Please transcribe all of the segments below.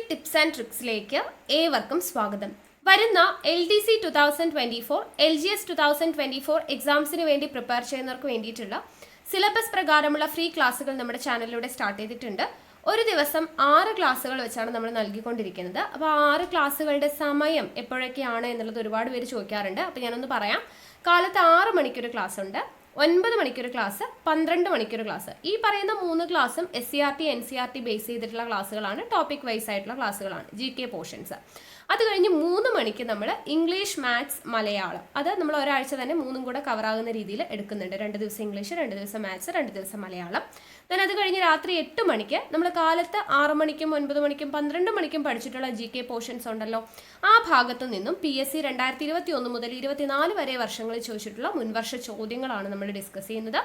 Tips and ട്രിക്സിലേക്ക് ഏവർക്കും സ്വാഗതം. വരുന്ന LDC 2024, LGS 2024 എക്സാംസിന് വേണ്ടി പ്രിപ്പയർ ചെയ്യുന്നവർക്ക് വേണ്ടിയിട്ടുള്ള സിലബസ് പ്രകാരമുള്ള ഫ്രീ ക്ലാസ്സുകൾ നമ്മുടെ ചാനലിലൂടെ സ്റ്റാർട്ട് ചെയ്തിട്ടുണ്ട്. ഒരു ദിവസം 6 ക്ലാസ്സുകൾ വെച്ചാണ് നമ്മൾ നൽകിക്കൊണ്ടിരിക്കുന്നത്. അപ്പോൾ 6 ക്ലാസ്സുകളുടെ സമയം എപ്പോഴൊക്കെയാണ് എന്നുള്ളത് ഒരുപാട് പേര് ചോദിക്കാറുണ്ട്. അപ്പോൾ ഞാനൊന്ന് പറയാം. കാലത്ത് 6 മണിക്കൊരു ക്ലാസ് ഉണ്ട്, 9 മണിക്കൊരു ക്ലാസ്, 12 മണിക്കൊരു ക്ലാസ്. ഈ പറയുന്ന 3 ക്ലാസ്സും SCRT NCRT ബേസ് ചെയ്തിട്ടുള്ള ക്ലാസ്സുകളാണ്, ടോപ്പിക് വൈസ് ആയിട്ടുള്ള ക്ലാസ്സുകളാണ്, GK പോർഷൻസ്. അത് കഴിഞ്ഞ് 3 മണിക്ക് നമ്മൾ ഇംഗ്ലീഷ്, മാത്സ്, മലയാളം, അത് നമ്മൾ ഒരാഴ്ച തന്നെ 3 കൂടെ കവർ ആകുന്ന രീതിയിൽ എടുക്കുന്നുണ്ട്. 2 ദിവസം ഇംഗ്ലീഷ്, 2 ദിവസം മാത്സ്, 2 ദിവസം മലയാളം. then അത് കഴിഞ്ഞ് രാത്രി 8 മണിക്ക് നമ്മൾ കാലത്ത് 6 മണിക്കും 9 മണിക്കും 12 മണിക്കും പഠിച്ചിട്ടുള്ള GK പോർഷൻസ് ഉണ്ടല്ലോ, ആ ഭാഗത്തു നിന്നും PSC 2021 മുതൽ 24 വരെ വർഷങ്ങളിൽ ചോദിച്ചിട്ടുള്ള മുൻവർഷ ചോദ്യങ്ങളാണ് നമ്മൾ ഡിസ്കസ് ചെയ്യുന്നത്.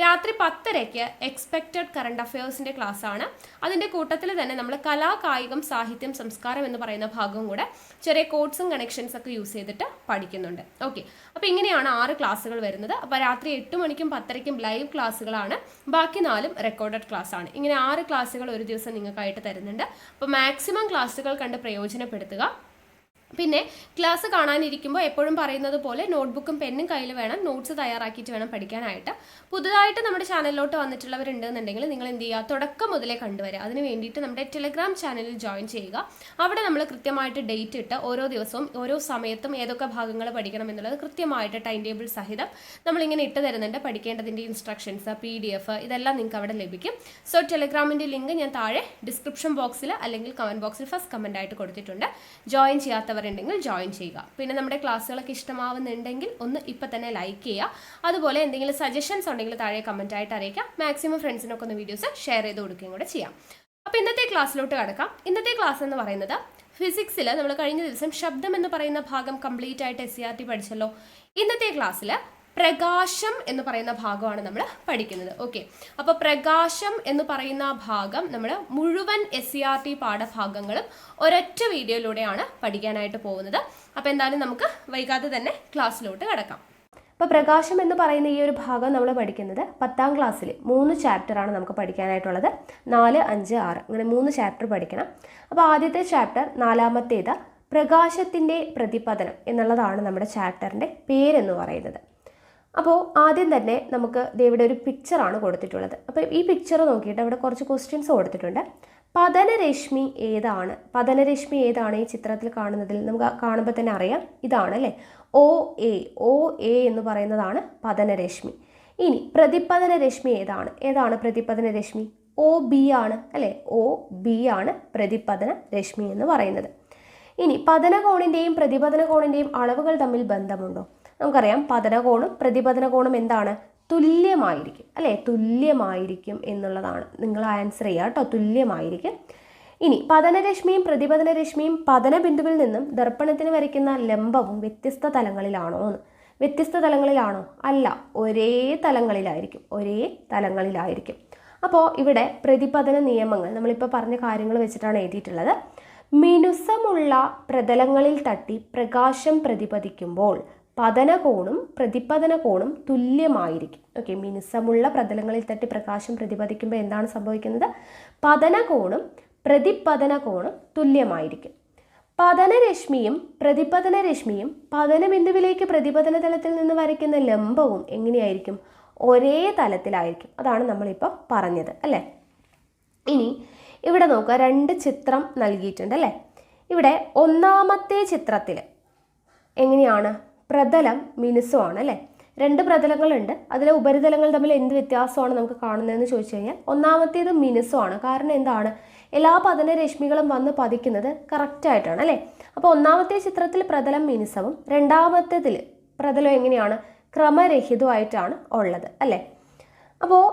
രാത്രി 10:30 എക്സ്പെക്റ്റഡ് കറണ്ട് അഫയേഴ്സിൻ്റെ ക്ലാസ് ആണ്. അതിൻ്റെ കൂട്ടത്തിൽ തന്നെ നമ്മൾ കലാ, കായികം, സാഹിത്യം, സംസ്കാരം എന്ന് പറയുന്ന ഭാഗവും കൂടെ ചെറിയ കോഡ്സും കണക്ഷൻസ് ഒക്കെ യൂസ് ചെയ്തിട്ട് പഠിക്കുന്നുണ്ട്. ഓക്കെ, അപ്പോൾ ഇങ്ങനെയാണ് 6 ക്ലാസ്സുകൾ വരുന്നത്. അപ്പോൾ രാത്രി 8 മണിക്കും 10:30ക്കും ലൈവ് ക്ലാസ്സുകളാണ്, ബാക്കി 4 റെക്കോർഡഡ് ക്ലാസ് ആണ്. ഇങ്ങനെ 6 ക്ലാസ്സുകൾ ഒരു ദിവസം നിങ്ങൾക്കായിട്ട് തരുന്നുണ്ട്. അപ്പോൾ മാക്സിമം ക്ലാസ്സുകൾ കണ്ട് പ്രയോജനപ്പെടുത്തുക. പിന്നെ ക്ലാസ് കാണാനിരിക്കുമ്പോൾ എപ്പോഴും പറയുന്നത് പോലെ നോട്ട്ബുക്കും പെന്നും കയ്യിൽ വേണം, നോട്ട്സ് തയ്യാറാക്കിയിട്ട് വേണം പഠിക്കാനായിട്ട്. പുതുതായിട്ട് നമ്മുടെ ചാനലിലോട്ട് വന്നിട്ടുള്ളവരുണ്ടെന്നുണ്ടെങ്കിൽ നിങ്ങൾ എന്ത് ചെയ്യുക, തുടക്കം മുതലേ കണ്ടുവരിക. അതിന് വേണ്ടിയിട്ട് നമ്മുടെ ടെലഗ്രാം ചാനലിൽ ജോയിൻ ചെയ്യുക. അവിടെ നമ്മൾ കൃത്യമായിട്ട് ഡേറ്റ് ഇട്ട് ഓരോ ദിവസവും ഓരോ സമയത്തും ഏതൊക്കെ ഭാഗങ്ങൾ പഠിക്കണം എന്നുള്ളത് കൃത്യമായിട്ട് ടൈം ടേബിൾ സഹിതം നമ്മളിങ്ങനെ ഇട്ട് തരുന്നുണ്ട്. പഠിക്കേണ്ടതിൻ്റെ ഇൻസ്ട്രക്ഷൻസ്, PDF ഇതെല്ലാം നിങ്ങൾക്ക് അവിടെ ലഭിക്കും. സോ ടെലഗ്രാമിൻ്റെ ലിങ്ക് ഞാൻ താഴെ ഡിസ്ക്രിപ്ഷൻ ബോക്സിൽ അല്ലെങ്കിൽ കമൻറ്റ് ബോക്സിൽ ഫസ്റ്റ് കമൻ്റ് ആയിട്ട് കൊടുത്തിട്ടുണ്ട്. ജോയിൻ ചെയ്യാത്തവരുണ്ടെങ്കിൽ ജോയിൻ ചെയ്യുക. പിന്നെ നമ്മുടെ ക്ലാസ്സുകളൊക്കെ ഇഷ്ടമാവുന്നുണ്ടെങ്കിൽ ഒന്ന് ഇപ്പം തന്നെ ലൈക്ക് ചെയ്യുക. അതുപോലെ എന്തെങ്കിലും സജഷൻസ് ഉണ്ടെങ്കിൽ താഴെ കമൻ്റ് ആയിട്ട് അറിയിക്കാം. മാക്സിമം ഫ്രണ്ട്സിനൊക്കെ ഒന്ന് വീഡിയോസ് ഷെയർ ചെയ്ത് കൊടുക്കുകയും കൂടെ ചെയ്യാം. അപ്പോൾ ഇന്നത്തെ ക്ലാസ്സിലോട്ട് കടക്കാം. ഇന്നത്തെ ക്ലാസ് എന്ന് പറയുന്നത് ഫിസിക്സിൽ നമ്മൾ കഴിഞ്ഞ ദിവസം ശബ്ദം എന്ന് പറയുന്ന ഭാഗം കംപ്ലീറ്റ് ആയിട്ട് SCRT പഠിച്ചല്ലോ. ഇന്നത്തെ ക്ലാസ്സിൽ പ്രകാശം എന്ന് പറയുന്ന ഭാഗമാണ് നമ്മൾ പഠിക്കുന്നത്. ഓക്കെ, അപ്പോൾ പ്രകാശം എന്ന് പറയുന്ന ഭാഗം നമ്മൾ മുഴുവൻ SCRT പാഠഭാഗങ്ങളും ഒരൊറ്റ വീഡിയോയിലൂടെയാണ് പഠിക്കാനായിട്ട് പോകുന്നത്. അപ്പോൾ എന്തായാലും നമുക്ക് വൈകാതെ തന്നെ ക്ലാസ്സിലോട്ട് കിടക്കാം. അപ്പോൾ പ്രകാശം എന്ന് പറയുന്ന ഈ ഒരു ഭാഗം നമ്മൾ പഠിക്കുന്നത് 10ാം ക്ലാസ്സിൽ 3 ചാപ്റ്ററാണ് നമുക്ക് പഠിക്കാനായിട്ടുള്ളത്. 4, 5, 6 അങ്ങനെ 3 ചാപ്റ്റർ പഠിക്കണം. അപ്പോൾ ആദ്യത്തെ ചാപ്റ്റർ 4ാമത്തേത് പ്രകാശത്തിൻ്റെ പ്രതിപതനം എന്നുള്ളതാണ് നമ്മുടെ ചാപ്റ്ററിൻ്റെ പേരെന്ന് പറയുന്നത്. അപ്പോൾ ആദ്യം തന്നെ നമുക്ക് ഇവിടെ ഒരു പിക്ചറാണ് കൊടുത്തിട്ടുള്ളത്. അപ്പോൾ ഈ പിക്ചർ നോക്കിയിട്ട് അവിടെ കുറച്ച് ക്വസ്റ്റ്യൻസ് കൊടുത്തിട്ടുണ്ട്. പതനരശ്മി ഏതാണ്? പതനരശ്മി ഏതാണ് ഈ ചിത്രത്തിൽ കാണുന്നതിൽ നമുക്ക് കാണുമ്പോൾ തന്നെ അറിയാം, ഇതാണ് അല്ലേ, OA എന്ന് പറയുന്നതാണ് പതനരശ്മി. ഇനി പ്രതിപതന രശ്മി ഏതാണ്? ഏതാണ് പ്രതിപതന രശ്മി? OB ആണ് അല്ലേ, OB ആണ് പ്രതിപതന രശ്മി എന്ന് പറയുന്നത്. ഇനി പതനകോണിൻ്റെയും പ്രതിപതന കോണിൻ്റെയും അളവുകൾ തമ്മിൽ ബന്ധമുണ്ടോ? നമുക്കറിയാം പതനകോണും പ്രതിപതന കോണും എന്താണ്, തുല്യമായിരിക്കും അല്ലേ, തുല്യമായിരിക്കും എന്നുള്ളതാണ്. നിങ്ങൾ ആൻസർ ചെയ്യുക കേട്ടോ, തുല്യമായിരിക്കും. ഇനി പതനരശ്മിയും പ്രതിപതന രശ്മിയും പതന ബിന്ദുവിൽ നിന്നും ദർപ്പണത്തിന് വരയ്ക്കുന്ന ലംബവും വ്യത്യസ്ത തലങ്ങളിലാണോ എന്ന്. വ്യത്യസ്ത തലങ്ങളിലാണോ? അല്ല, ഒരേ തലങ്ങളിലായിരിക്കും, ഒരേ തലങ്ങളിലായിരിക്കും. അപ്പോൾ ഇവിടെ പ്രതിപതന നിയമങ്ങൾ നമ്മളിപ്പോൾ പറഞ്ഞ കാര്യങ്ങൾ വെച്ചിട്ടാണ് എഴുതിയിട്ടുള്ളത്. മിനുസമുള്ള പ്രതലങ്ങളിൽ തട്ടി പ്രകാശം പ്രതിപതിക്കുമ്പോൾ പതനകോണും പ്രതിപതന കോണും തുല്യമായിരിക്കും. ഓക്കെ, മിനുസമുള്ള പ്രതലങ്ങളിൽ തട്ടി പ്രകാശം പ്രതിപതിക്കുമ്പോൾ എന്താണ് സംഭവിക്കുന്നത്? പതനകോണും പ്രതിപതന കോണും തുല്യമായിരിക്കും. പതനരശ്മിയും പ്രതിപതന രശ്മിയും പതനബിന്ദുവിലേക്ക് പ്രതിപതന തലത്തിൽ നിന്ന് വരയ്ക്കുന്ന ലംബവും എങ്ങനെയായിരിക്കും? ഒരേ തലത്തിലായിരിക്കും. അതാണ് നമ്മളിപ്പോൾ പറഞ്ഞത് അല്ലേ. ഇനി ഇവിടെ നോക്കുക, 2 ചിത്രം നൽകിയിട്ടുണ്ട് അല്ലേ. ഇവിടെ ഒന്നാമത്തെ ചിത്രത്തിൽ എങ്ങനെയാണ്? പ്രതലം മിനുസമാണ് അല്ലേ. 2 പ്രതലങ്ങളുണ്ട്, അതിലെ ഉപരിതലങ്ങൾ തമ്മിൽ എന്ത് വ്യത്യാസമാണ് നമുക്ക് കാണുന്നതെന്ന് ചോദിച്ചു കഴിഞ്ഞാൽ ഒന്നാമത്തേത് മിനുസമാണ്. കാരണം എന്താണ്? എല്ലാ പതനരശ്മികളും വന്ന് പതിക്കുന്നത് കറക്റ്റായിട്ടാണ് അല്ലേ. അപ്പോൾ ഒന്നാമത്തെ ചിത്രത്തിൽ പ്രതലം മിനുസവും രണ്ടാമത്തേതിൽ പ്രതലം എങ്ങനെയാണ്? ക്രമരഹിതമായിട്ടാണ് ഉള്ളത് അല്ലേ. അപ്പോൾ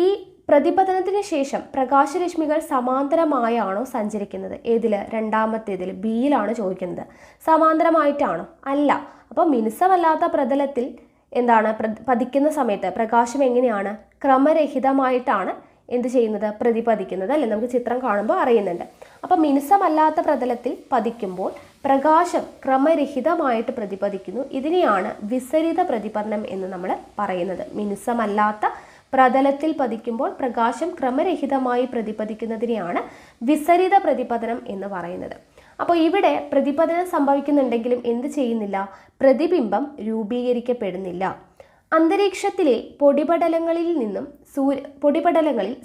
ഈ പ്രതിപതനത്തിന് ശേഷം പ്രകാശരശ്മികൾ സമാന്തരമായാണോ സഞ്ചരിക്കുന്നത്? ഏതിൽ? രണ്ടാമത്തേതിൽ, Bയിലാണ് ചോദിക്കുന്നത്. സമാന്തരമായിട്ടാണോ? അല്ല. അപ്പോൾ മിനുസമല്ലാത്ത പ്രതലത്തിൽ എന്താണ് പതിക്കുന്ന സമയത്ത് പ്രകാശം എങ്ങനെയാണ്? ക്രമരഹിതമായിട്ടാണ് എന്ത് ചെയ്യുന്നത്? പ്രതിപതിക്കുന്നത് അല്ലേ. നമുക്ക് ചിത്രം കാണുമ്പോൾ അറിയുന്നുണ്ട്. അപ്പോൾ മിനുസമല്ലാത്ത പ്രതലത്തിൽ പതിക്കുമ്പോൾ പ്രകാശം ക്രമരഹിതമായിട്ട് പ്രതിപതിക്കുന്നു. ഇതിനെയാണ് വിസരിത പ്രതിപതനം എന്ന് നമ്മൾ പറയുന്നത്. മിനുസമല്ലാത്ത പ്രതലത്തിൽ പതിക്കുമ്പോൾ പ്രകാശം ക്രമരഹിതമായി പ്രതിപദിക്കുന്നതിനെയാണ് വിസരിത പ്രതിപതനം എന്ന് പറയുന്നത്. അപ്പോൾ ഇവിടെ പ്രതിപതനം സംഭവിക്കുന്നുണ്ടെങ്കിലും എന്ത് ചെയ്യുന്നില്ല? പ്രതിബിംബം രൂപീകരിക്കപ്പെടുന്നില്ല. അന്തരീക്ഷത്തിലെ പൊടിപടലങ്ങളിൽ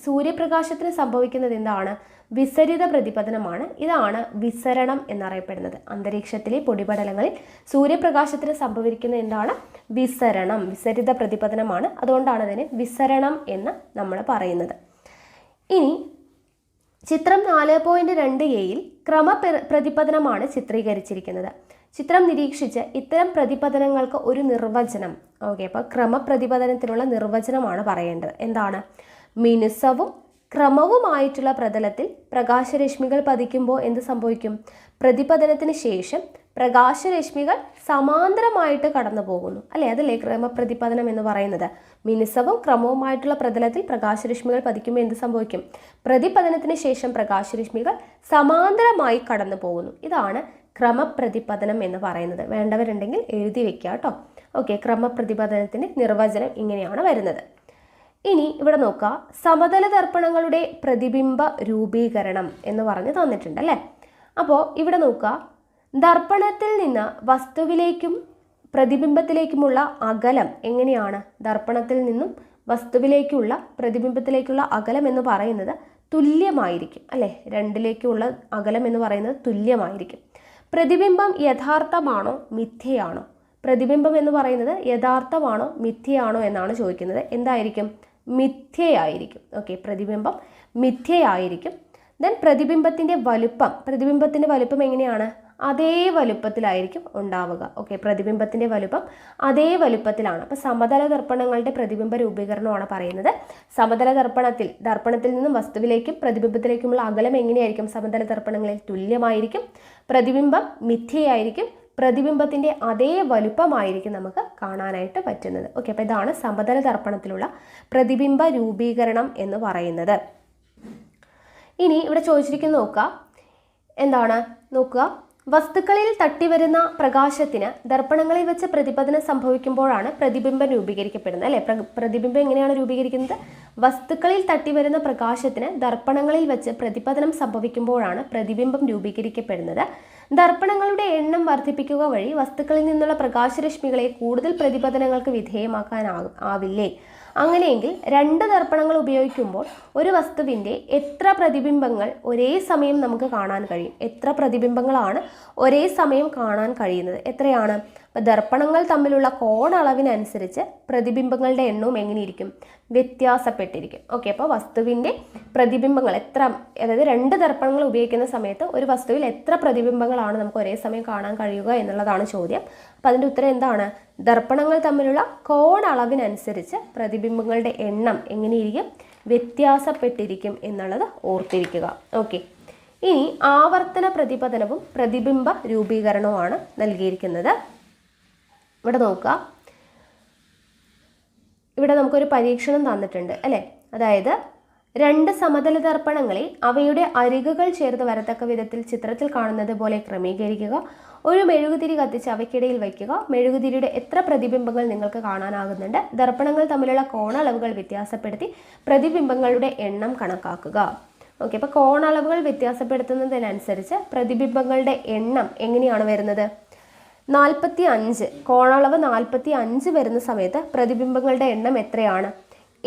സൂര്യപ്രകാശത്തിന് സംഭവിക്കുന്നത് എന്താണ്? വിസരിത പ്രതിപതനമാണ്. ഇതാണ് വിസരണം എന്നറിയപ്പെടുന്നത്. അന്തരീക്ഷത്തിലെ പൊടിപടലങ്ങളിൽ സൂര്യപ്രകാശത്തിന് സംഭവിക്കുന്നത് എന്താണ്? വിസരണം, വിസരിത പ്രതിപതനമാണ്. അതുകൊണ്ടാണ് അതിനെ വിസരണം എന്ന് നമ്മൾ പറയുന്നത്. ഇനി ചിത്രം 4.2a-യിൽ ക്രമപ്രതിപതനമാണ് ചിത്രീകരിച്ചിരിക്കുന്നത്. ചിത്രം നിരീക്ഷിച്ച് ഇത്തരം പ്രതിപതനങ്ങൾക്ക് ഒരു നിർവചനം, അപ്പോൾ ക്രമപ്രതിപതനത്തിനുള്ള നിർവചനമാണ് പറയേണ്ടത്. എന്താണ്? മിനുസവും ക്രമവുമായിട്ടുള്ള പ്രതലത്തിൽ പ്രകാശരശ്മികൾ പതിക്കുമ്പോൾ എന്ത് സംഭവിക്കും? പ്രതിപതനത്തിന് ശേഷം പ്രകാശരശ്മികൾ സമാന്തരമായിട്ട് കടന്നു പോകുന്നു, അല്ലേ? അതല്ലേ ക്രമപ്രതിപതനം എന്ന് പറയുന്നത്. മിനുസവും ക്രമവുമായിട്ടുള്ള പ്രതലത്തിൽ പ്രകാശരശ്മികൾ പതിക്കുമ്പോൾ എന്ത് സംഭവിക്കും? പ്രതിപതനത്തിന് ശേഷം പ്രകാശരശ്മികൾ സമാന്തരമായി കടന്നു പോകുന്നു. ഇതാണ് ക്രമപ്രതിപതനം എന്ന് പറയുന്നത്. വേണ്ടവരുണ്ടെങ്കിൽ എഴുതി വെക്കുക കേട്ടോ. ഓക്കെ, ക്രമപ്രതിപതനത്തിൻ്റെ നിർവചനം ഇങ്ങനെയാണ് വരുന്നത്. ഇനി ഇവിടെ നോക്കുക, സമതല ദർപ്പണങ്ങളുടെ പ്രതിബിംബ രൂപീകരണം എന്ന് പറഞ്ഞ് തന്നിട്ടുണ്ട്, അല്ലേ? അപ്പോൾ ഇവിടെ നോക്കുക, ദർപ്പണത്തിൽ നിന്ന് വസ്തുവിലേക്കും പ്രതിബിംബത്തിലേക്കുമുള്ള അകലം എങ്ങനെയാണ്? ദർപ്പണത്തിൽ നിന്നും വസ്തുവിലേക്കുള്ള പ്രതിബിംബത്തിലേക്കുള്ള അകലം എന്ന് പറയുന്നത് തുല്യമായിരിക്കും, അല്ലേ? രണ്ടിലേക്കുള്ള അകലം എന്ന് പറയുന്നത് തുല്യമായിരിക്കും. പ്രതിബിംബം യഥാർത്ഥമാണോ മിഥ്യയാണോ? പ്രതിബിംബം എന്ന് പറയുന്നത് യഥാർത്ഥമാണോ മിഥ്യയാണോ എന്നാണ് ചോദിക്കുന്നത്. എന്തായിരിക്കും? മിഥ്യയായിരിക്കും. ഓക്കെ, പ്രതിബിംബം മിഥ്യയായിരിക്കും. ദെൻ പ്രതിബിംബത്തിൻ്റെ വലുപ്പം എങ്ങനെയാണ്? അതേ വലുപ്പത്തിലായിരിക്കും ഉണ്ടാവുക. ഓക്കെ, പ്രതിബിംബത്തിൻ്റെ വലുപ്പം അതേ വലുപ്പത്തിലാണ്. അപ്പോൾ സമതല ദർപ്പണങ്ങളുടെ പ്രതിബിംബ രൂപീകരണമാണ് പറയുന്നത്. സമതല ദർപ്പണത്തിൽ നിന്നും വസ്തുവിലേക്കും പ്രതിബിംബത്തിലേക്കുമുള്ള അകലം എങ്ങനെയായിരിക്കും? സമതല ദർപ്പണങ്ങളിൽ തുല്യമായിരിക്കും. പ്രതിബിംബം മിഥ്യയായിരിക്കും. പ്രതിബിംബത്തിൻ്റെ അതേ വലുപ്പമായിരിക്കും നമുക്ക് കാണാനായിട്ട് പറ്റുന്നത്. ഓക്കെ, അപ്പോൾ ഇതാണ് സമതല ദർപ്പണത്തിലുള്ള പ്രതിബിംബ രൂപീകരണം എന്ന് പറയുന്നത്. ഇനി ഇവിടെ ചോദിച്ചിരിക്കുന്നത് നോക്കുക, വസ്തുക്കളിൽ തട്ടിവരുന്ന പ്രകാശത്തിന് ദർപ്പണങ്ങളിൽ വെച്ച് പ്രതിപതനം സംഭവിക്കുമ്പോഴാണ് പ്രതിബിംബം രൂപീകരിക്കപ്പെടുന്നത്, അല്ലേ? പ്രതിബിംബം എങ്ങനെയാണ് രൂപീകരിക്കുന്നത്? വസ്തുക്കളിൽ തട്ടിവരുന്ന പ്രകാശത്തിന് ദർപ്പണങ്ങളിൽ വെച്ച് പ്രതിപതനം സംഭവിക്കുമ്പോഴാണ് പ്രതിബിംബം രൂപീകരിക്കപ്പെടുന്നത്. ദർപ്പണങ്ങളുടെ എണ്ണം വർദ്ധിപ്പിക്കുക വഴി വസ്തുക്കളിൽ നിന്നുള്ള പ്രകാശരശ്മികളെ കൂടുതൽ പ്രതിപതനങ്ങൾക്ക് വിധേയമാക്കാനാവില്ലേ? അങ്ങനെയെങ്കിൽ 2 ദർപ്പണങ്ങൾ ഉപയോഗിക്കുമ്പോൾ ഒരു വസ്തുവിൻ്റെ എത്ര പ്രതിബിംബങ്ങൾ ഒരേ സമയം നമുക്ക് കാണാൻ കഴിയും? എത്ര പ്രതിബിംബങ്ങളാണ് ഒരേ സമയം കാണാൻ കഴിയുന്നത്? എത്രയാണ്? അപ്പോൾ ദർപ്പണങ്ങൾ തമ്മിലുള്ള കോണളവിനനുസരിച്ച് പ്രതിബിംബങ്ങളുടെ എണ്ണവും എങ്ങനെയിരിക്കും? വ്യത്യാസപ്പെട്ടിരിക്കും. ഓക്കെ, അപ്പോൾ വസ്തുവിൻ്റെ പ്രതിബിംബങ്ങൾ അതായത് 2 ദർപ്പണങ്ങൾ ഉപയോഗിക്കുന്ന സമയത്ത് ഒരു വസ്തുവിൽ എത്ര പ്രതിബിംബങ്ങളാണ് നമുക്ക് ഒരേ സമയം കാണാൻ കഴിയുക എന്നുള്ളതാണ് ചോദ്യം. അപ്പോൾ അതിൻ്റെ ഉത്തരം എന്താണ്? ദർപ്പണങ്ങൾ തമ്മിലുള്ള കോണളവിനനുസരിച്ച് പ്രതിബിംബങ്ങളുടെ എണ്ണം എങ്ങനെയിരിക്കും? വ്യത്യാസപ്പെട്ടിരിക്കും എന്നുള്ളത് ഓർത്തിരിക്കുക. ഓക്കെ, ഇനി ആവർത്തന പ്രതിപതനവും പ്രതിബിംബ രൂപീകരണവുമാണ് നൽകിയിരിക്കുന്നത്. ഇവിടെ നോക്കുക, ഇവിടെ നമുക്കൊരു പരീക്ഷണം തന്നിട്ടുണ്ട്, അല്ലേ? അതായത് 2 സമതല ദർപ്പണങ്ങളെ അവയുടെ അരികുകൾ ചേർത്ത് വരത്തക്ക വിധത്തിൽ ചിത്രത്തിൽ കാണുന്നത് പോലെ ക്രമീകരിക്കുക. ഒരു മെഴുകുതിരി കത്തിച്ച് അവയ്ക്കിടയിൽ വയ്ക്കുക. മെഴുകുതിരിയുടെ എത്ര പ്രതിബിംബങ്ങൾ നിങ്ങൾക്ക് കാണാനാകുന്നുണ്ട്? ദർപ്പണങ്ങൾ തമ്മിലുള്ള കോണളവുകൾ വ്യത്യാസപ്പെടുത്തി പ്രതിബിംബങ്ങളുടെ എണ്ണം കണക്കാക്കുക. ഓക്കെ, അപ്പോൾ കോണളവുകൾ വ്യത്യാസപ്പെടുത്തുന്നതിനനുസരിച്ച് പ്രതിബിംബങ്ങളുടെ എണ്ണം എങ്ങനെയാണ് വരുന്നത്? 45. കോണളവ് 45 വരുന്ന സമയത്ത് പ്രതിബിംബങ്ങളുടെ എണ്ണം എത്രയാണ്?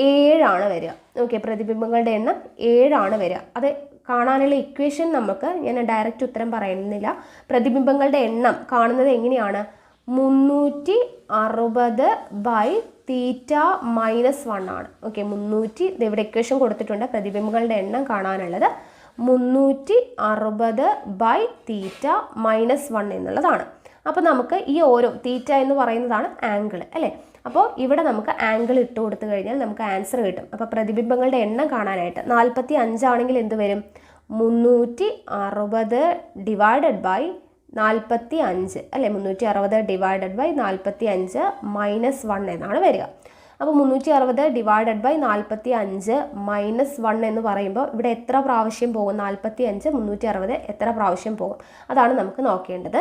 7 ആണ് വരിക. ഓക്കെ, പ്രതിബിംബങ്ങളുടെ എണ്ണം 7 ആണ് വരിക. അത് കാണാനുള്ള ഇക്വേഷൻ ഞാൻ ഡയറക്റ്റ് ഉത്തരം പറയുന്നില്ല. പ്രതിബിംബങ്ങളുടെ എണ്ണം കാണുന്നത് എങ്ങനെയാണ്? 360/θ-1 ആണ്. ഓക്കെ, 300 ഇവിടെ ഇക്വേഷൻ കൊടുത്തിട്ടുണ്ട്. പ്രതിബിംബങ്ങളുടെ എണ്ണം കാണാനുള്ളത് 360/θ-1 എന്നുള്ളതാണ്. അപ്പോൾ നമുക്ക് ഈ ഓരോ തീറ്റ എന്ന് പറയുന്നതാണ് ആംഗിൾ, അല്ലേ? അപ്പോൾ ഇവിടെ നമുക്ക് ആംഗിൾ ഇട്ട് കൊടുത്തു കഴിഞ്ഞാൽ നമുക്ക് ആൻസർ കിട്ടും. അപ്പോൾ പ്രതിബിംബങ്ങളുടെ എണ്ണം കാണാനായിട്ട് 45 ആണെങ്കിൽ എന്ത് വരും? 360/45, അല്ലേ? 360/45 -1 എന്നാണ് വരിക. അപ്പോൾ 360/45 -1 എന്ന് പറയുമ്പോൾ ഇവിടെ എത്ര പ്രാവശ്യം പോകും? 45 360 എത്ര പ്രാവശ്യം പോകും? അതാണ് നമുക്ക് നോക്കേണ്ടത്.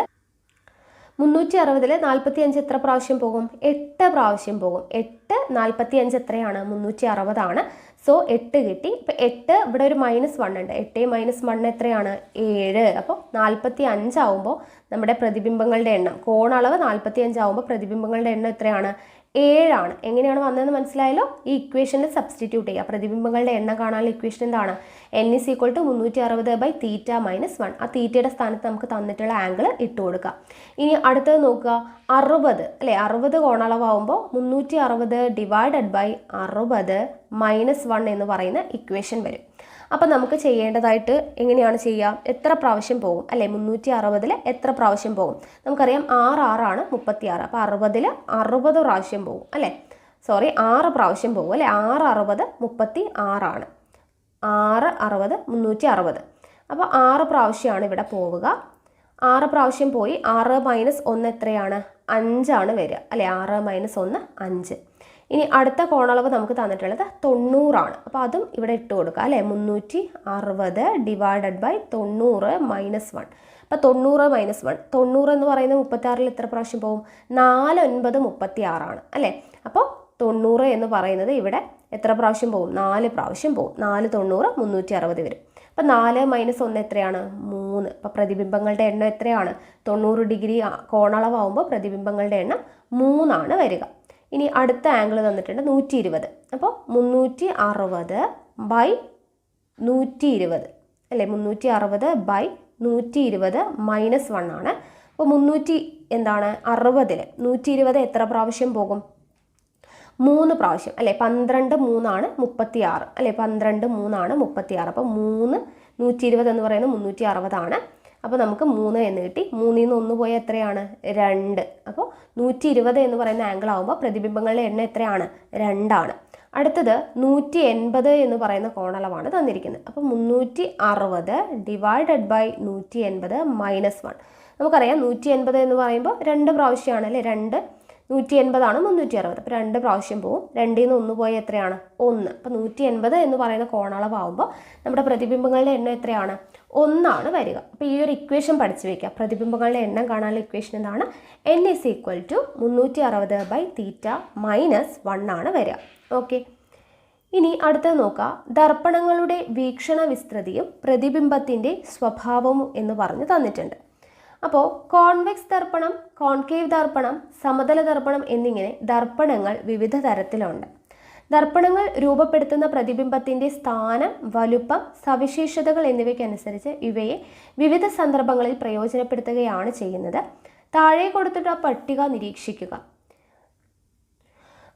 360 45 എത്ര പ്രാവശ്യം പോകും? 8 പ്രാവശ്യം പോകും. 8 45 എത്രയാണ്? 360 ആണ്. സോ 8 കിട്ടി. ഇപ്പം 8 ഇവിടെ ഒരു -1 ഉണ്ട്. 8 - 1 എത്രയാണ്? 7. അപ്പോൾ 45 ആവുമ്പോൾ നമ്മുടെ പ്രതിബിംബങ്ങളുടെ എണ്ണം, കോണളവ് 45 ആവുമ്പോൾ പ്രതിബിംബങ്ങളുടെ എണ്ണം എത്രയാണ്? 7 ആണ്. എങ്ങനെയാണ് വന്നതെന്ന് മനസ്സിലായല്ലോ? ഈ ഇക്വേഷനിൽ സബ്സ്റ്റിറ്റ്യൂട്ട് ചെയ്യുക. പ്രതിബിംബങ്ങളുടെ എണ്ണം കാണാനുള്ള ഇക്വേഷൻ എന്താണ്? n = 360/θ - 1. ആ തീറ്റയുടെ സ്ഥാനത്ത് നമുക്ക് തന്നിട്ടുള്ള ആംഗിൾ ഇട്ട് കൊടുക്കുക. ഇനി അടുത്തത് നോക്കുക, 60 അല്ലേ? 60 കോണളവാകുമ്പോൾ 360 ÷ 60 - 1 എന്ന് പറയുന്ന ഇക്വേഷൻ വരും. അപ്പം നമുക്ക് ചെയ്യേണ്ടതായിട്ട് എങ്ങനെയാണ് ചെയ്യുക? എത്ര പ്രാവശ്യം പോകും അല്ലേ? 360 എത്ര പ്രാവശ്യം പോകും? നമുക്കറിയാം 6 ആണ് 36. അപ്പോൾ 60 60 പ്രാവശ്യം പോകും അല്ലേ? 6 പ്രാവശ്യം പോകും അല്ലേ? 6 60 36 ആണ്. 6 60 360. അപ്പോൾ 6 പ്രാവശ്യമാണ് ഇവിടെ പോവുക. 6 പ്രാവശ്യം പോയി 6 - 1 എത്രയാണ്? 5 ആണ് വരിക അല്ലേ? 6 - 1 5. ഇനി അടുത്ത കോണളവ് നമുക്ക് തന്നിട്ടുള്ളത് 90 ആണ്. അപ്പോൾ അതും ഇവിടെ ഇട്ട് കൊടുക്കുക അല്ലേ? 360 ÷ 90 - 1. അപ്പോൾ 90 - 1. 90 എന്ന് പറയുന്നത് 36 എത്ര പ്രാവശ്യം പോകും? 4 9 36 ആണ് അല്ലേ? അപ്പോൾ 90 എന്ന് പറയുന്നത് ഇവിടെ എത്ര പ്രാവശ്യം പോകും? 4 പ്രാവശ്യം പോകും. 4 90 360 വരും. അപ്പോൾ 4 - 1 എത്രയാണ്? 3. അപ്പോൾ പ്രതിബിംബങ്ങളുടെ എണ്ണം എത്രയാണ്? 90 ഡിഗ്രി കോണളവാകുമ്പോൾ പ്രതിബിംബങ്ങളുടെ എണ്ണം 3 ആണ് വരിക. ഇനി അടുത്ത ആംഗിൾ തന്നിട്ടുണ്ട് 120. അപ്പോൾ 360/120 അല്ലേ? 360/120 -1 ആണ്. അപ്പോൾ 120 എത്ര പ്രാവശ്യം പോകും? 3 പ്രാവശ്യം അല്ലേ? 12 3 ആണ് 36 അല്ലേ? 12 3 ആണ് 36. അപ്പോൾ 120 എന്ന് പറയുന്നത് 360 ആണ്. അപ്പോൾ നമുക്ക് 3 എന്ന് കിട്ടി. 3ൽ നിന്ന് 1 പോയാൽ എത്രയാണ്? 2. അപ്പോൾ 120 എന്ന് പറയുന്ന ആംഗിൾ ആകുമ്പോൾ പ്രതിബിംബങ്ങളുടെ എണ്ണം എത്രയാണ്? 2 ആണ്. അടുത്തത് 180 എന്ന് പറയുന്ന കോണളവാണ് തന്നിരിക്കുന്നത്. അപ്പോൾ 360 ÷ 180 -1. നമുക്കറിയാം 180 എന്ന് പറയുമ്പോൾ 2 പ്രാവശ്യമാണ് അല്ലേ? 180 ആണ് 360. അപ്പോൾ 2 പ്രാവശ്യം പോകും. 2ൽ നിന്ന് 1 പോയാൽ എത്രയാണ്? 1. അപ്പോൾ 180 എന്ന് പറയുന്ന കോണളവാകുമ്പോൾ നമ്മുടെ പ്രതിബിംബങ്ങളുടെ എണ്ണം എത്രയാണ്? 1 ആണ് വരിക. അപ്പോൾ ഈ ഒരു ഇക്വേഷൻ പഠിച്ചു വയ്ക്കുക. പ്രതിബിംബങ്ങളുടെ എണ്ണം കാണാനുള്ള ഇക്വേഷൻ എന്താണ്? n = 360/θ - 1 ആണ് വരിക. ഓക്കെ. ഇനി അടുത്തത് നോക്കുക, ദർപ്പണങ്ങളുടെ വീക്ഷണ വിസ്തൃതിയും പ്രതിബിംബത്തിൻ്റെ സ്വഭാവവും എന്ന് പറഞ്ഞ് തന്നിട്ടുണ്ട്. അപ്പോൾ കോൺവെക്സ് ദർപ്പണം, കോൺകേവ് ദർപ്പണം, സമതല ദർപ്പണം എന്നിങ്ങനെ ദർപ്പണങ്ങൾ വിവിധ തരത്തിലുണ്ട്. ദർപ്പണങ്ങൾ രൂപപ്പെടുത്തുന്ന പ്രതിബിംബത്തിൻ്റെ സ്ഥാനം, വലുപ്പം, സവിശേഷതകൾ എന്നിവയ്ക്കനുസരിച്ച് ഇവയെ വിവിധ സന്ദർഭങ്ങളിൽ പ്രയോജനപ്പെടുത്തുകയാണ് ചെയ്യുന്നത്. താഴെ കൊടുത്തിട്ടുള്ള പട്ടിക നിരീക്ഷിക്കുക.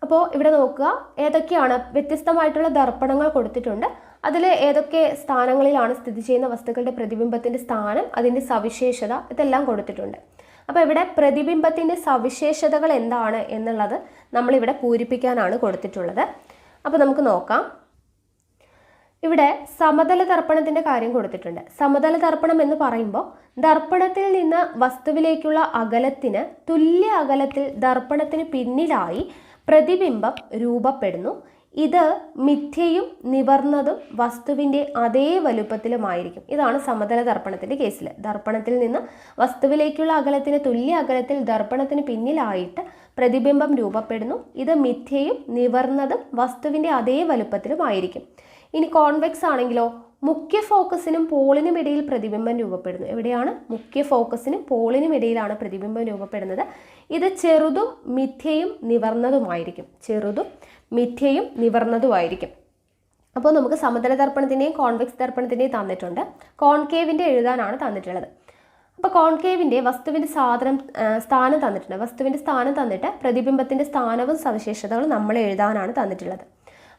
അപ്പോൾ ഇവിടെ നോക്കുക, ഏതൊക്കെയാണ് വ്യത്യസ്തമായിട്ടുള്ള ദർപ്പണങ്ങൾ കൊടുത്തിട്ടുണ്ട്. അതിൽ ഏതൊക്കെ സ്ഥാനങ്ങളിലാണ് സ്ഥിതി ചെയ്യുന്ന വസ്തുക്കളുടെ പ്രതിബിംബത്തിൻ്റെ സ്ഥാനം, അതിൻ്റെ സവിശേഷത, ഇതെല്ലാം കൊടുത്തിട്ടുണ്ട്. അപ്പോൾ ഇവിടെ പ്രതിബിംബത്തിൻ്റെ സവിശേഷതകൾ എന്താണ് എന്നുള്ളത് നമ്മളിവിടെ പൂരിപ്പിക്കാനാണ് കൊടുത്തിട്ടുള്ളത്. അപ്പോൾ നമുക്ക് നോക്കാം. ഇവിടെ സമതല ദർപ്പണത്തിൻ്റെ കാര്യം കൊടുത്തിട്ടുണ്ട്. സമതല ദർപ്പണം എന്ന് പറയുമ്പോൾ ദർപ്പണത്തിൽ നിന്ന് വസ്തുവിലേക്കുള്ള അകലത്തിന് തുല്യ അകലത്തിൽ ദർപ്പണത്തിന് പിന്നിലായി പ്രതിബിംബം രൂപപ്പെടുന്നു. ഇത് മിഥ്യയും നിവർന്നതും വസ്തുവിൻ്റെ അതേ വലുപ്പത്തിലുമായിരിക്കും. ഇതാണ് സമതല ദർപ്പണത്തിൻ്റെ കേസിൽ. ദർപ്പണത്തിൽ നിന്ന് വസ്തുവിലേക്കുള്ള അകലത്തിന് തുല്യ അകലത്തിൽ ദർപ്പണത്തിന് പിന്നിലായിട്ട് പ്രതിബിംബം രൂപപ്പെടുന്നു. ഇത് മിഥ്യയും നിവർന്നതും വസ്തുവിൻ്റെ അതേ വലുപ്പത്തിലുമായിരിക്കും. ഇനി കോൺവെക്സ് ആണെങ്കിലോ മുഖ്യ ഫോക്കസിനും പോളിനും ഇടയിൽ പ്രതിബിംബം രൂപപ്പെടുന്നു. എവിടെയാണ്? മുഖ്യ ഫോക്കസിനും പോളിനും ഇടയിലാണ് പ്രതിബിംബം രൂപപ്പെടുന്നത്. ഇത് ചെറുതും മിഥ്യയും നിവർന്നതുമായിരിക്കും. ചെറുതും മിഥ്യയും നിവർന്നതുമായിരിക്കും. അപ്പോൾ നമുക്ക് സമതല ദർപ്പണത്തിൻ്റെയും കോൺവെക്സ് ദർപ്പണത്തിൻ്റെയും തന്നിട്ടുണ്ട്. കോൺകേവിൻ്റെ എഴുതാനാണ് തന്നിട്ടുള്ളത്. അപ്പോൾ കോൺകേവിൻ്റെ വസ്തുവിൻ്റെ സ്ഥാനം തന്നിട്ടുണ്ട്. വസ്തുവിൻ്റെ സ്ഥാനം തന്നിട്ട് പ്രതിബിംബത്തിൻ്റെ സ്ഥാനവും സവിശേഷതകളും നമ്മൾ എഴുതാനാണ് തന്നിട്ടുള്ളത്.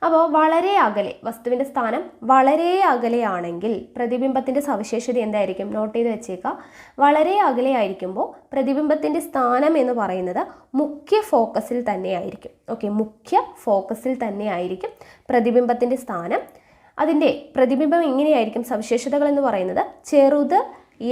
അപ്പോൾ വളരെ അകലെ, വസ്തുവിൻ്റെ സ്ഥാനം വളരെ അകലെയാണെങ്കിൽ പ്രതിബിംബത്തിൻ്റെ സവിശേഷത എന്തായിരിക്കും? നോട്ട് ചെയ്ത് വെച്ചേക്കാം. വളരെ അകലെ ആയിരിക്കുമ്പോൾ പ്രതിബിംബത്തിൻ്റെ സ്ഥാനം എന്ന് പറയുന്നത് മുഖ്യ ഫോക്കസിൽ തന്നെയായിരിക്കും. ഓക്കെ, മുഖ്യ ഫോക്കസിൽ തന്നെയായിരിക്കും പ്രതിബിംബത്തിൻ്റെ സ്ഥാനം. അതിൻ്റെ പ്രതിബിംബം എങ്ങനെയായിരിക്കും? സവിശേഷതകൾ എന്ന് പറയുന്നത് ചെറുത്,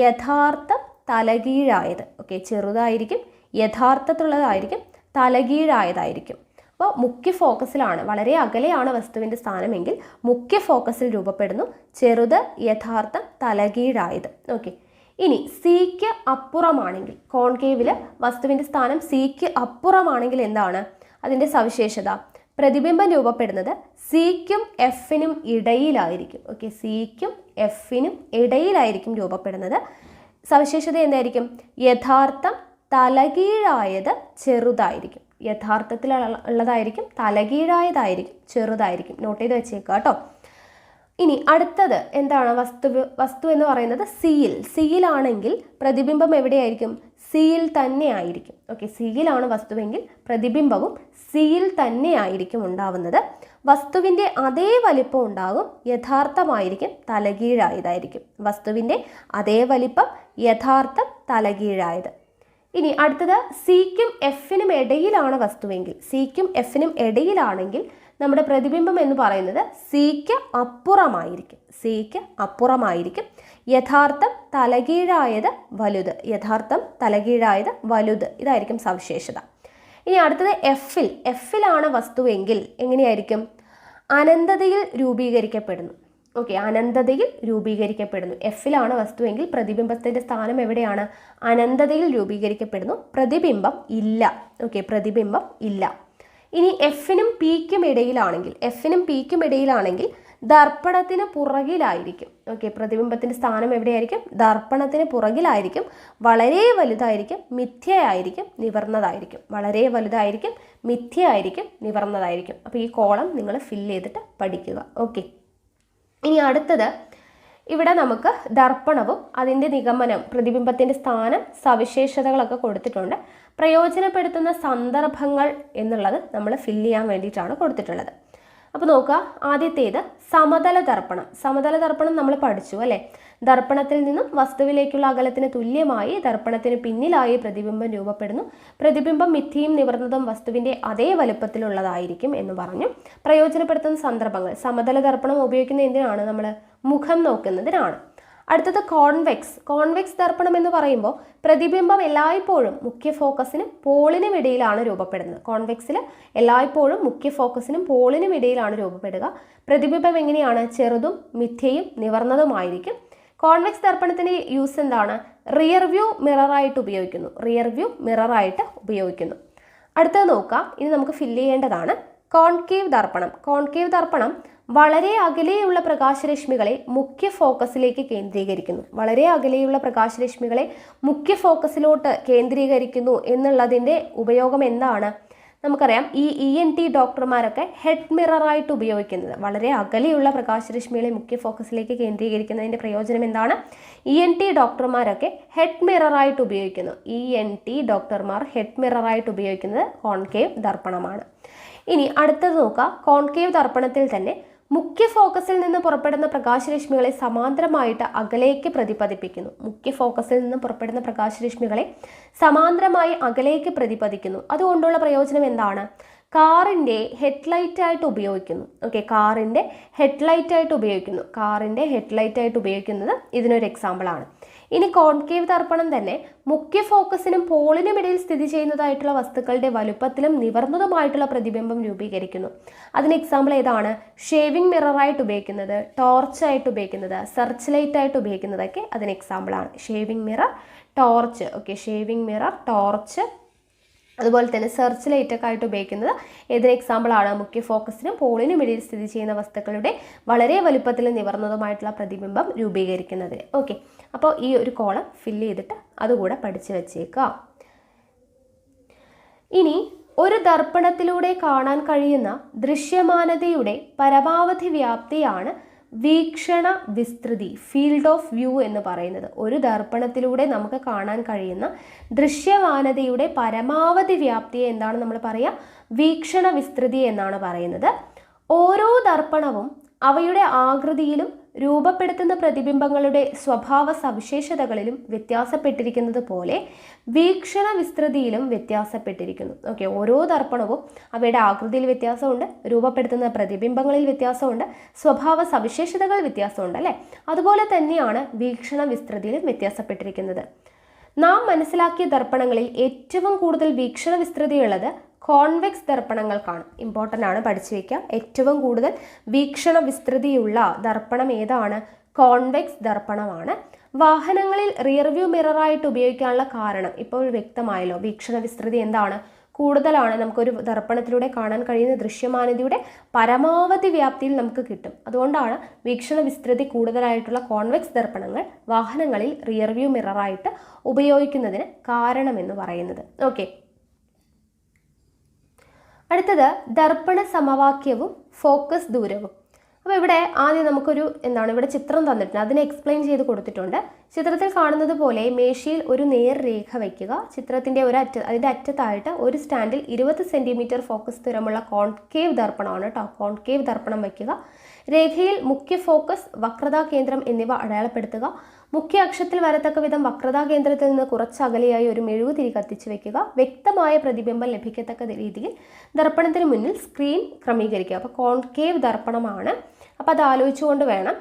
യഥാർത്ഥം, തലകീഴായത്. ഓക്കെ, ചെറുതായിരിക്കും, യഥാർത്ഥത്തിലുള്ളതായിരിക്കും, തലകീഴായതായിരിക്കും. അപ്പോൾ മുഖ്യ ഫോക്കസിലാണ്, വളരെ അകലെയാണ് വസ്തുവിൻ്റെ സ്ഥാനമെങ്കിൽ മുഖ്യ ഫോക്കസിൽ രൂപപ്പെടുന്നു. ചെറുത്, യഥാർത്ഥം, തലകീഴായത്. ഓക്കെ, ഇനി സിക്ക് അപ്പുറമാണെങ്കിൽ, കോൺകേവിൽ വസ്തുവിൻ്റെ സ്ഥാനം സിക്ക് അപ്പുറമാണെങ്കിൽ എന്താണ് അതിൻ്റെ സവിശേഷത? പ്രതിബിംബം രൂപപ്പെടുന്നത് സിക്കും എഫിനും ഇടയിലായിരിക്കും. ഓക്കെ, സിക്കും എഫിനും ഇടയിലായിരിക്കും രൂപപ്പെടുന്നത്. സവിശേഷത എന്തായിരിക്കും? യഥാർത്ഥം തലകീഴായത് ചെറുതായിരിക്കും. യഥാർത്ഥത്തിൽ ഉള്ളതായിരിക്കും, തലകീഴായതായിരിക്കും, ചെറുതായിരിക്കും. നോട്ട് ചെയ്ത് വെച്ചേക്കുക കേട്ടോ. ഇനി അടുത്തത് എന്താണ്? വസ്തു എന്ന് പറയുന്നത് സിയിലാണെങ്കിൽ പ്രതിബിംബം എവിടെയായിരിക്കും? സിയിൽ തന്നെ ആയിരിക്കും. ഓക്കെ, സിയിലാണ് വസ്തുവെങ്കിൽ പ്രതിബിംബവും സിയിൽ തന്നെ ആയിരിക്കും ഉണ്ടാവുന്നത്. വസ്തുവിൻ്റെ അതേ വലിപ്പം ഉണ്ടാകും, യഥാർത്ഥമായിരിക്കും, തലകീഴായതായിരിക്കും. വസ്തുവിൻ്റെ അതേ വലിപ്പം, യഥാർത്ഥം, തലകീഴായത്. ഇനി അടുത്തത് സിക്കും എഫിനും ഇടയിലാണ് വസ്തുവെങ്കിൽ, സിക്കും എഫിനും ഇടയിലാണെങ്കിൽ നമ്മുടെ പ്രതിബിംബം എന്ന് പറയുന്നത് സിക്ക് അപ്പുറമായിരിക്കും. സിക്ക് അപ്പുറമായിരിക്കും. യഥാർത്ഥം തലകീഴായത് വലുത്. യഥാർത്ഥം തലകീഴായത് വലുത്. ഇതായിരിക്കും സവിശേഷത. ഇനി അടുത്തത് എഫിലാണ് വസ്തുവെങ്കിൽ എങ്ങനെയായിരിക്കും? അനന്തതയിൽ രൂപീകരിക്കപ്പെടുന്നു. ഓക്കെ, അനന്തതയിൽ രൂപീകരിക്കപ്പെടുന്നു. എഫിലാണ് വസ്തുവെങ്കിൽ പ്രതിബിംബത്തിൻ്റെ സ്ഥാനം എവിടെയാണ്? അനന്തതയിൽ രൂപീകരിക്കപ്പെടുന്നു. പ്രതിബിംബം ഇല്ല. ഓക്കെ, പ്രതിബിംബം ഇല്ല. ഇനി എഫിനും പിക്കും ഇടയിലാണെങ്കിൽ ദർപ്പണത്തിന് പുറകിലായിരിക്കും. ഓക്കെ, പ്രതിബിംബത്തിൻ്റെ സ്ഥാനം എവിടെയായിരിക്കും? ദർപ്പണത്തിന് പുറകിലായിരിക്കും. വളരെ വലുതായിരിക്കും, മിഥ്യയായിരിക്കും, നിവർന്നതായിരിക്കും. വളരെ വലുതായിരിക്കും, മിഥ്യയായിരിക്കും, നിവർന്നതായിരിക്കും. അപ്പോൾ ഈ കോളം നിങ്ങൾ ഫില്ല് ചെയ്തിട്ട് പഠിക്കുക. ഓക്കെ, ഇനി അടുത്തത് ഇവിടെ നമുക്ക് ദർപ്പണവും അതിൻ്റെ നിഗമനം, പ്രതിബിംബത്തിൻ്റെ സ്ഥാനം, സവിശേഷതകളൊക്കെ കൊടുത്തിട്ടുണ്ട്. പ്രയോജനപ്പെടുത്തുന്ന സന്ദർഭങ്ങൾ എന്നുള്ളത് നമ്മൾ ഫില്ല് ചെയ്യാൻ വേണ്ടിയിട്ടാണ് കൊടുത്തിട്ടുള്ളത്. അപ്പോൾ നോക്കുക, ആദ്യത്തേത് സമതല ദർപ്പണം. സമതല ദർപ്പണം നമ്മൾ പഠിച്ചു അല്ലേ? ദർപ്പണത്തിൽ നിന്നും വസ്തുവിലേക്കുള്ള അകലത്തിന് തുല്യമായി ദർപ്പണത്തിന് പിന്നിലായി പ്രതിബിംബം രൂപപ്പെടുന്നു. പ്രതിബിംബം മിഥ്യയും നിവർന്നതും വസ്തുവിൻ്റെ അതേ വലുപ്പത്തിലുള്ളതായിരിക്കും എന്ന് പറഞ്ഞു. പ്രയോജനപ്പെടുത്തുന്ന സന്ദർഭങ്ങൾ, സമതല ദർപ്പണം ഉപയോഗിക്കുന്ന എന്തിനാണ്? നമ്മൾ മുഖം നോക്കുന്നതിനാണ്. അടുത്തത് കോൺവെക്സ് ദർപ്പണം എന്ന് പറയുമ്പോൾ പ്രതിബിംബം എല്ലായ്പ്പോഴും മുഖ്യ ഫോക്കസിനും പോളിനും ഇടയിലാണ് രൂപപ്പെടുന്നത്. കോൺവെക്സിൽ എല്ലായ്പ്പോഴും മുഖ്യ ഫോക്കസിനും പോളിനും ഇടയിലാണ് രൂപപ്പെടുക. പ്രതിബിംബം എങ്ങനെയാണ്? ചെറുതും മിഥ്യയും നിവർന്നതുമായിരിക്കും. കോൺവെക്സ് ദർപ്പണത്തിൻ്റെ യൂസ് എന്താണ്? റിയർ വ്യൂ മിററായിട്ട് ഉപയോഗിക്കുന്നു. അടുത്തത് നോക്കാം. ഇനി നമുക്ക് ഫില്ല് ചെയ്യേണ്ടതാണ് കോൺകേവ് ദർപ്പണം വളരെ അകലെയുള്ള പ്രകാശരശ്മികളെ മുഖ്യ ഫോക്കസിലേക്ക് കേന്ദ്രീകരിക്കുന്നു. വളരെ അകലെയുള്ള പ്രകാശരശ്മികളെ മുഖ്യ ഫോക്കസിലോട്ട് കേന്ദ്രീകരിക്കുന്നു എന്നുള്ളതിൻ്റെ ഉപയോഗം എന്താണ്? നമുക്കറിയാം, ഈ ENT ഡോക്ടർമാരൊക്കെ ഹെഡ് മിററായിട്ട് ഉപയോഗിക്കുന്നത്. വളരെ അകലെയുള്ള പ്രകാശരശ്മികളെ മുഖ്യ ഫോക്കസിലേക്ക് കേന്ദ്രീകരിക്കുന്നതിൻ്റെ പ്രയോജനം എന്താണ്? ENT ഡോക്ടർമാരൊക്കെ ഹെഡ് മിററായിട്ട് ഉപയോഗിക്കുന്നു. ENT ഡോക്ടർമാർ ഹെഡ് മിററായിട്ട് ഉപയോഗിക്കുന്നത് കോൺകേവ് ദർപ്പണമാണ്. ഇനി അടുത്തത് നോക്കുക. കോൺകേവ് ദർപ്പണത്തിൽ തന്നെ മുഖ്യ ഫോക്കസിൽ നിന്ന് പുറപ്പെടുന്ന പ്രകാശരശ്മികളെ സമാന്തരമായിട്ട് അകലേക്ക് പ്രതിപദിപ്പിക്കുന്നു. മുഖ്യ ഫോക്കസിൽ നിന്ന് പുറപ്പെടുന്ന പ്രകാശരശ്മികളെ സമാന്തരമായി അകലേക്ക് പ്രതിപദിക്കുന്നു. അതുകൊണ്ടുള്ള പ്രയോജനം എന്താണ്? കാറിൻ്റെ ഹെഡ്ലൈറ്റായിട്ട് ഉപയോഗിക്കുന്നു. ഓക്കെ, കാറിൻ്റെ ഹെഡ്ലൈറ്റായിട്ട് ഉപയോഗിക്കുന്നത് ഇതിനൊരു എക്സാമ്പിളാണ്. ഇനി കോൺകേവ് ദർപ്പണം തന്നെ മുഖ്യ ഫോക്കസിനും പോളിനും ഇടയിൽ സ്ഥിതി ചെയ്യുന്നതായിട്ടുള്ള വസ്തുക്കളുടെ വലുപ്പത്തിലും നിവർന്നതുമായിട്ടുള്ള പ്രതിബിംബം രൂപീകരിക്കുന്നു. അതിന് എക്സാമ്പിൾ ഏതാണ്? ഷേവിംഗ് മിററായിട്ട് ഉപയോഗിക്കുന്നത്, ടോർച്ചായിട്ട് ഉപയോഗിക്കുന്നത്, സെർച്ച് ലൈറ്റായിട്ട് ഉപയോഗിക്കുന്നതൊക്കെ അതിന് എക്സാമ്പിളാണ്. Shaving mirror, torch. Okay, shaving mirror, torch, അതുപോലെ തന്നെ സെർച്ച് ലൈറ്റൊക്കെ ആയിട്ട് ഉപയോഗിക്കുന്നത് ഏതൊരു എക്സാമ്പിളാണ്? മുഖ്യ ഫോക്കസിനും പോളിനും ഇടയിൽ സ്ഥിതി ചെയ്യുന്ന വസ്തുക്കളുടെ വളരെ വലുപ്പത്തിൽ നിവർന്നതുമായിട്ടുള്ള പ്രതിബിംബം രൂപീകരിക്കുന്നതിന്. ഓക്കെ, അപ്പോൾ ഈ ഒരു കോളം ഫില്ല് ചെയ്തിട്ട് അതുകൂടെ പഠിച്ചു വെച്ചേക്കാം. ഇനി ഒരു ദർപ്പണത്തിലൂടെ കാണാൻ കഴിയുന്ന ദൃശ്യമാനതയുടെ പരമാവധി വ്യാപ്തിയാണ് വീക്ഷണ വിസ്തൃതി, ഫീൽഡ് ഓഫ് വ്യൂ എന്ന് പറയുന്നത്. ഒരു ദർപ്പണത്തിലൂടെ നമുക്ക് കാണാൻ കഴിയുന്ന ദൃശ്യമാനതയുടെ പരമാവധി വ്യാപ്തിയെ എന്താണ് നമ്മൾ പറയുക? വീക്ഷണ വിസ്തൃതി എന്നാണ് പറയുന്നത്. ഓരോ ദർപ്പണവും അവയുടെ ആകൃതിയിലും രൂപപ്പെടുത്തുന്ന പ്രതിബിംബങ്ങളുടെ സ്വഭാവ സവിശേഷതകളിലും വ്യത്യാസപ്പെട്ടിരിക്കുന്നത് പോലെ വീക്ഷണ വിസ്തൃതിയിലും വ്യത്യാസപ്പെട്ടിരിക്കുന്നു. ഓക്കെ, ഓരോ ദർപ്പണവും അവയുടെ ആകൃതിയിൽ വ്യത്യാസമുണ്ട്, രൂപപ്പെടുത്തുന്ന പ്രതിബിംബങ്ങളിൽ വ്യത്യാസമുണ്ട്, സ്വഭാവ സവിശേഷതകൾ വ്യത്യാസമുണ്ട് അല്ലേ? അതുപോലെ തന്നെയാണ് വീക്ഷണ വിസ്തൃതിയിലും വ്യത്യാസപ്പെട്ടിരിക്കുന്നത്. നാം മനസ്സിലാക്കിയ ദർപ്പണങ്ങളിൽ ഏറ്റവും കൂടുതൽ വീക്ഷണ വിസ്തൃതിയുള്ളത് കോൺവെക്സ് ദർപ്പണങ്ങൾക്കാണ്. ഇമ്പോർട്ടൻ്റ് ആണ്, പഠിച്ചു വയ്ക്കുക. ഏറ്റവും കൂടുതൽ വീക്ഷണ വിസ്തൃതിയുള്ള ദർപ്പണം ഏതാണ്? കോൺവെക്സ് ദർപ്പണമാണ്. വാഹനങ്ങളിൽ റിയർ വ്യൂ മിററായിട്ട് ഉപയോഗിക്കാനുള്ള കാരണം ഇപ്പോൾ വ്യക്തമായല്ലോ. വീക്ഷണ വിസ്തൃതി എന്താണ്? കൂടുതലാണ്. നമുക്കൊരു ദർപ്പണത്തിലൂടെ കാണാൻ കഴിയുന്ന ദൃശ്യമാനതയുടെ പരമാവധി വ്യാപ്തിയിൽ നമുക്ക് കിട്ടും. അതുകൊണ്ടാണ് വീക്ഷണ വിസ്തൃതി കൂടുതലായിട്ടുള്ള കോൺവെക്സ് ദർപ്പണങ്ങൾ വാഹനങ്ങളിൽ റിയർ വ്യൂ മിററായിട്ട് ഉപയോഗിക്കുന്നതിന് കാരണമെന്ന് പറയുന്നത്. ഓക്കെ, അടുത്തത് ദർപ്പണ സമവാക്യവും ഫോക്കസ് ദൂരവും. അപ്പോൾ ഇവിടെ ആദ്യം നമുക്കൊരു ഇവിടെ ചിത്രം തന്നിട്ടുണ്ട്, അതിനെ എക്സ്പ്ലെയിൻ ചെയ്ത് കൊടുത്തിട്ടുണ്ട്. ചിത്രത്തിൽ കാണുന്നത് പോലെ മേശയിൽ ഒരു നേർരേഖ വയ്ക്കുക. ചിത്രത്തിൻ്റെ അതിൻ്റെ അറ്റത്തായിട്ട് ഒരു സ്റ്റാൻഡിൽ 20 സെൻറ്റിമീറ്റർ ഫോക്കസ് ദൂരമുള്ള കോൺകേവ് ദർപ്പണമാണ് കേട്ടോ. കോൺകേവ് ദർപ്പണം വയ്ക്കുക. രേഖയിൽ മുഖ്യ ഫോക്കസ്, വക്രതാ കേന്ദ്രം എന്നിവ അടയാളപ്പെടുത്തുക. മുഖ്യ അക്ഷത്തിൽ വരത്തക്ക വിധം വക്രതാ കേന്ദ്രത്തിൽ നിന്ന് കുറച്ച് അകലെയായി ഒരു മെഴുകുതിരി കത്തിച്ചു വെക്കുക. വ്യക്തമായ പ്രതിബിംബം ലഭിക്കത്തക്ക രീതിയിൽ ദർപ്പണത്തിന് മുന്നിൽ സ്ക്രീൻ ക്രമീകരിക്കുക. അപ്പോൾ കോൺകേവ് ദർപ്പണമാണ്. അപ്പോൾ അത് ആലോചിച്ചുകൊണ്ട് വേണം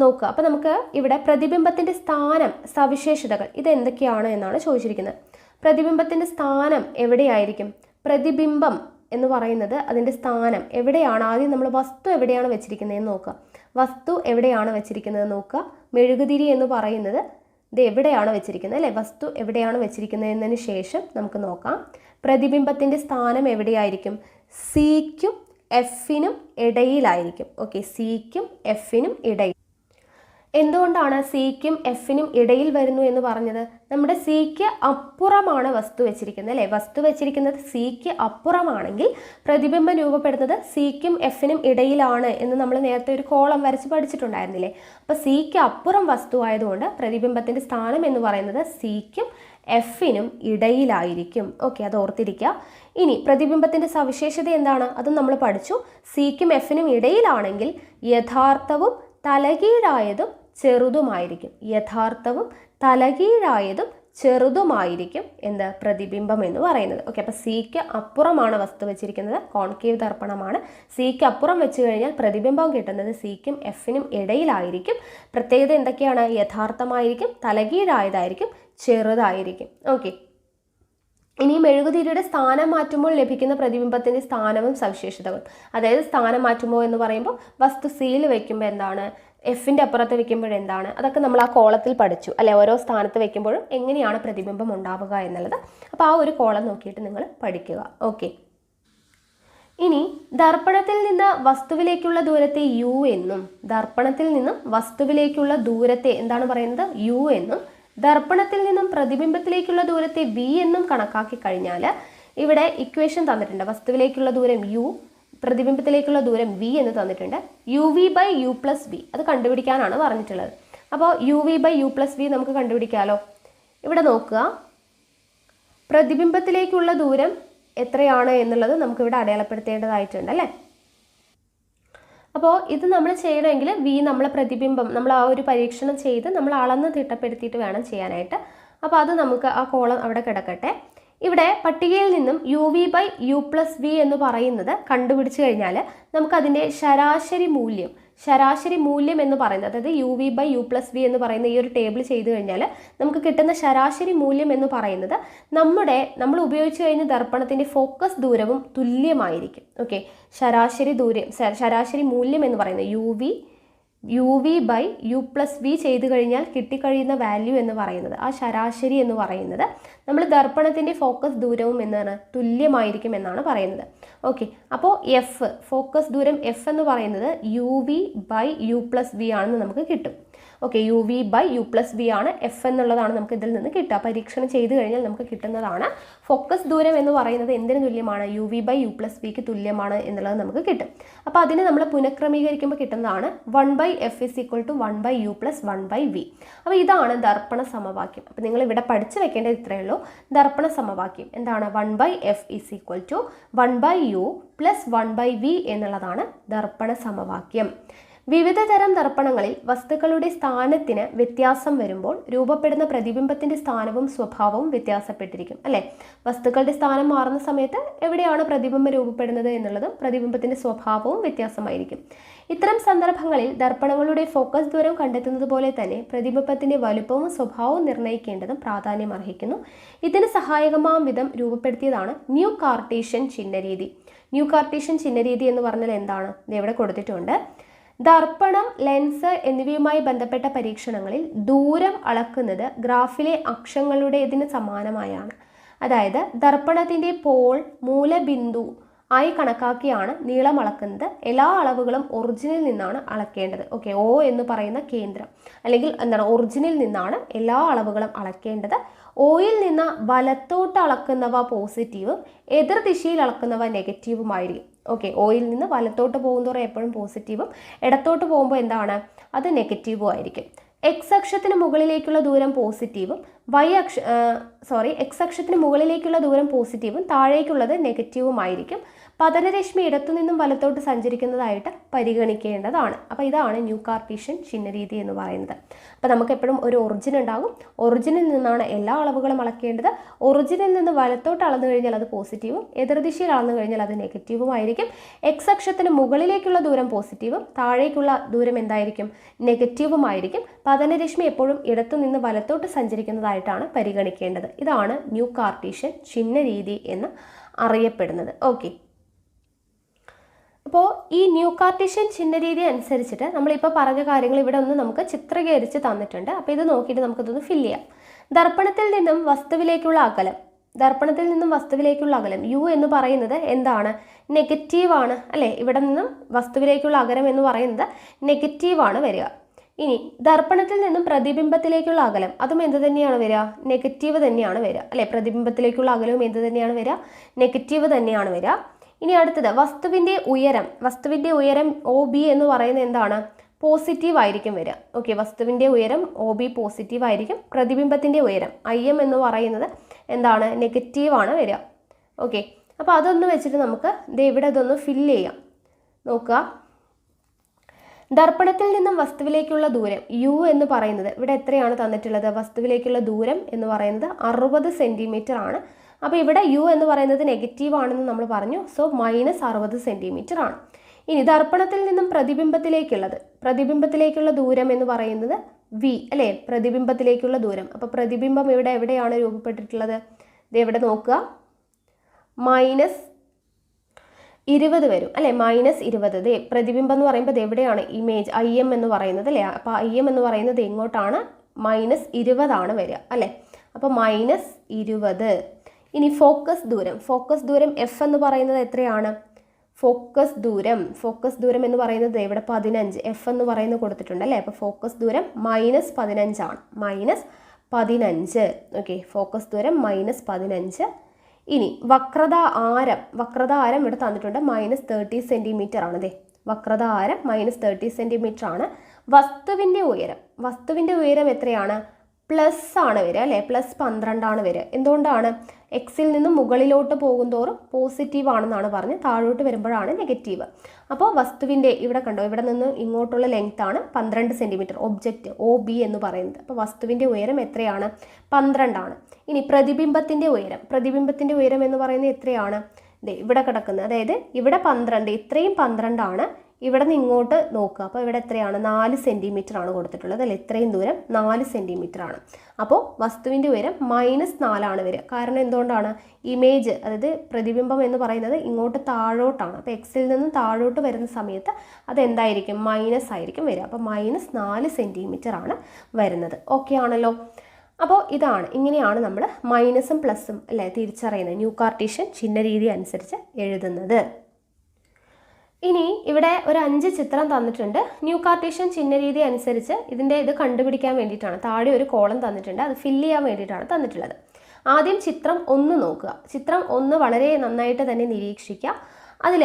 നോക്കുക. അപ്പോൾ നമുക്ക് ഇവിടെ പ്രതിബിംബത്തിൻ്റെ സ്ഥാനം, സവിശേഷതകൾ ഇതെന്തൊക്കെയാണ് എന്നാണ് ചോദിച്ചിരിക്കുന്നത്. പ്രതിബിംബത്തിൻ്റെ സ്ഥാനം എവിടെയായിരിക്കും? പ്രതിബിംബം എന്ന് പറയുന്നത് അതിൻ്റെ സ്ഥാനം എവിടെയാണ്? ആദ്യം നമ്മൾ വസ്തു എവിടെയാണ് വെച്ചിരിക്കുന്നതെന്ന് നോക്കുക. വസ്തു എവിടെയാണ് വെച്ചിരിക്കുന്നത് നോക്കുക. മെഴുകുതിരി എന്ന് പറയുന്നത് ഇത് എവിടെയാണ് വെച്ചിരിക്കുന്നത് അല്ലേ? വസ്തു എവിടെയാണ് വെച്ചിരിക്കുന്നത് എന്നതിന് ശേഷം നമുക്ക് നോക്കാം പ്രതിബിംബത്തിൻ്റെ സ്ഥാനം എവിടെയായിരിക്കും? സിക്കും എഫിനും ഇടയിലായിരിക്കും. ഓക്കെ, സിക്കും എഫിനും ഇടയിൽ. എന്തുകൊണ്ടാണ് സിക്കും എഫിനും ഇടയിൽ വരുന്നു എന്ന് പറഞ്ഞത്? നമ്മുടെ സിക്ക് അപ്പുറമാണ് വസ്തു വെച്ചിരിക്കുന്നത് അല്ലേ? വസ്തു വെച്ചിരിക്കുന്നത് സിക്ക് അപ്പുറമാണെങ്കിൽ പ്രതിബിംബം രൂപപ്പെടുന്നത് സിക്കും എഫിനും ഇടയിലാണ് എന്ന് നമ്മൾ നേരത്തെ ഒരു കോളം വരച്ച് പഠിച്ചിട്ടുണ്ടായിരുന്നില്ലേ? അപ്പോൾ സിക്ക് അപ്പുറം വസ്തു ആയതുകൊണ്ട് പ്രതിബിംബത്തിൻ്റെ സ്ഥാനം എന്ന് പറയുന്നത് സിക്കും എഫിനും ഇടയിലായിരിക്കും. ഓക്കെ, അത് ഓർത്തിരിക്കുക. ഇനി പ്രതിബിംബത്തിൻ്റെ സവിശേഷത എന്താണ്? അതും നമ്മൾ പഠിച്ചു. സിക്കും എഫിനും ഇടയിലാണെങ്കിൽ യഥാർത്ഥവും തലകീഴായതും ചെറുതുമായിരിക്കും. യഥാർത്ഥവും തലകീഴായതും ചെറുതുമായിരിക്കും എന്ത്? പ്രതിബിംബം എന്ന് പറയുന്നത്. ഓക്കെ, അപ്പോൾ സിക്ക് അപ്പുറമാണ് വസ്തു വെച്ചിരിക്കുന്നത്, കോൺകേവ് ദർപ്പണമാണ്. സിക്ക് അപ്പുറം വെച്ച് കഴിഞ്ഞാൽ പ്രതിബിംബം കിട്ടുന്നത് സിക്കും എഫിനും ഇടയിലായിരിക്കും. പ്രത്യേകത എന്തൊക്കെയാണ്? യഥാർത്ഥമായിരിക്കും, തലകീഴായതായിരിക്കും, ചെറുതായിരിക്കും. ഓക്കെ, ഇനി മെഴുകുതിരിയുടെ സ്ഥാനം മാറ്റുമ്പോൾ ലഭിക്കുന്ന പ്രതിബിംബത്തിൻ്റെ സ്ഥാനവും സവിശേഷതകളും. അതായത് സ്ഥാനം മാറ്റുമ്പോൾ എന്ന് പറയുമ്പോൾ വസ്തു സിയിൽ വയ്ക്കുമ്പോൾ എന്താണ്, എഫിൻ്റെ അപ്പുറത്ത് വെക്കുമ്പോൾ എന്താണ്, അതൊക്കെ നമ്മൾ ആ കോളത്തിൽ പഠിച്ചു അല്ലെ? ഓരോ സ്ഥാനത്ത് വെക്കുമ്പോഴും എങ്ങനെയാണ് പ്രതിബിംബം ഉണ്ടാവുക എന്നുള്ളത്. അപ്പോൾ ആ ഒരു കോളം നോക്കിയിട്ട് നിങ്ങൾ പഠിക്കുക. ഓക്കെ, ഇനി ദർപ്പണത്തിൽ നിന്ന് വസ്തുവിലേക്കുള്ള ദൂരത്തെ യു എന്നും ദർപ്പണത്തിൽ നിന്നും വസ്തുവിലേക്കുള്ള ദൂരത്തെ എന്താണ് പറയുന്നത്? യു എന്നും ദർപ്പണത്തിൽ നിന്നും പ്രതിബിംബത്തിലേക്കുള്ള ദൂരത്തെ വി എന്നും കണക്കാക്കി കഴിഞ്ഞാൽ ഇവിടെ ഇക്വേഷൻ തന്നിട്ടുണ്ട്. വസ്തുവിലേക്കുള്ള ദൂരം യു, പ്രതിബിംബത്തിലേക്കുള്ള ദൂരം വി എന്ന് തന്നിട്ടുണ്ട്. U V by U plus V അത് കണ്ടുപിടിക്കാനാണ് പറഞ്ഞിട്ടുള്ളത്. അപ്പോൾ U V by U plus V നമുക്ക് കണ്ടുപിടിക്കാമല്ലോ. ഇവിടെ നോക്കുക, പ്രതിബിംബത്തിലേക്കുള്ള ദൂരം എത്രയാണ് എന്നുള്ളത് നമുക്കിവിടെ അടയാളപ്പെടുത്തേണ്ടതായിട്ടുണ്ട് അല്ലേ? അപ്പോൾ ഇത് നമ്മൾ ചെയ്യണമെങ്കിൽ വി നമ്മളെ പ്രതിബിംബം നമ്മൾ ആ ഒരു പരീക്ഷണം ചെയ്ത് നമ്മൾ അളന്ന് തിട്ടപ്പെടുത്തിയിട്ട് വേണം ചെയ്യാനായിട്ട്. അപ്പോൾ അത് നമുക്ക് ആ കോളം അവിടെ കിടക്കട്ടെ. ഇവിടെ പട്ടികയിൽ നിന്നും U V by U plus V എന്ന് പറയുന്നത് കണ്ടുപിടിച്ച് കഴിഞ്ഞാൽ നമുക്കതിൻ്റെ ശരാശരി മൂല്യം എന്ന് പറയുന്നത്, അതായത് U V by U plus V എന്ന് പറയുന്ന ഈ ഒരു ടേബിൾ ചെയ്ത് കഴിഞ്ഞാൽ നമുക്ക് കിട്ടുന്ന ശരാശരി മൂല്യം എന്ന് പറയുന്നത് നമ്മൾ ഉപയോഗിച്ച് കഴിഞ്ഞ ദർപ്പണത്തിൻ്റെ ഫോക്കസ് ദൂരവും തുല്യമായിരിക്കും. ഓക്കെ, ശരാശരി മൂല്യം എന്ന് പറയുന്നത് U V by U plus V ചെയ്ത് കഴിഞ്ഞാൽ കിട്ടിക്കഴിയുന്ന വാല്യൂ എന്ന് പറയുന്നത്, ആ ശരാശരി എന്ന് പറയുന്നത് നമ്മൾ ദർപ്പണത്തിൻ്റെ ഫോക്കസ് ദൂരവും എന്താണ് തുല്യമായിരിക്കും എന്നാണ് പറയുന്നത്. ഓക്കെ, അപ്പോൾ ഫോക്കസ് ദൂരം എഫ് എന്ന് പറയുന്നത് U V by U plus V ആണെന്ന് നമുക്ക് കിട്ടും. Okay, U V by U plus V ആണ് എഫ് എന്നുള്ളതാണ് നമുക്ക് ഇതിൽ നിന്ന് കിട്ടുക. പരീക്ഷണം ചെയ്ത് കഴിഞ്ഞാൽ നമുക്ക് കിട്ടുന്നതാണ്. ഫോക്കസ് ദൂരം എന്ന് പറയുന്നത് എന്തിന് തുല്യമാണ്? U V by U plus വിക്ക് തുല്യമാണ് എന്നുള്ളത് നമുക്ക് കിട്ടും. അപ്പോൾ അതിനെ നമ്മൾ പുനഃക്രമീകരിക്കുമ്പോൾ കിട്ടുന്നതാണ് 1/f = 1/u + 1/v. അപ്പോൾ ഇതാണ് ദർപ്പണ സമവാക്യം. അപ്പോൾ നിങ്ങൾ ഇവിടെ പഠിച്ചു വെക്കേണ്ടത് ഇത്രയേ ഉള്ളൂ. ദർപ്പണ സമവാക്യം എന്താണ്? 1/f = 1/u + 1/v എന്നുള്ളതാണ് ദർപ്പണ സമവാക്യം. വിവിധ തരം ദർപ്പണങ്ങളിൽ വസ്തുക്കളുടെ സ്ഥാനത്തിന് വ്യത്യാസം വരുമ്പോൾ രൂപപ്പെടുന്ന പ്രതിബിംബത്തിന്റെ സ്ഥാനവും സ്വഭാവവും വ്യത്യാസപ്പെട്ടിരിക്കും അല്ലേ? വസ്തുക്കളുടെ സ്ഥാനം മാറുന്ന സമയത്ത് എവിടെയാണ് പ്രതിബിംബം രൂപപ്പെടുന്നത് എന്നുള്ളതും പ്രതിബിംബത്തിന്റെ സ്വഭാവവും വ്യത്യാസമായിരിക്കും. ഇത്തരം സന്ദർഭങ്ങളിൽ ദർപ്പണങ്ങളുടെ ഫോക്കസ് ദൂരം കണ്ടെത്തുന്നത് പോലെ തന്നെ പ്രതിബിംബത്തിന്റെ വലുപ്പവും സ്വഭാവവും നിർണ്ണയിക്കേണ്ടതും പ്രാധാന്യം അർഹിക്കുന്നു. ഇതിന് സഹായകമാം വിധം രൂപപ്പെടുത്തിയതാണ് ന്യൂ കാർട്ടീഷ്യൻ ചിഹ്നരീതി. ന്യൂ കാർട്ടീഷ്യൻ ചിഹ്നരീതി എന്ന് പറഞ്ഞാൽ എന്താണ്? ഇത് ഇവിടെ കൊടുത്തിട്ടുണ്ട്. ദർപ്പണം, ലെൻസ് എന്നിവയുമായി ബന്ധപ്പെട്ട പരീക്ഷണങ്ങളിൽ ദൂരം അളക്കുന്നത് ഗ്രാഫിലെ അക്ഷങ്ങളുടേതിന് സമാനമായാണ്. അതായത് ദർപ്പണത്തിൻ്റെ പോൾ മൂലബിന്ദു ആയി കണക്കാക്കിയാണ് നീളം അളക്കുന്നത്. എല്ലാ അളവുകളും ഒറിജിനിൽ നിന്നാണ് അളക്കേണ്ടത്. ഓക്കെ, O എന്ന് പറയുന്ന കേന്ദ്രം അല്ലെങ്കിൽ എന്താണ് ഒറിജിനിൽ നിന്നാണ് എല്ലാ അളവുകളും അളക്കേണ്ടത്. Oയിൽ നിന്ന് വലത്തോട്ട് അളക്കുന്നവ പോസിറ്റീവും എതിർദിശയിൽ അളക്കുന്നവ നെഗറ്റീവുമായിരിക്കും. ഓക്കെ, Oയിൽ നിന്ന് വലത്തോട്ട് പോകുന്നതോറും എപ്പോഴും പോസിറ്റീവും, ഇടത്തോട്ട് പോകുമ്പോൾ എന്താണ് അത് നെഗറ്റീവും ആയിരിക്കും. എക്സ് അക്ഷത്തിന് മുകളിലേക്കുള്ള ദൂരം പോസിറ്റീവും എക്സ് അക്ഷത്തിന് മുകളിലേക്കുള്ള ദൂരം പോസിറ്റീവും താഴേക്കുള്ളത് നെഗറ്റീവുമായിരിക്കും. പതനരശ്മി ഇടത്തുനിന്നും വലത്തോട്ട് സഞ്ചരിക്കുന്നതായിട്ട് പരിഗണിക്കേണ്ടതാണ്. അപ്പോൾ ഇതാണ് ന്യൂ കാർട്ടീഷ്യൻ ചിഹ്നരീതി എന്ന് പറയുന്നത്. അപ്പോൾ നമുക്ക് എപ്പോഴും ഒരു ഒറിജിൻ ഉണ്ടാകും. ഒറിജിനിൽ നിന്നാണ് എല്ലാ അളവുകളും അളക്കേണ്ടത്. ഒറിജിനിൽ നിന്ന് വലത്തോട്ട് അളന്നു കഴിഞ്ഞാൽ അത് പോസിറ്റീവും, എതിർദിശയിൽ അളന്നു കഴിഞ്ഞാൽ അത് നെഗറ്റീവും ആയിരിക്കും. എക്സ് അക്ഷത്തിന് മുകളിലേക്കുള്ള ദൂരം പോസിറ്റീവും താഴേക്കുള്ള ദൂരം എന്തായിരിക്കും നെഗറ്റീവുമായിരിക്കും. പതനരശ്മി എപ്പോഴും ഇടത്തുനിന്ന് വലത്തോട്ട് സഞ്ചരിക്കുന്നതായിട്ടാണ് പരിഗണിക്കേണ്ടത്. ഇതാണ് ന്യൂ കാർട്ടീഷ്യൻ ചിഹ്നരീതി എന്ന് അറിയപ്പെടുന്നത്. ഓക്കെ, അപ്പോൾ ഈ ന്യൂ കാർട്ടീഷ്യൻ ചിഹ്നരീതി അനുസരിച്ചിട്ട് നമ്മളിപ്പോൾ പറഞ്ഞ കാര്യങ്ങൾ ഇവിടെ ഒന്ന് നമുക്ക് ചിത്രീകരിച്ച് തന്നിട്ടുണ്ട്. അപ്പോൾ ഇത് നോക്കിയിട്ട് നമുക്കിതൊന്ന് ഫില്ല് ചെയ്യാം. ദർപ്പണത്തിൽ നിന്നും വസ്തുവിലേക്കുള്ള അകലം U എന്ന് പറയുന്നത് എന്താണ്? നെഗറ്റീവാണ് അല്ലേ? ഇവിടെ നിന്നും വസ്തുവിലേക്കുള്ള അകലം എന്ന് പറയുന്നത് നെഗറ്റീവാണ് വരിക. ഇനി ദർപ്പണത്തിൽ നിന്നും പ്രതിബിംബത്തിലേക്കുള്ള അകലം അതും എന്ത് തന്നെയാണ് വരിക? നെഗറ്റീവ് തന്നെയാണ് വരിക അല്ലേ? പ്രതിബിംബത്തിലേക്കുള്ള അകലവും എന്ത് തന്നെയാണ് വരിക? നെഗറ്റീവ് തന്നെയാണ് വരിക. ഇനി അടുത്തത് വസ്തുവിൻ്റെ ഉയരം OB എന്ന് പറയുന്നത് എന്താണ്? പോസിറ്റീവ് ആയിരിക്കും വരിക. ഓക്കെ, വസ്തുവിൻ്റെ ഉയരം OB പോസിറ്റീവ് ആയിരിക്കും. പ്രതിബിംബത്തിൻ്റെ ഉയരം IM എന്ന് പറയുന്നത് എന്താണ്? നെഗറ്റീവാണ് വരിക. ഓക്കെ, അപ്പോൾ അതൊന്ന് വെച്ചിട്ട് നമുക്ക് ഇവിടെ ഇതൊന്ന് ഫില്ല് ചെയ്യാം. നോക്കുക, ദർപ്പണത്തിൽ നിന്നും വസ്തുവിലേക്കുള്ള ദൂരം U എന്ന് പറയുന്നത് ഇവിടെ എത്രയാണ് തന്നിട്ടുള്ളത്? വസ്തുവിലേക്കുള്ള ദൂരം എന്ന് പറയുന്നത് 60 സെൻറ്റിമീറ്റർ ആണ്. അപ്പോൾ ഇവിടെ U എന്ന് പറയുന്നത് നെഗറ്റീവ് ആണെന്ന് നമ്മൾ പറഞ്ഞു. സോ -60 സെൻറ്റിമീറ്റർ ആണ്. ഇനി ദർപ്പണത്തിൽ നിന്നും പ്രതിബിംബത്തിലേക്കുള്ള ദൂരം എന്ന് പറയുന്നത് V അല്ലേ? പ്രതിബിംബത്തിലേക്കുള്ള ദൂരം. അപ്പോൾ പ്രതിബിംബം ഇവിടെ എവിടെയാണ് രൂപപ്പെട്ടിട്ടുള്ളത്? ഇത് എവിടെ നോക്കുക, -20 വരും അല്ലേ? -20. പ്രതിബിംബം എന്ന് പറയുമ്പോൾ എവിടെയാണ്? ഇമേജ് IM എന്ന് പറയുന്നത് അല്ലേ? അപ്പോൾ IM എന്ന് പറയുന്നത് എങ്ങോട്ടാണ്? -20 ആണ് വരിക അല്ലേ? അപ്പോൾ -20. ഇനി ഫോക്കസ് ദൂരം F എന്ന് പറയുന്നത് എത്രയാണ്? ഫോക്കസ് ദൂരം എന്ന് പറയുന്നത് ഇവിടെ 15, F എന്ന് പറയുന്നത് കൊടുത്തിട്ടുണ്ട് അല്ലേ? അപ്പോൾ ഫോക്കസ് ദൂരം -15 ആണ്. -15. ഓക്കെ, ഫോക്കസ് ദൂരം -15. ഇനി വക്രത ആരം ഇവിടെ തന്നിട്ടുണ്ട് -30 സെൻറ്റിമീറ്റർ ആണ്. വക്രത ആരം -30 സെൻറ്റിമീറ്റർ ആണ്. വസ്തുവിൻ്റെ ഉയരം എത്രയാണ്? പ്ലസ് ആണ് വരിക അല്ലേ? +12 ആണ് വരിക. എന്തുകൊണ്ടാണ്? എക്സിൽ നിന്നും മുകളിലോട്ട് പോകുന്തോറും പോസിറ്റീവ് ആണെന്നാണ് പറഞ്ഞത്, താഴോട്ട് വരുമ്പോഴാണ് നെഗറ്റീവ്. അപ്പോൾ വസ്തുവിൻ്റെ ഇവിടെ കണ്ടോ, ഇവിടെ നിന്ന് ഇങ്ങോട്ടുള്ള ലെങ്ത് ആണ് 12 സെൻറ്റിമീറ്റർ, ഒബ്ജക്റ്റ് OB എന്ന് പറയുന്നത്. അപ്പോൾ വസ്തുവിൻ്റെ ഉയരം എത്രയാണ്? 12 ആണ്. ഇനി പ്രതിബിംബത്തിൻ്റെ ഉയരം എന്ന് പറയുന്നത് എത്രയാണ്? ഇവിടെ കിടക്കുന്നത്, അതായത് ഇവിടെ 12, ഇത്രയും 12 ആണ്. ഇവിടെ നിന്ന് ഇങ്ങോട്ട് നോക്കുക, അപ്പോൾ ഇവിടെ എത്രയാണ്? 4 സെൻറ്റിമീറ്റർ ആണ് കൊടുത്തിട്ടുള്ളത് അല്ലേ? ഇത്രയും ദൂരം 4 സെൻറ്റിമീറ്റർ ആണ്. അപ്പോൾ വസ്തുവിൻ്റെ ഉയരം -4 ആണ് വരിക. കാരണം എന്തുകൊണ്ടാണ്? ഇമേജ്, അതായത് പ്രതിബിംബം എന്ന് പറയുന്നത് ഇങ്ങോട്ട് താഴോട്ടാണ്. അപ്പോൾ എക്സിൽ നിന്നും താഴോട്ട് വരുന്ന സമയത്ത് അതെന്തായിരിക്കും? മൈനസ് ആയിരിക്കും വരിക. അപ്പോൾ -4 സെൻറ്റിമീറ്റർ ആണ് വരുന്നത്. ഓക്കെ ആണല്ലോ? അപ്പോൾ ഇങ്ങനെയാണ് നമ്മൾ മൈനസും പ്ലസും അല്ലേ തിരിച്ചറിയുന്നത്, ന്യൂ കാർട്ടീഷ്യൻ ചിഹ്നരീതി അനുസരിച്ച് എഴുതുന്നത്. ഇനി ഇവിടെ ഒരു 5 ചിത്രം തന്നിട്ടുണ്ട്. ന്യൂ കാർട്ടീഷ്യൻ ചിഹ്നരീതി അനുസരിച്ച് ഇത് കണ്ടുപിടിക്കാൻ വേണ്ടിയിട്ടാണ്. താഴെ ഒരു കോളം തന്നിട്ടുണ്ട്, അത് ഫില്ല് ചെയ്യാൻ വേണ്ടിയിട്ടാണ് തന്നിട്ടുള്ളത്. ആദ്യം ചിത്രം 1 നോക്കുക. ചിത്രം 1 വളരെ നന്നായിട്ട് തന്നെ നിരീക്ഷിക്കുക. അതിൽ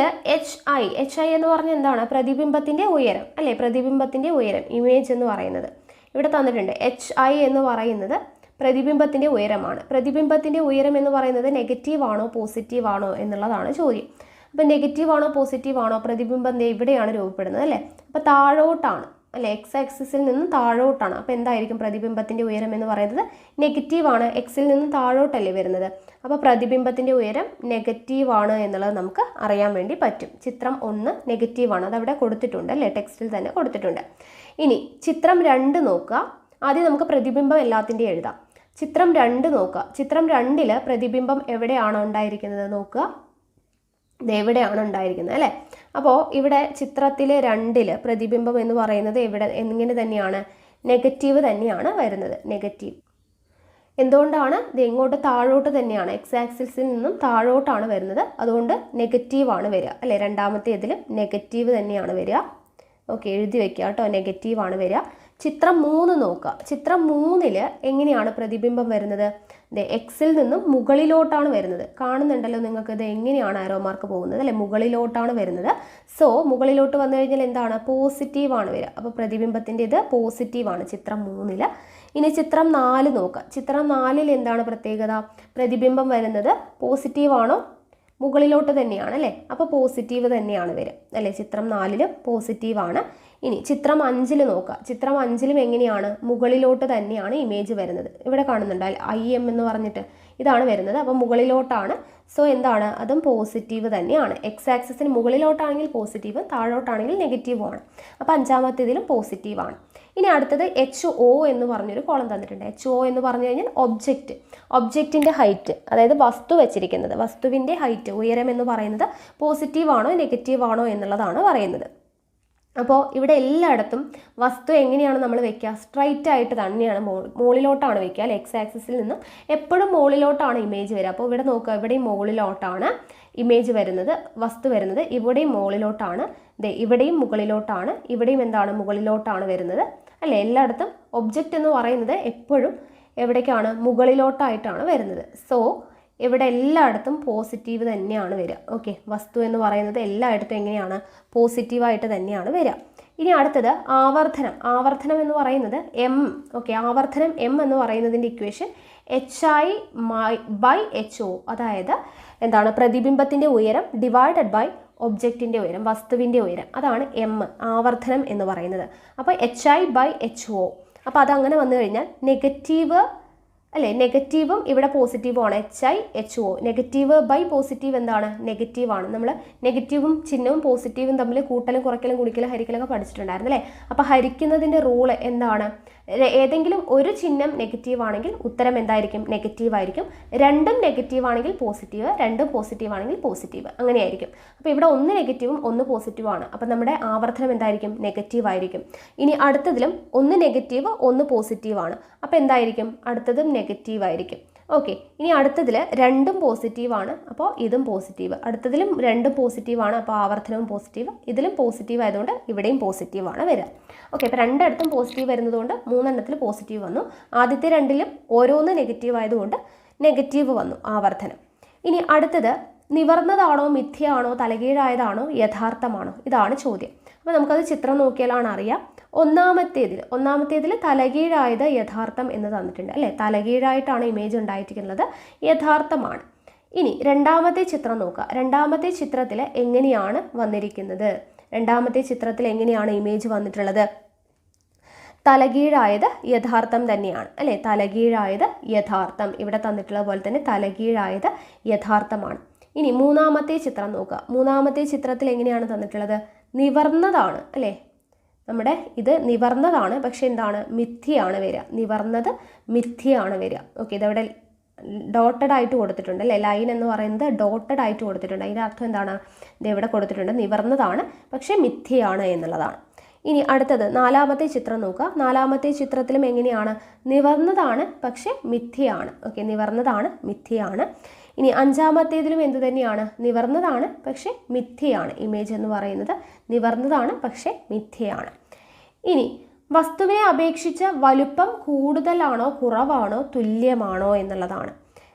HI എന്ന് പറഞ്ഞാൽ എന്താണ്? പ്രതിബിംബത്തിൻ്റെ ഉയരം അല്ലേ? പ്രതിബിംബത്തിൻ്റെ ഉയരം, ഇമേജ് എന്ന് പറയുന്നത് ഇവിടെ തന്നിട്ടുണ്ട്. HI എന്ന് പറയുന്നത് പ്രതിബിംബത്തിൻ്റെ ഉയരമാണ്. പ്രതിബിംബത്തിൻ്റെ ഉയരം എന്ന് പറയുന്നത് നെഗറ്റീവ് ആണോ പോസിറ്റീവ് ആണോ എന്നുള്ളതാണ് ചോദ്യം. അപ്പോൾ നെഗറ്റീവ് ആണോ പോസിറ്റീവ് ആണോ? പ്രതിബിംബം ഇവിടെയാണ് രൂപപ്പെടുന്നത് അല്ലേ? അപ്പോൾ താഴോട്ടാണ് അല്ലേ? എക്സ് ആക്സിസിൽ നിന്നും താഴോട്ടാണ്. അപ്പോൾ എന്തായിരിക്കും പ്രതിബിംബത്തിൻ്റെ ഉയരം എന്ന് പറയുന്നത്? നെഗറ്റീവാണ്. എക്സിൽ നിന്നും താഴോട്ടല്ലേ വരുന്നത്? അപ്പോൾ പ്രതിബിംബത്തിൻ്റെ ഉയരം നെഗറ്റീവാണ് എന്നുള്ളത് നമുക്ക് അറിയാൻ വേണ്ടി പറ്റും. ചിത്രം 1 നെഗറ്റീവാണ്, അതവിടെ കൊടുത്തിട്ടുണ്ട് അല്ലേ? ടെക്സ്റ്റിൽ തന്നെ കൊടുത്തിട്ടുണ്ട്. ഇനി ചിത്രം 2 നോക്കുക. ആദ്യം നമുക്ക് പ്രതിബിംബം എല്ലാത്തിൻ്റെയും എഴുതാം. ചിത്രം 2 നോക്കുക. ചിത്രം 2 പ്രതിബിംബം എവിടെയാണോ ഉണ്ടായിരിക്കുന്നത് നോക്കുക. ഇതെവിടെയാണ് ഉണ്ടായിരിക്കുന്നത് അല്ലേ. അപ്പോൾ ഇവിടെ ചിത്രത്തിലെ 2 പ്രതിബിംബം എന്ന് പറയുന്നത് എങ്ങനെ തന്നെയാണ്, നെഗറ്റീവ് തന്നെയാണ് വരുന്നത്. നെഗറ്റീവ് എന്തുകൊണ്ടാണ്, ഇത് എങ്ങോട്ട് താഴോട്ട് തന്നെയാണ്, എക്സ് ആക്സിസിൽ നിന്നും താഴോട്ടാണ് വരുന്നത്, അതുകൊണ്ട് നെഗറ്റീവാണ് വരിക അല്ലേ. രണ്ടാമത്തേതിലും നെഗറ്റീവ് തന്നെയാണ് വരിക. ഓക്കെ, എഴുതി വെക്കുക കേട്ടോ, നെഗറ്റീവാണ് വരിക. ചിത്രം 3 നോക്കുക. ചിത്രം 3 എങ്ങനെയാണ് പ്രതിബിംബം വരുന്നത്, എക്സിൽ നിന്നും മുകളിലോട്ടാണ് വരുന്നത്. കാണുന്നുണ്ടല്ലോ നിങ്ങൾക്ക്, ഇത് എങ്ങനെയാണ് ആരോ മാർക്ക് പോകുന്നത് അല്ലേ, മുകളിലോട്ടാണ് വരുന്നത്. സോ മുകളിലോട്ട് വന്നു കഴിഞ്ഞാൽ എന്താണ്, പോസിറ്റീവാണ് വരിക. അപ്പോൾ പ്രതിബിംബത്തിൻ്റെ ഇത് പോസിറ്റീവാണ് ചിത്രം 3. ഇനി ചിത്രം 4 നോക്കുക. ചിത്രം 4 എന്താണ് പ്രത്യേകത, പ്രതിബിംബം വരുന്നത് പോസിറ്റീവാണോ, മുകളിലോട്ട് തന്നെയാണ് അല്ലേ. അപ്പോൾ പോസിറ്റീവ് തന്നെയാണ് വരിക അല്ലേ, ചിത്രം 4 പോസിറ്റീവാണ്. ഇനി ചിത്രം 5 നോക്കുക. ചിത്രം 5 എങ്ങനെയാണ്, മുകളിലോട്ട് തന്നെയാണ് ഇമേജ് വരുന്നത്. ഇവിടെ കാണുന്നുണ്ടോ IM എന്ന് പറഞ്ഞിട്ട്, ഇതാണ് വരുന്നത്. അപ്പോൾ മുകളിലോട്ടാണ്. സോ എന്താണ്, അതും പോസിറ്റീവ് തന്നെയാണ്. എക്സ് ആക്സിസിന് മുകളിലോട്ടാണെങ്കിൽ പോസിറ്റീവ്, താഴോട്ടാണെങ്കിൽ നെഗറ്റീവുമാണ്. അപ്പോൾ 5-ാമത്തേതിലും പോസിറ്റീവാണ്. ഇനി അടുത്തത് HO എന്ന് പറഞ്ഞൊരു കോളം തന്നിട്ടുണ്ട്. HO എന്ന് പറഞ്ഞു കഴിഞ്ഞാൽ ഒബ്ജക്റ്റിൻ്റെ ഹൈറ്റ്, അതായത് വസ്തു വെച്ചിരിക്കുന്നത്, വസ്തുവിൻ്റെ ഹൈറ്റ്, ഉയരം എന്ന് പറയുന്നത് പോസിറ്റീവാണോ നെഗറ്റീവാണോ എന്നുള്ളതാണ് പറയുന്നത്. അപ്പോൾ ഇവിടെ എല്ലായിടത്തും വസ്തു എങ്ങനെയാണ് നമ്മൾ വെക്കുക, സ്ട്രൈറ്റ് ആയിട്ട് തന്നെയാണ് മുകളിലോട്ടാണ് വെക്കുക അല്ലെ. എക്സ് ആക്സിസിൽ നിന്നും എപ്പോഴും മുകളിലോട്ടാണ് ഇമേജ് വരിക. അപ്പോൾ ഇവിടെ നോക്കുക, ഇവിടെയും മുകളിലോട്ടാണ് ഇമേജ് വരുന്നത്, വസ്തു വരുന്നത്. ഇവിടെയും മുകളിലോട്ടാണ്, ഇവിടെയും മുകളിലോട്ടാണ്, ഇവിടെയും എന്താണ്, മുകളിലോട്ടാണ് വരുന്നത് അല്ലേ. എല്ലായിടത്തും ഒബ്ജക്റ്റ് എന്ന് പറയുന്നത് എപ്പോഴും എവിടേക്കാണ്, മുകളിലോട്ടായിട്ടാണ് വരുന്നത്. സോ ഇവിടെ എല്ലായിടത്തും പോസിറ്റീവ് തന്നെയാണ് വരിക. ഓക്കെ, വസ്തു എന്ന് പറയുന്നത് എല്ലായിടത്തും എങ്ങനെയാണ്, പോസിറ്റീവായിട്ട് തന്നെയാണ് വരിക. ഇനി അടുത്തത് ആവർത്തനം എന്ന് പറയുന്നത് M. ഓക്കെ, ആവർത്തനം M എന്ന് പറയുന്നതിൻ്റെ ഇക്വേഷൻ HI/HO, അതായത് എന്താണ്, പ്രതിബിംബത്തിൻ്റെ ഉയരം ഡിവൈഡഡ് ബൈ ഒബ്ജക്റ്റിൻ്റെ ഉയരം, വസ്തുവിൻ്റെ ഉയരം, അതാണ് M, ആവർത്തനം എന്ന് പറയുന്നത്. അപ്പോൾ HI/HO. അപ്പോൾ അതങ്ങനെ വന്നു കഴിഞ്ഞാൽ നെഗറ്റീവ് അല്ലേ, നെഗറ്റീവും ഇവിടെ പോസിറ്റീവുമാണ്, HI/HO. നെഗറ്റീവ് ബൈ പോസിറ്റീവ് എന്താണ്, നെഗറ്റീവാണ്. നമ്മൾ നെഗറ്റീവും ചിഹ്നവും പോസിറ്റീവും തമ്മിൽ കൂട്ടലും കുറയ്ക്കലും ഗുണിക്കലും ഹരിക്കലൊക്കെ പഠിച്ചിട്ടുണ്ടായിരുന്നു അല്ലേ. അപ്പോൾ ഹരിക്കുന്നതിൻ്റെ റൂള് എന്താണ്, ഏതെങ്കിലും ഒരു ചിഹ്നം നെഗറ്റീവ് ആണെങ്കിൽ ഉത്തരം എന്തായിരിക്കും, നെഗറ്റീവ് ആയിരിക്കും. രണ്ടും നെഗറ്റീവ് ആണെങ്കിൽ പോസിറ്റീവ്, രണ്ടും പോസിറ്റീവ് ആണെങ്കിൽ പോസിറ്റീവ്, അങ്ങനെയായിരിക്കും. അപ്പോൾ ഇവിടെ ഒന്ന് നെഗറ്റീവും ഒന്ന് പോസിറ്റീവാണ്. അപ്പോൾ നമ്മുടെ ആവർത്തനം എന്തായിരിക്കും, നെഗറ്റീവ് ആയിരിക്കും. ഇനി അടുത്തതിലും ഒന്ന് നെഗറ്റീവ് ഒന്ന് പോസിറ്റീവാണ്. അപ്പോൾ എന്തായിരിക്കും, അടുത്തതും നെഗറ്റീവ് ആയിരിക്കും. ഓക്കെ, ഇനി അടുത്തതിൽ രണ്ടും പോസിറ്റീവാണ്, അപ്പോൾ ഇതും പോസിറ്റീവ്. അടുത്തതിലും രണ്ടും പോസിറ്റീവാണ്, അപ്പോൾ ആവർത്തനവും പോസിറ്റീവ്. ഇതിലും പോസിറ്റീവ് ആയതുകൊണ്ട് ഇവിടെയും പോസിറ്റീവാണ് വരിക. ഓക്കെ, അപ്പോൾ രണ്ടിടത്തും പോസിറ്റീവ് വരുന്നതുകൊണ്ട് 3 പോസിറ്റീവ് വന്നു. ആദ്യത്തെ 2ലും ഓരോന്ന് നെഗറ്റീവ് ആയതുകൊണ്ട് നെഗറ്റീവ് വന്നു, ആവർത്തനം. ഇനി അടുത്തത് നിവർന്നതാണോ, മിഥ്യയാണോ, തലകീഴായതാണോ, യഥാർത്ഥമാണോ, ഇതാണ് ചോദ്യം. അപ്പോൾ നമുക്കത് ചിത്രം നോക്കിയാലാണ് അറിയാം. ഒന്നാമത്തേതിൽ തലകീഴായത് യഥാർത്ഥം എന്ന് തന്നിട്ടുണ്ട് അല്ലേ. തലകീഴായിട്ടാണ് ഇമേജ് ഉണ്ടായിരിക്കുന്നത്, യഥാർത്ഥമാണ്. ഇനി രണ്ടാമത്തെ ചിത്രം നോക്കുക. രണ്ടാമത്തെ ചിത്രത്തിൽ എങ്ങനെയാണ് വന്നിരിക്കുന്നത്, രണ്ടാമത്തെ ചിത്രത്തിൽ എങ്ങനെയാണ് ഇമേജ് വന്നിട്ടുള്ളത്, തലകീഴായത് യഥാർത്ഥം തന്നെയാണ് അല്ലേ. തലകീഴായത് യഥാർത്ഥം, ഇവിടെ തന്നിട്ടുള്ള പോലെ തന്നെ തലകീഴായത് യഥാർത്ഥമാണ്. ഇനി മൂന്നാമത്തെ ചിത്രം നോക്കുക. മൂന്നാമത്തെ ചിത്രത്തിൽ എങ്ങനെയാണ് തന്നിട്ടുള്ളത്, നിവർന്നതാണ് അല്ലേ. നമ്മുടെ ഇത് നിവർന്നതാണ്, പക്ഷെ എന്താണ്, മിഥ്യയാണ് വരിക. നിവർന്നത് മിഥ്യയാണ് വരിക. ഓക്കെ, ഇതവിടെ ഡോട്ടഡ് ആയിട്ട് കൊടുത്തിട്ടുണ്ട് അല്ലേ. ലൈൻ എന്ന് പറയുന്നത് ഡോട്ടഡ് ആയിട്ട് കൊടുത്തിട്ടുണ്ട്. അതിൻ്റെ അർത്ഥം എന്താണ്, ഇത് ഇവിടെ കൊടുത്തിട്ടുണ്ട്, നിവർന്നതാണ് പക്ഷെ മിഥ്യയാണ് എന്നുള്ളതാണ്. ഇനി അടുത്തത് നാലാമത്തെ ചിത്രം നോക്കുക. നാലാമത്തെ ചിത്രത്തിലും എങ്ങനെയാണ്, നിവർന്നതാണ് പക്ഷെ മിഥ്യയാണ്. ഓക്കെ, നിവർന്നതാണ് മിഥ്യയാണ്. ഇനി അഞ്ചാമത്തേതിലും എന്തു തന്നെയാണ്, നിവർന്നതാണ് പക്ഷെ മിഥ്യയാണ്. ഇമേജ് എന്ന് പറയുന്നത് നിവർന്നതാണ് പക്ഷെ മിഥ്യയാണ്. ഇനി വസ്തുവിനെ അപേക്ഷിച്ച് വലുപ്പം കൂടുതലാണോ കുറവാണോ തുല്യമാണോ എന്നുള്ളതാണ്.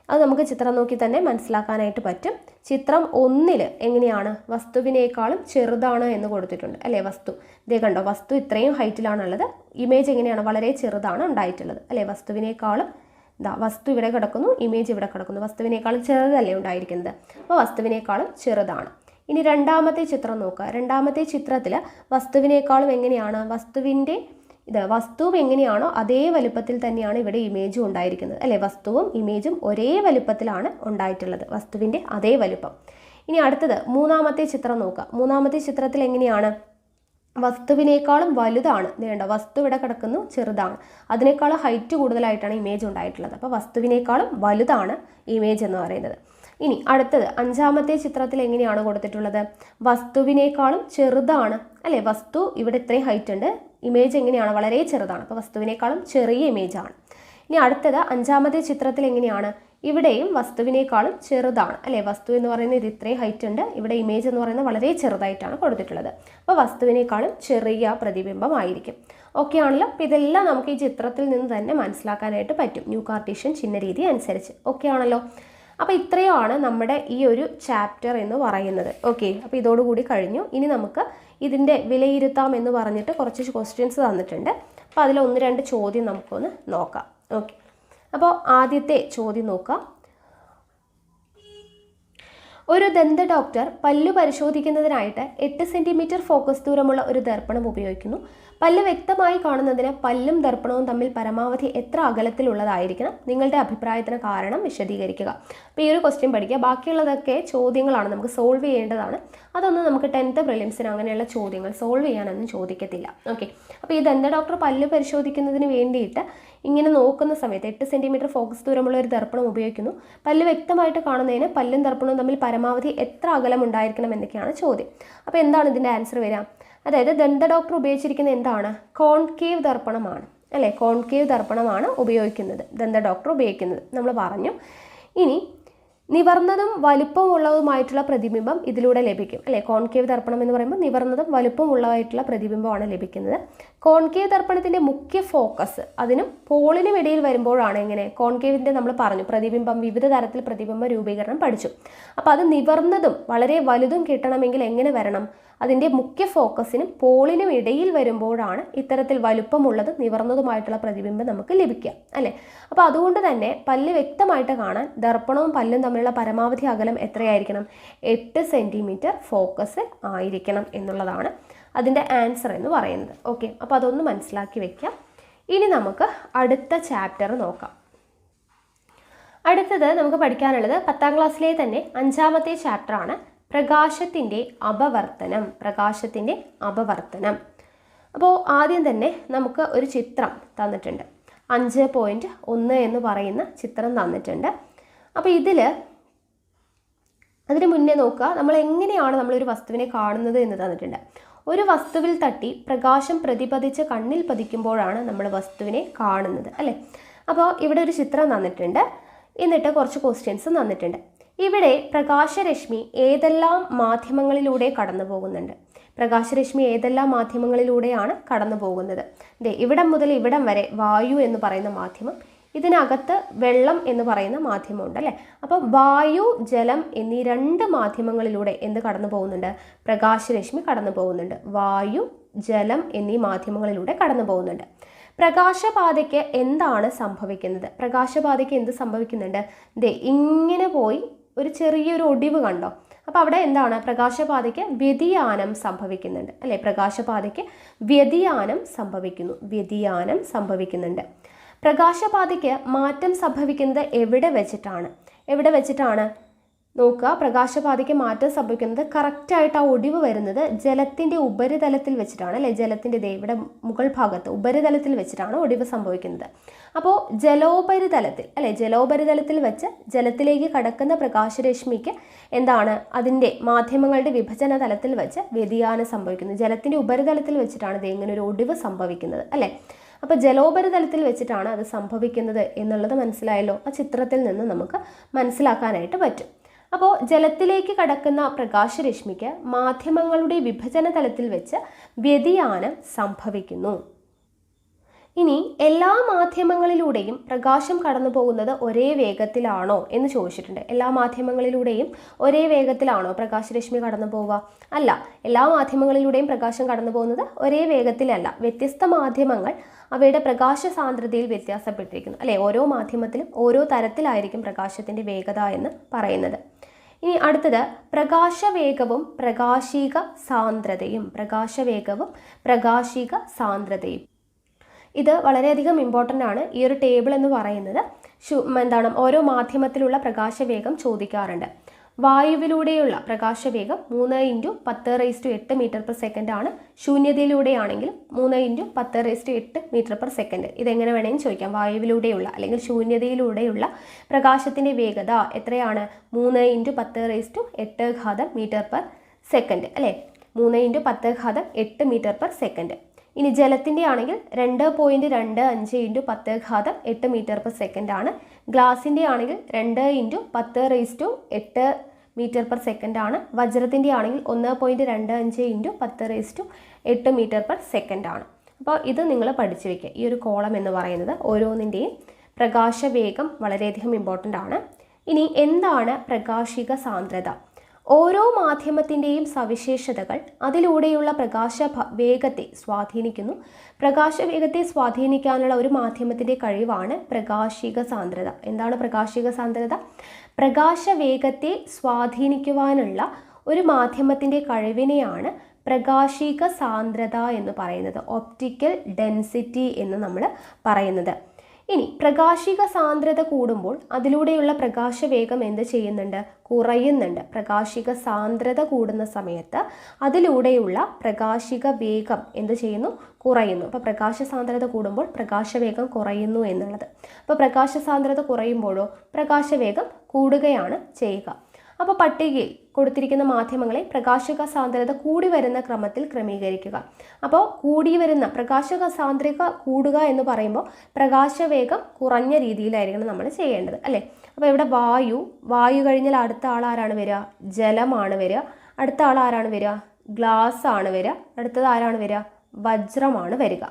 അത് നമുക്ക് ചിത്രം നോക്കി തന്നെ മനസ്സിലാക്കാനായിട്ട് പറ്റും. ചിത്രം 1 എങ്ങനെയാണ്, വസ്തുവിനേക്കാളും ചെറുതാണ് എന്ന് കൊടുത്തിട്ടുണ്ട് അല്ലേ. വസ്തു ഇതേ കണ്ടോ, വസ്തു ഇത്രയും ഹൈറ്റിലാണുള്ളത്, ഇമേജ് എങ്ങനെയാണ്, വളരെ ചെറുതാണ് ഉണ്ടായിട്ടുള്ളത് അല്ലേ. വസ്തുവിനേക്കാളും വസ്തു ഇവിടെ കിടക്കുന്നു, ഇമേജ് ഇവിടെ കിടക്കുന്നു, വസ്തുവിനേക്കാളും ചെറുതല്ലേ ഉണ്ടായിരിക്കുന്നത്, അപ്പോൾ വസ്തുവിനേക്കാളും ചെറുതാണ്. ഇനി രണ്ടാമത്തെ ചിത്രം നോക്കുക. രണ്ടാമത്തെ ചിത്രത്തിൽ വസ്തുവിനേക്കാളും എങ്ങനെയാണ്, വസ്തുവും എങ്ങനെയാണോ അതേ വലുപ്പത്തിൽ തന്നെയാണ് ഇവിടെ ഇമേജും ഉണ്ടായിരിക്കുന്നത് അല്ലേ. വസ്തുവും ഇമേജും ഒരേ വലുപ്പത്തിലാണ് ഉണ്ടായിട്ടുള്ളത്, വസ്തുവിൻ്റെ അതേ വലുപ്പം. ഇനി അടുത്തത് മൂന്നാമത്തെ ചിത്രം നോക്കുക. മൂന്നാമത്തെ ചിത്രത്തിൽ എങ്ങനെയാണ്, വസ്തുവിനേക്കാളും വലുതാണ്. വേണ്ട, വസ്തു ഇവിടെ കിടക്കുന്നു, ചെറുതാണ്, അതിനേക്കാളും ഹൈറ്റ് കൂടുതലായിട്ടാണ് ഇമേജ് ഉണ്ടായിട്ടുള്ളത്. അപ്പോൾ വസ്തുവിനേക്കാളും വലുതാണ് ഇമേജ് എന്ന് പറയുന്നത്. ഇനി അടുത്തത് അഞ്ചാമത്തെ ചിത്രത്തിൽ എങ്ങനെയാണ് കൊടുത്തിട്ടുള്ളത്? വസ്തുവിനേക്കാളും ചെറുതാണ് അല്ലേ? വസ്തു ഇവിടെ ഇത്രയും ഹൈറ്റ് ഉണ്ട്, ഇമേജ് എങ്ങനെയാണ്? വളരെ ചെറുതാണ്. അപ്പോൾ വസ്തുവിനേക്കാളും ചെറിയ ഇമേജ് ആണ്. ഇനി അടുത്തത് അഞ്ചാമത്തെ ചിത്രത്തിൽ എങ്ങനെയാണ്? ഇവിടെയും വസ്തുവിനേക്കാളും ചെറുതാണ് അല്ലേ? വസ്തു എന്ന് പറയുന്നത് ഇത് ഇത്രയും ഹൈറ്റ് ഉണ്ട്, ഇവിടെ ഇമേജ് എന്ന് പറയുന്നത് വളരെ ചെറുതായിട്ടാണ് കൊടുത്തിട്ടുള്ളത്. അപ്പോൾ വസ്തുവിനേക്കാളും ചെറിയ പ്രതിബിംബമായിരിക്കും. ഓക്കെ ആണല്ലോ? അപ്പോൾ ഇതെല്ലാം നമുക്ക് ഈ ചിത്രത്തിൽ നിന്ന് തന്നെ മനസ്സിലാക്കാനായിട്ട് പറ്റും, ന്യൂ കാർട്ടീഷ്യൻ ചിഹ്ന രീതി അനുസരിച്ച്. ഓക്കെ ആണല്ലോ? അപ്പോൾ ഇത്രയുമാണ് നമ്മുടെ ഈ ഒരു ചാപ്റ്റർ എന്ന് പറയുന്നത്. ഓക്കെ, അപ്പോൾ ഇതോടുകൂടി കഴിഞ്ഞു. ഇനി നമുക്ക് ഇതിൻ്റെ വിലയിരുത്താം എന്ന് പറഞ്ഞിട്ട് കുറച്ച് ക്വസ്റ്റ്യൻസ് തന്നിട്ടുണ്ട്. അപ്പോൾ അതിൽ 1-2 ചോദ്യം നമുക്കൊന്ന് നോക്കാം. ഓക്കെ, അപ്പോൾ ആദ്യത്തെ ചോദ്യം നോക്കാം. ഒരു ദന്ത ഡോക്ടർ പല്ലു പരിശോധിക്കുന്നതിനായിട്ട് 8 സെൻറ്റിമീറ്റർ ഫോക്കസ് ദൂരമുള്ള ഒരു ദർപ്പണം ഉപയോഗിക്കുന്നു. പല്ല് വ്യക്തമായി കാണുന്നതിന് പല്ലും ദർപ്പണവും തമ്മിൽ പരമാവധി എത്ര അകലത്തിലുള്ളതായിരിക്കണം? നിങ്ങളുടെ അഭിപ്രായത്തിന് കാരണം വിശദീകരിക്കുക. അപ്പോൾ ഈ ഒരു ക്വസ്റ്റ്യൻ പഠിക്കുക. ബാക്കിയുള്ളതൊക്കെ ചോദ്യങ്ങളാണ്, നമുക്ക് സോൾവ് ചെയ്യേണ്ടതാണ്. അതൊന്നും നമുക്ക് 10th പ്രിലിംസിന് അങ്ങനെയുള്ള ചോദ്യങ്ങൾ സോൾവ് ചെയ്യാനൊന്നും ചോദിക്കത്തില്ല. ഓക്കെ, അപ്പോൾ ഈ ദന്ത ഡോക്ടർ പല്ല് പരിശോധിക്കുന്നതിന് വേണ്ടിയിട്ട് ഇങ്ങനെ നോക്കുന്ന സമയത്ത് 8 സെൻറ്റിമീറ്റർ ഫോക്കസ് ദൂരമുള്ള ഒരു ദർപ്പണം ഉപയോഗിക്കുന്നു. പല്ല് വ്യക്തമായിട്ട് കാണുന്നതിന് പല്ലും ദർപ്പണവും തമ്മിൽ പരമാവധി എത്ര അകലം ഉണ്ടായിരിക്കണം എന്നൊക്കെയാണ് ചോദ്യം. അപ്പോൾ എന്താണ് ഇതിൻ്റെ ആൻസർ വരിക? അതായത് ദന്ത ഡോക്ടർ ഉപയോഗിച്ചിരിക്കുന്നത് എന്താണ്? കോൺകേവ് ദർപ്പണമാണ് അല്ലേ? കോൺകേവ് ദർപ്പണമാണ് ഉപയോഗിക്കുന്നത്, ദന്ത ഡോക്ടർ ഉപയോഗിക്കുന്നത് നമ്മൾ പറഞ്ഞു. ഇനി നിവർന്നതും വലുപ്പമുള്ളതുമായിട്ടുള്ള പ്രതിബിംബം ഇതിലൂടെ ലഭിക്കും അല്ലേ? കോൺകേവ് ദർപ്പണം എന്ന് പറയുമ്പോൾ നിവർന്നതും വലുപ്പമുള്ളതായിട്ടുള്ള പ്രതിബിംബമാണ് ലഭിക്കുന്നത്. കോൺകേവ് ദർപ്പണത്തിൻ്റെ മുഖ്യ ഫോക്കസ് അതിനും പോളിനും ഇടയിൽ വരുമ്പോഴാണ് എങ്ങനെ? കോൺകേവിൻ്റെ നമ്മൾ പറഞ്ഞു പ്രതിബിംബം, വിവിധ തരത്തിൽ പ്രതിബിംബ രൂപീകരണം പഠിച്ചു. അപ്പോൾ അത് നിവർന്നതും വളരെ വലുതും കിട്ടണമെങ്കിൽ എങ്ങനെ വരണം? അതിൻ്റെ മുഖ്യ ഫോക്കസിനും പോളിനും ഇടയിൽ വരുമ്പോഴാണ് ഇത്തരത്തിൽ വലുപ്പമുള്ളതും നിവർന്നതുമായിട്ടുള്ള പ്രതിബിംബം നമുക്ക് ലഭിക്കുക അല്ലേ? അപ്പോൾ അതുകൊണ്ട് തന്നെ പല്ല് വ്യക്തമായിട്ട് കാണാൻ ദർപ്പണവും പല്ലും തമ്മിലുള്ള പരമാവധി അകലം എത്രയായിരിക്കണം? 8 സെൻറ്റിമീറ്റർ ഫോക്കസ് ആയിരിക്കണം എന്നുള്ളതാണ് അതിൻ്റെ ആൻസർ എന്ന് പറയുന്നത്. ഓക്കെ, അപ്പോൾ അതൊന്ന് മനസ്സിലാക്കി വെക്കാം. ഇനി നമുക്ക് അടുത്ത ചാപ്റ്റർ നോക്കാം. അടുത്തത് നമുക്ക് പഠിക്കാനുള്ളത് 10ാം ക്ലാസ്സിലെ തന്നെ 5ാമത്തെ ചാപ്റ്ററാണ്, പ്രകാശത്തിൻ്റെ അപവർത്തനം. പ്രകാശത്തിൻ്റെ അപവർത്തനം. അപ്പോൾ ആദ്യം തന്നെ നമുക്ക് ഒരു ചിത്രം തന്നിട്ടുണ്ട്. 5.1 എന്ന് പറയുന്ന ചിത്രം തന്നിട്ടുണ്ട്. അപ്പോൾ അതിന് മുന്നേ നോക്കുക, നമ്മൾ എങ്ങനെയാണ് നമ്മളൊരു വസ്തുവിനെ കാണുന്നത് എന്ന് തന്നിട്ടുണ്ട്. ഒരു വസ്തുവിൽ തട്ടി പ്രകാശം പ്രതിപതിച്ച് കണ്ണിൽ പതിക്കുമ്പോഴാണ് നമ്മൾ വസ്തുവിനെ കാണുന്നത് അല്ലേ? അപ്പോൾ ഇവിടെ ഒരു ചിത്രം തന്നിട്ടുണ്ട്, എന്നിട്ട് കുറച്ച് ക്വസ്റ്റ്യൻസ് തന്നിട്ടുണ്ട്. ഇവിടെ പ്രകാശരശ്മി ഏതെല്ലാം മാധ്യമങ്ങളിലൂടെ കടന്നു പോകുന്നുണ്ട്? പ്രകാശരശ്മി ഏതെല്ലാം മാധ്യമങ്ങളിലൂടെയാണ് കടന്നു പോകുന്നത്? ഇവിടം മുതൽ ഇവിടം വരെ വായു എന്ന് പറയുന്ന മാധ്യമം, ഇതിനകത്ത് വെള്ളം എന്ന് പറയുന്ന മാധ്യമമുണ്ട് അല്ലേ? അപ്പോൾ വായു, ജലം എന്നീ 2 മാധ്യമങ്ങളിലൂടെ എന്ത് കടന്നു പോകുന്നുണ്ട്? പ്രകാശരശ്മി കടന്നു പോകുന്നുണ്ട്. വായു, ജലം എന്നീ മാധ്യമങ്ങളിലൂടെ കടന്നു പോകുന്നുണ്ട്. പ്രകാശപാതയ്ക്ക് എന്താണ് സംഭവിക്കുന്നത്? പ്രകാശപാതയ്ക്ക് എന്ത് സംഭവിക്കുന്നുണ്ട്? ഇങ്ങനെ പോയി ഒരു ചെറിയൊരു ഒടിവ് കണ്ടോ? അപ്പോൾ അവിടെ എന്താണ്? പ്രകാശപാതയ്ക്ക് വ്യതിയാനം സംഭവിക്കുന്നുണ്ട് അല്ലേ? പ്രകാശപാതയ്ക്ക് വ്യതിയാനം സംഭവിക്കുന്നുണ്ട്. പ്രകാശപാതയ്ക്ക് മാറ്റം സംഭവിക്കുന്നത് എവിടെ വെച്ചിട്ടാണ്? നോക്കുക, പ്രകാശപാതയ്ക്ക് മാറ്റം സംഭവിക്കുന്നത് കറക്റ്റായിട്ട് ആ ഒടിവ് വരുന്നത് ജലത്തിൻ്റെ ഉപരിതലത്തിൽ വെച്ചിട്ടാണ് അല്ലേ? ജലത്തിൻ്റെ ഇവിടെ മുകൾ ഭാഗത്ത് ഉപരിതലത്തിൽ വെച്ചിട്ടാണ് ഒടിവ് സംഭവിക്കുന്നത്. അപ്പോൾ ജലോപരിതലത്തിൽ വെച്ച് ജലത്തിലേക്ക് കടക്കുന്ന പ്രകാശരശ്മിക്ക് എന്താണ്? അതിൻ്റെ മാധ്യമങ്ങളുടെ വിഭജന തലത്തിൽ വെച്ച് വ്യതിയാനം സംഭവിക്കുന്നു. ജലത്തിൻ്റെ ഉപരിതലത്തിൽ വെച്ചിട്ടാണ് ഇങ്ങനെ ഒരു ഒടിവ് സംഭവിക്കുന്നത് അല്ലേ? അപ്പോൾ ജലോപരിതലത്തിൽ വെച്ചിട്ടാണ് അത് സംഭവിക്കുന്നത് എന്നുള്ളത് മനസ്സിലായല്ലോ? ആ ചിത്രത്തിൽ നിന്ന് നമുക്ക് മനസ്സിലാക്കാനായിട്ട് പറ്റും. അപ്പോൾ ജലത്തിലേക്ക് കടക്കുന്ന പ്രകാശരശ്മിക്ക് മാധ്യമങ്ങളുടെ വിഭജന തലത്തിൽ വെച്ച് വ്യതിയാനം സംഭവിക്കുന്നു. ഇനി എല്ലാ മാധ്യമങ്ങളിലൂടെയും പ്രകാശം കടന്നു പോകുന്നത് ഒരേ വേഗത്തിലാണോ എന്ന് ചോദിച്ചിട്ടുണ്ട്. എല്ലാ മാധ്യമങ്ങളിലൂടെയും ഒരേ വേഗത്തിലാണോ പ്രകാശരശ്മി കടന്നു പോവുക? അല്ല, എല്ലാ മാധ്യമങ്ങളിലൂടെയും പ്രകാശം കടന്നു പോകുന്നത് ഒരേ വേഗത്തിലല്ല. വ്യത്യസ്ത മാധ്യമങ്ങൾ അവയുടെ പ്രകാശ സാന്ദ്രതയിൽ വ്യത്യാസപ്പെട്ടിരിക്കുന്നു അല്ലേ? ഓരോ മാധ്യമത്തിലും ഓരോ തരത്തിലായിരിക്കും പ്രകാശത്തിൻ്റെ വേഗത എന്ന് പറയുന്നത്. ഇനി അടുത്തത് പ്രകാശവേഗവും പ്രകാശിക സാന്ദ്രതയും. ഇത് വളരെയധികം ഇമ്പോർട്ടൻ്റ് ആണ്. ഈ ഒരു ടേബിൾ എന്ന് പറയുന്നത് ഓരോ മാധ്യമത്തിലുള്ള പ്രകാശവേഗം ചോദിക്കാറുണ്ട്. വായുവിലൂടെയുള്ള പ്രകാശവേഗം 3 × 10⁸ മീറ്റർ പെർ സെക്കൻഡ് ആണ്. ശൂന്യതയിലൂടെയാണെങ്കിൽ 3 × 10⁸ മീറ്റർ പെർ സെക്കൻഡ്. ഇതെങ്ങനെ വേണമെങ്കിൽ ചോദിക്കാം. വായുവിലൂടെയുള്ള അല്ലെങ്കിൽ ശൂന്യതയിലൂടെയുള്ള പ്രകാശത്തിൻ്റെ വേഗത എത്രയാണ്? 3 × 10⁸ മീറ്റർ പെർ സെക്കൻഡ് അല്ലേ? 3 × 10⁸ മീറ്റർ പെർ സെക്കൻഡ്. ഇനി ജലത്തിൻ്റെ ആണെങ്കിൽ 2.25 × 10⁸ മീറ്റർ പെർ സെക്കൻഡ് ആണ്. ഗ്ലാസിൻ്റെ ആണെങ്കിൽ 2 × 10⁸ മീറ്റർ പെർ സെക്കൻഡ് ആണ്. വജ്രത്തിൻ്റെ ആണെങ്കിൽ 1.25 × 10⁸ മീറ്റർ പെർ സെക്കൻഡ് ആണ്. അപ്പോൾ ഇത് നിങ്ങൾ പഠിച്ചു വയ്ക്കുക. ഈ ഒരു കോളം എന്ന് പറയുന്നത് ഓരോന്നിൻ്റെയും പ്രകാശവേഗം വളരെയധികം ഇമ്പോർട്ടൻ്റ് ആണ്. ഇനി എന്താണ് പ്രകാശിക സാന്ദ്രത? ഓരോ മാധ്യമത്തിൻ്റെയും സവിശേഷതകൾ അതിലൂടെയുള്ള വേഗത്തെ സ്വാധീനിക്കുന്നു. പ്രകാശവേഗത്തെ സ്വാധീനിക്കാനുള്ള ഒരു മാധ്യമത്തിൻ്റെ കഴിവാണ് പ്രകാശിക സാന്ദ്രത. എന്താണ് പ്രകാശിക സാന്ദ്രത? പ്രകാശവേഗത്തെ സ്വാധീനിക്കുവാനുള്ള ഒരു മാധ്യമത്തിൻ്റെ കഴിവിനെയാണ് പ്രകാശിക സാന്ദ്രത എന്ന് പറയുന്നത്. ഒപ്റ്റിക്കൽ ഡെൻസിറ്റി എന്ന് നമ്മൾ പറയുന്നത്. ഇനി പ്രകാശിക സാന്ദ്രത കൂടുമ്പോൾ അതിലൂടെയുള്ള പ്രകാശവേഗം എന്ത് ചെയ്യുന്നുണ്ട്? കുറയുന്നുണ്ട്. പ്രകാശിക സാന്ദ്രത കൂടുന്ന സമയത്ത് അതിലൂടെയുള്ള പ്രകാശിക വേഗം എന്ത് ചെയ്യുന്നു? കുറയുന്നു. അപ്പോൾ പ്രകാശ സാന്ദ്രത കൂടുമ്പോൾ പ്രകാശവേഗം കുറയുന്നു എന്നുള്ളത്. അപ്പോൾ പ്രകാശ സാന്ദ്രത കുറയുമ്പോഴോ പ്രകാശവേഗം കൂടുകയാണ് ചെയ്യുക. അപ്പോൾ പട്ടികയിൽ കൊടുത്തിരിക്കുന്ന മാധ്യമങ്ങളെ പ്രകാശക സാന്ദ്രത കൂടി വരുന്ന ക്രമത്തിൽ ക്രമീകരിക്കുക. അപ്പോൾ കൂടി വരുന്ന പ്രകാശക സാന്ദ്രത കൂടുക എന്ന് പറയുമ്പോൾ പ്രകാശവേഗം കുറഞ്ഞ രീതിയിലായിരിക്കണം നമ്മൾ ചെയ്യേണ്ടത് അല്ലേ? അപ്പോൾ ഇവിടെ വായു കഴിഞ്ഞാൽ അടുത്ത ആൾ ആരാണ് വരിക? ജലമാണ് വരിക. അടുത്ത ആൾ ആരാണ് വരിക? ഗ്ലാസ് ആണ് വരിക. അടുത്തത് ആരാണ് വരിക? വജ്രമാണ് വരിക.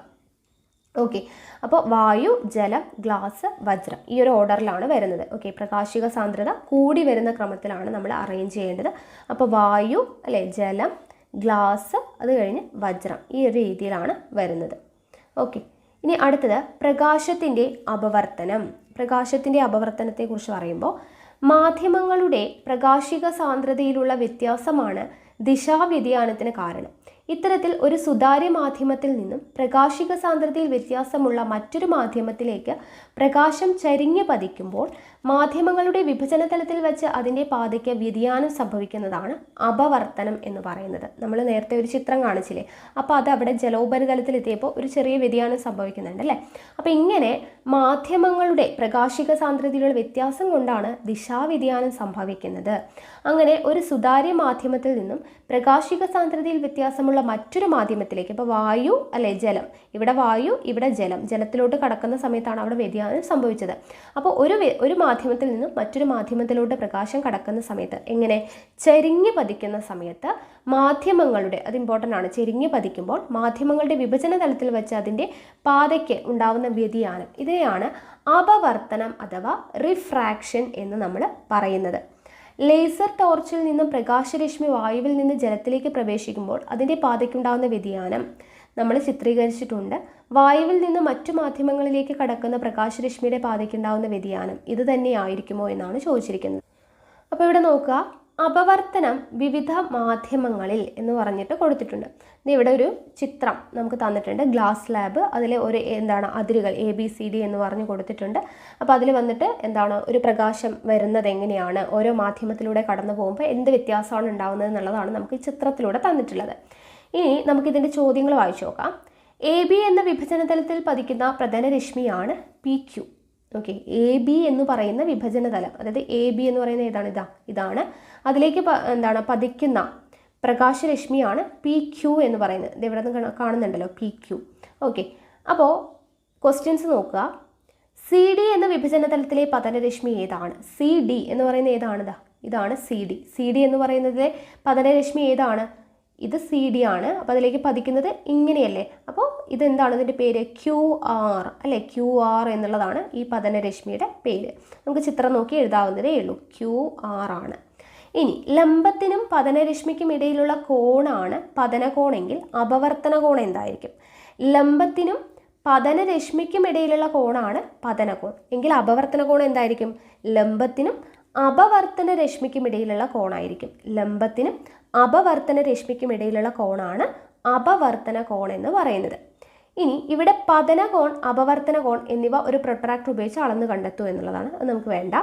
ഓക്കെ, അപ്പോൾ വായു, ജലം, ഗ്ലാസ്, വജ്രം ഈ ഒരു ഓർഡറിലാണ് വരുന്നത്. ഓക്കെ, പ്രകാശിക സാന്ദ്രത കൂടി വരുന്ന ക്രമത്തിലാണ് നമ്മൾ അറേഞ്ച് ചെയ്യേണ്ടത്. അപ്പോൾ വായു അല്ലെ, ജലം, ഗ്ലാസ്, അത് കഴിഞ്ഞ് വജ്രം ഈ ഒരു രീതിയിലാണ് വരുന്നത്. ഓക്കെ, ഇനി അടുത്തത് പ്രകാശത്തിൻ്റെ അപവർത്തനം. പ്രകാശത്തിൻ്റെ അപവർത്തനത്തെക്കുറിച്ച് പറയുമ്പോൾ മാധ്യമങ്ങളുടെ പ്രകാശിക സാന്ദ്രതയിലുള്ള വ്യത്യാസമാണ് ദിശാവ്യതിയാനത്തിന് കാരണം. ഇത്തരത്തിൽ ഒരു സുതാര്യ മാധ്യമത്തിൽ നിന്നും പ്രകാശിക സാന്ദ്രതയിൽ വ്യത്യാസമുള്ള മറ്റൊരു മാധ്യമത്തിലേക്ക് പ്രകാശം ചരിഞ്ഞ് പതിക്കുമ്പോൾ മാധ്യമങ്ങളുടെ വിഭജന തലത്തിൽ വെച്ച് അതിൻ്റെ പാതയ്ക്ക് വ്യതിയാനം സംഭവിക്കുന്നതാണ് അപവർത്തനം എന്ന് പറയുന്നത്. നമ്മൾ നേരത്തെ ഒരു ചിത്രം കാണിച്ചില്ലേ? അപ്പോൾ അത് അവിടെ ജലോപരിതലത്തിൽ എത്തിയപ്പോൾ ഒരു ചെറിയ വ്യതിയാനം സംഭവിക്കുന്നുണ്ട് അല്ലേ? അപ്പോൾ ഇങ്ങനെ മാധ്യമങ്ങളുടെ പ്രകാശിക സാന്ദ്രതയിലുള്ള വ്യത്യാസം കൊണ്ടാണ് ദിശാവ്യതിയാനം സംഭവിക്കുന്നത്. അങ്ങനെ ഒരു സുതാര്യ മാധ്യമത്തിൽ നിന്നും പ്രകാശിക സാന്ദ്രതയിൽ വ്യത്യാസമുള്ള മറ്റൊരു മാധ്യമത്തിലേക്ക്, ഇപ്പോൾ വായു അല്ലെ, ജലം, ഇവിടെ വായു, ഇവിടെ ജലം, ജലത്തിലോട്ട് കടക്കുന്ന സമയത്താണ് അവിടെ വ്യതിയാനം സംഭവിച്ചത്. അപ്പോൾ ഒരു മാധ്യമത്തിൽ നിന്നും മറ്റൊരു മാധ്യമത്തിലോട്ട് പ്രകാശം കടക്കുന്ന സമയത്ത് എങ്ങനെ? ചെരിഞ്ഞ് പതിക്കുന്ന സമയത്ത് മാധ്യമങ്ങളുടെ, അത് ഇമ്പോർട്ടൻ്റ് ആണ്, ചെരിഞ്ഞ് പതിക്കുമ്പോൾ മാധ്യമങ്ങളുടെ വിഭജന തലത്തിൽ വെച്ച് അതിൻ്റെ പാതയ്ക്ക് ഉണ്ടാവുന്ന വ്യതിയാനം, ഇതിനെയാണ് അപവർത്തനം അഥവാ റിഫ്രാക്ഷൻ എന്ന് നമ്മൾ പറയുന്നത്. ലേസർ ടോർച്ചിൽ നിന്നും പ്രകാശരശ്മി വായുവിൽ നിന്ന് ജലത്തിലേക്ക് പ്രവേശിക്കുമ്പോൾ അതിൻ്റെ പാതയ്ക്കുണ്ടാകുന്ന വ്യതിയാനം നമ്മൾ ചിത്രീകരിച്ചിട്ടുണ്ട്. വായുവിൽ നിന്ന് മറ്റു മാധ്യമങ്ങളിലേക്ക് കടക്കുന്ന പ്രകാശരശ്മിയുടെ പാതയ്ക്കുണ്ടാകുന്ന വ്യതിയാനം ഇത് തന്നെയായിരിക്കുമോ എന്നാണ് ചോദിച്ചിരിക്കുന്നത്. അപ്പോൾ ഇവിടെ നോക്കുക, അപവർത്തനം വിവിധ മാധ്യമങ്ങളിൽ എന്ന് പറഞ്ഞിട്ട് കൊടുത്തിട്ടുണ്ട്. ഇവിടെ ഒരു ചിത്രം നമുക്ക് തന്നിട്ടുണ്ട്, ഗ്ലാസ് സ്ലാബ്, അതിലെ ഒരു അതിരുകൾ ABCD എന്ന് പറഞ്ഞ് കൊടുത്തിട്ടുണ്ട്. അപ്പോൾ അതിൽ വന്നിട്ട് ഒരു പ്രകാശം വരുന്നത് എങ്ങനെയാണ്, ഓരോ മാധ്യമത്തിലൂടെ കടന്നു പോകുമ്പോൾ എന്ത് വ്യത്യാസമാണ് ഉണ്ടാകുന്നത് എന്നുള്ളതാണ് നമുക്ക് ഈ ചിത്രത്തിലൂടെ തന്നിട്ടുള്ളത്. ഇനി നമുക്കിതിൻ്റെ ചോദ്യങ്ങൾ വായിച്ചു നോക്കാം. AB എന്ന വിഭജന തലത്തിൽ പതിക്കുന്ന പ്രധാനരശ്മിയാണ് PQ. ഓക്കെ, AB എന്ന് പറയുന്ന വിഭജന തലം, അതായത് AB എന്ന് പറയുന്ന ഇതാണ് അതിലേക്ക് പതിക്കുന്ന പ്രകാശരശ്മിയാണ് PQ എന്ന് പറയുന്നത്. ഇത് ഇവിടെ നിന്ന് കാണുന്നുണ്ടല്ലോ, PQ. ഓക്കെ, അപ്പോൾ ക്വസ്റ്റ്യൻസ് നോക്കുക. CD എന്ന വിഭജന തലത്തിലെ പതനരശ്മി ഏതാണ്? CD എന്ന് പറയുന്നത് ഇതാണ് CD എന്ന് പറയുന്നതിലെ പതനരശ്മി ഏതാണ്? ഇത് CD ആണ്. അപ്പോൾ അതിലേക്ക് പതിക്കുന്നത് ഇങ്ങനെയല്ലേ? അപ്പോൾ ഇതെന്താണ് ഇതിൻ്റെ പേര്? QR അല്ലേ? QR എന്നുള്ളതാണ് ഈ പതനരശ്മിയുടെ പേര്. നമുക്ക് ചിത്രം നോക്കി എഴുതാവുന്നതേ ഉള്ളൂ. QR ആണ്. ഇനി ലംബത്തിനും പതനരശ്മിക്കും ഇടയിലുള്ള കോണാണ് പതനകോണെങ്കിൽ അപവർത്തന കോൺ എന്തായിരിക്കും? ലംബത്തിനും പതനരശ്മിക്കും ഇടയിലുള്ള കോണാണ് പതനകോൺ എങ്കിൽ അപവർത്തന കോൺ എന്തായിരിക്കും? ലംബത്തിനും അപവർത്തന രശ്മിക്കും ഇടയിലുള്ള കോണായിരിക്കും. ലംബത്തിനും അപവർത്തന രശ്മിക്കും ഇടയിലുള്ള കോണാണ് അപവർത്തന കോൺ എന്ന് പറയുന്നത്. ഇനി ഇവിടെ പതന കോൺ, അപവർത്തന കോൺ എന്നിവ ഒരു പ്രൊട്രാക്ടർ ഉപയോഗിച്ച് അളന്ന് കണ്ടെത്തൂ എന്നുള്ളതാണ്. അത് നമുക്ക് വേണ്ട.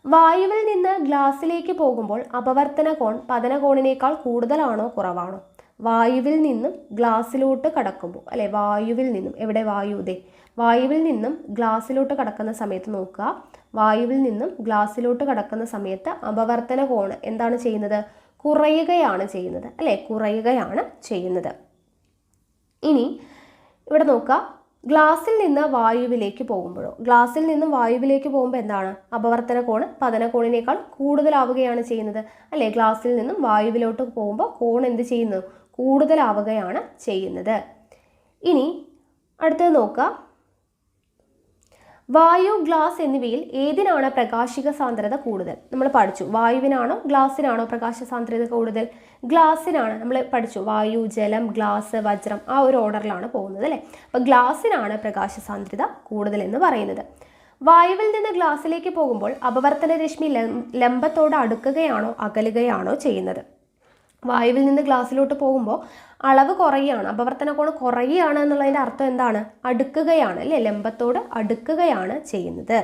വായുവിൽ നിന്ന് ഗ്ലാസ്സിലേക്ക് പോകുമ്പോൾ അപവർത്തന കോൺ പതന കോണിനേക്കാൾ കൂടുതലാണോ കുറവാണോ? വായുവിൽ നിന്നും ഗ്ലാസ്സിലോട്ട് കടക്കുമ്പോൾ അല്ലെ, വായുവിൽ നിന്നും, എവിടെ വായു? ദേ വായുവിൽ നിന്നും ഗ്ലാസ്സിലോട്ട് കടക്കുന്ന സമയത്ത് നോക്കുക, വായുവിൽ നിന്നും ഗ്ലാസ്സിലോട്ട് കടക്കുന്ന സമയത്ത് അപവർത്തന കോൺ എന്താണ് ചെയ്യുന്നത്? കുറയുകയാണ് ചെയ്യുന്നത് അല്ലെ, കുറയുകയാണ് ചെയ്യുന്നത്. ഇനി ഇവിടെ നോക്കുക, ഗ്ലാസ്സിൽ നിന്ന് വായുവിലേക്ക് പോകുമ്പോഴോ, ഗ്ലാസ്സിൽ നിന്നും വായുവിലേക്ക് പോകുമ്പോൾ എന്താണ്? അപവർത്തന കോൺ പതന കോണിനേക്കാൾ കൂടുതലാവുകയാണ് ചെയ്യുന്നത് അല്ലെ. ഗ്ലാസ്സിൽ നിന്നും വായുവിലോട്ട് പോകുമ്പോൾ കോൺ എന്ത് ചെയ്യുന്നു? കൂടുതലാവുകയാണ് ചെയ്യുന്നത്. ഇനി അടുത്തത് നോക്കുക, വായു, ഗ്ലാസ് എന്നിവയിൽ ഏതിനാണ് പ്രകാശിക സാന്ദ്രത കൂടുതൽ? നമ്മൾ പഠിച്ചു. വായുവിനാണോ ഗ്ലാസ്സിനാണോ പ്രകാശ സാന്ദ്രത കൂടുതൽ? ഗ്ലാസ്സിനാണ്. നമ്മൾ പഠിച്ചു, വായു, ജലം, ഗ്ലാസ്, വജ്രം, ആ ഒരു ഓർഡറിലാണ് പോകുന്നത് അല്ലേ. അപ്പോൾ ഗ്ലാസ്സിനാണ് പ്രകാശ സാന്ദ്രത കൂടുതൽ എന്ന് പറയുന്നത്. വായുവിൽ നിന്ന് ഗ്ലാസ്സിലേക്ക് പോകുമ്പോൾ അപവർത്തന രശ്മി ലംബത്തോട് അടുക്കുകയാണോ അകലുകയാണോ ചെയ്യുന്നത്? വായുവിൽ നിന്ന് ഗ്ലാസ്സിലോട്ട് പോകുമ്പോൾ അളവ് കുറയുകയാണ്, അപവർത്തന കോൺ കുറയുകയാണ് എന്നുള്ളതിൻ്റെ അർത്ഥം എന്താണ്? അടുക്കുകയാണ് അല്ലേ, ലംബത്തോട് അടുക്കുകയാണ് ചെയ്യുന്നത്.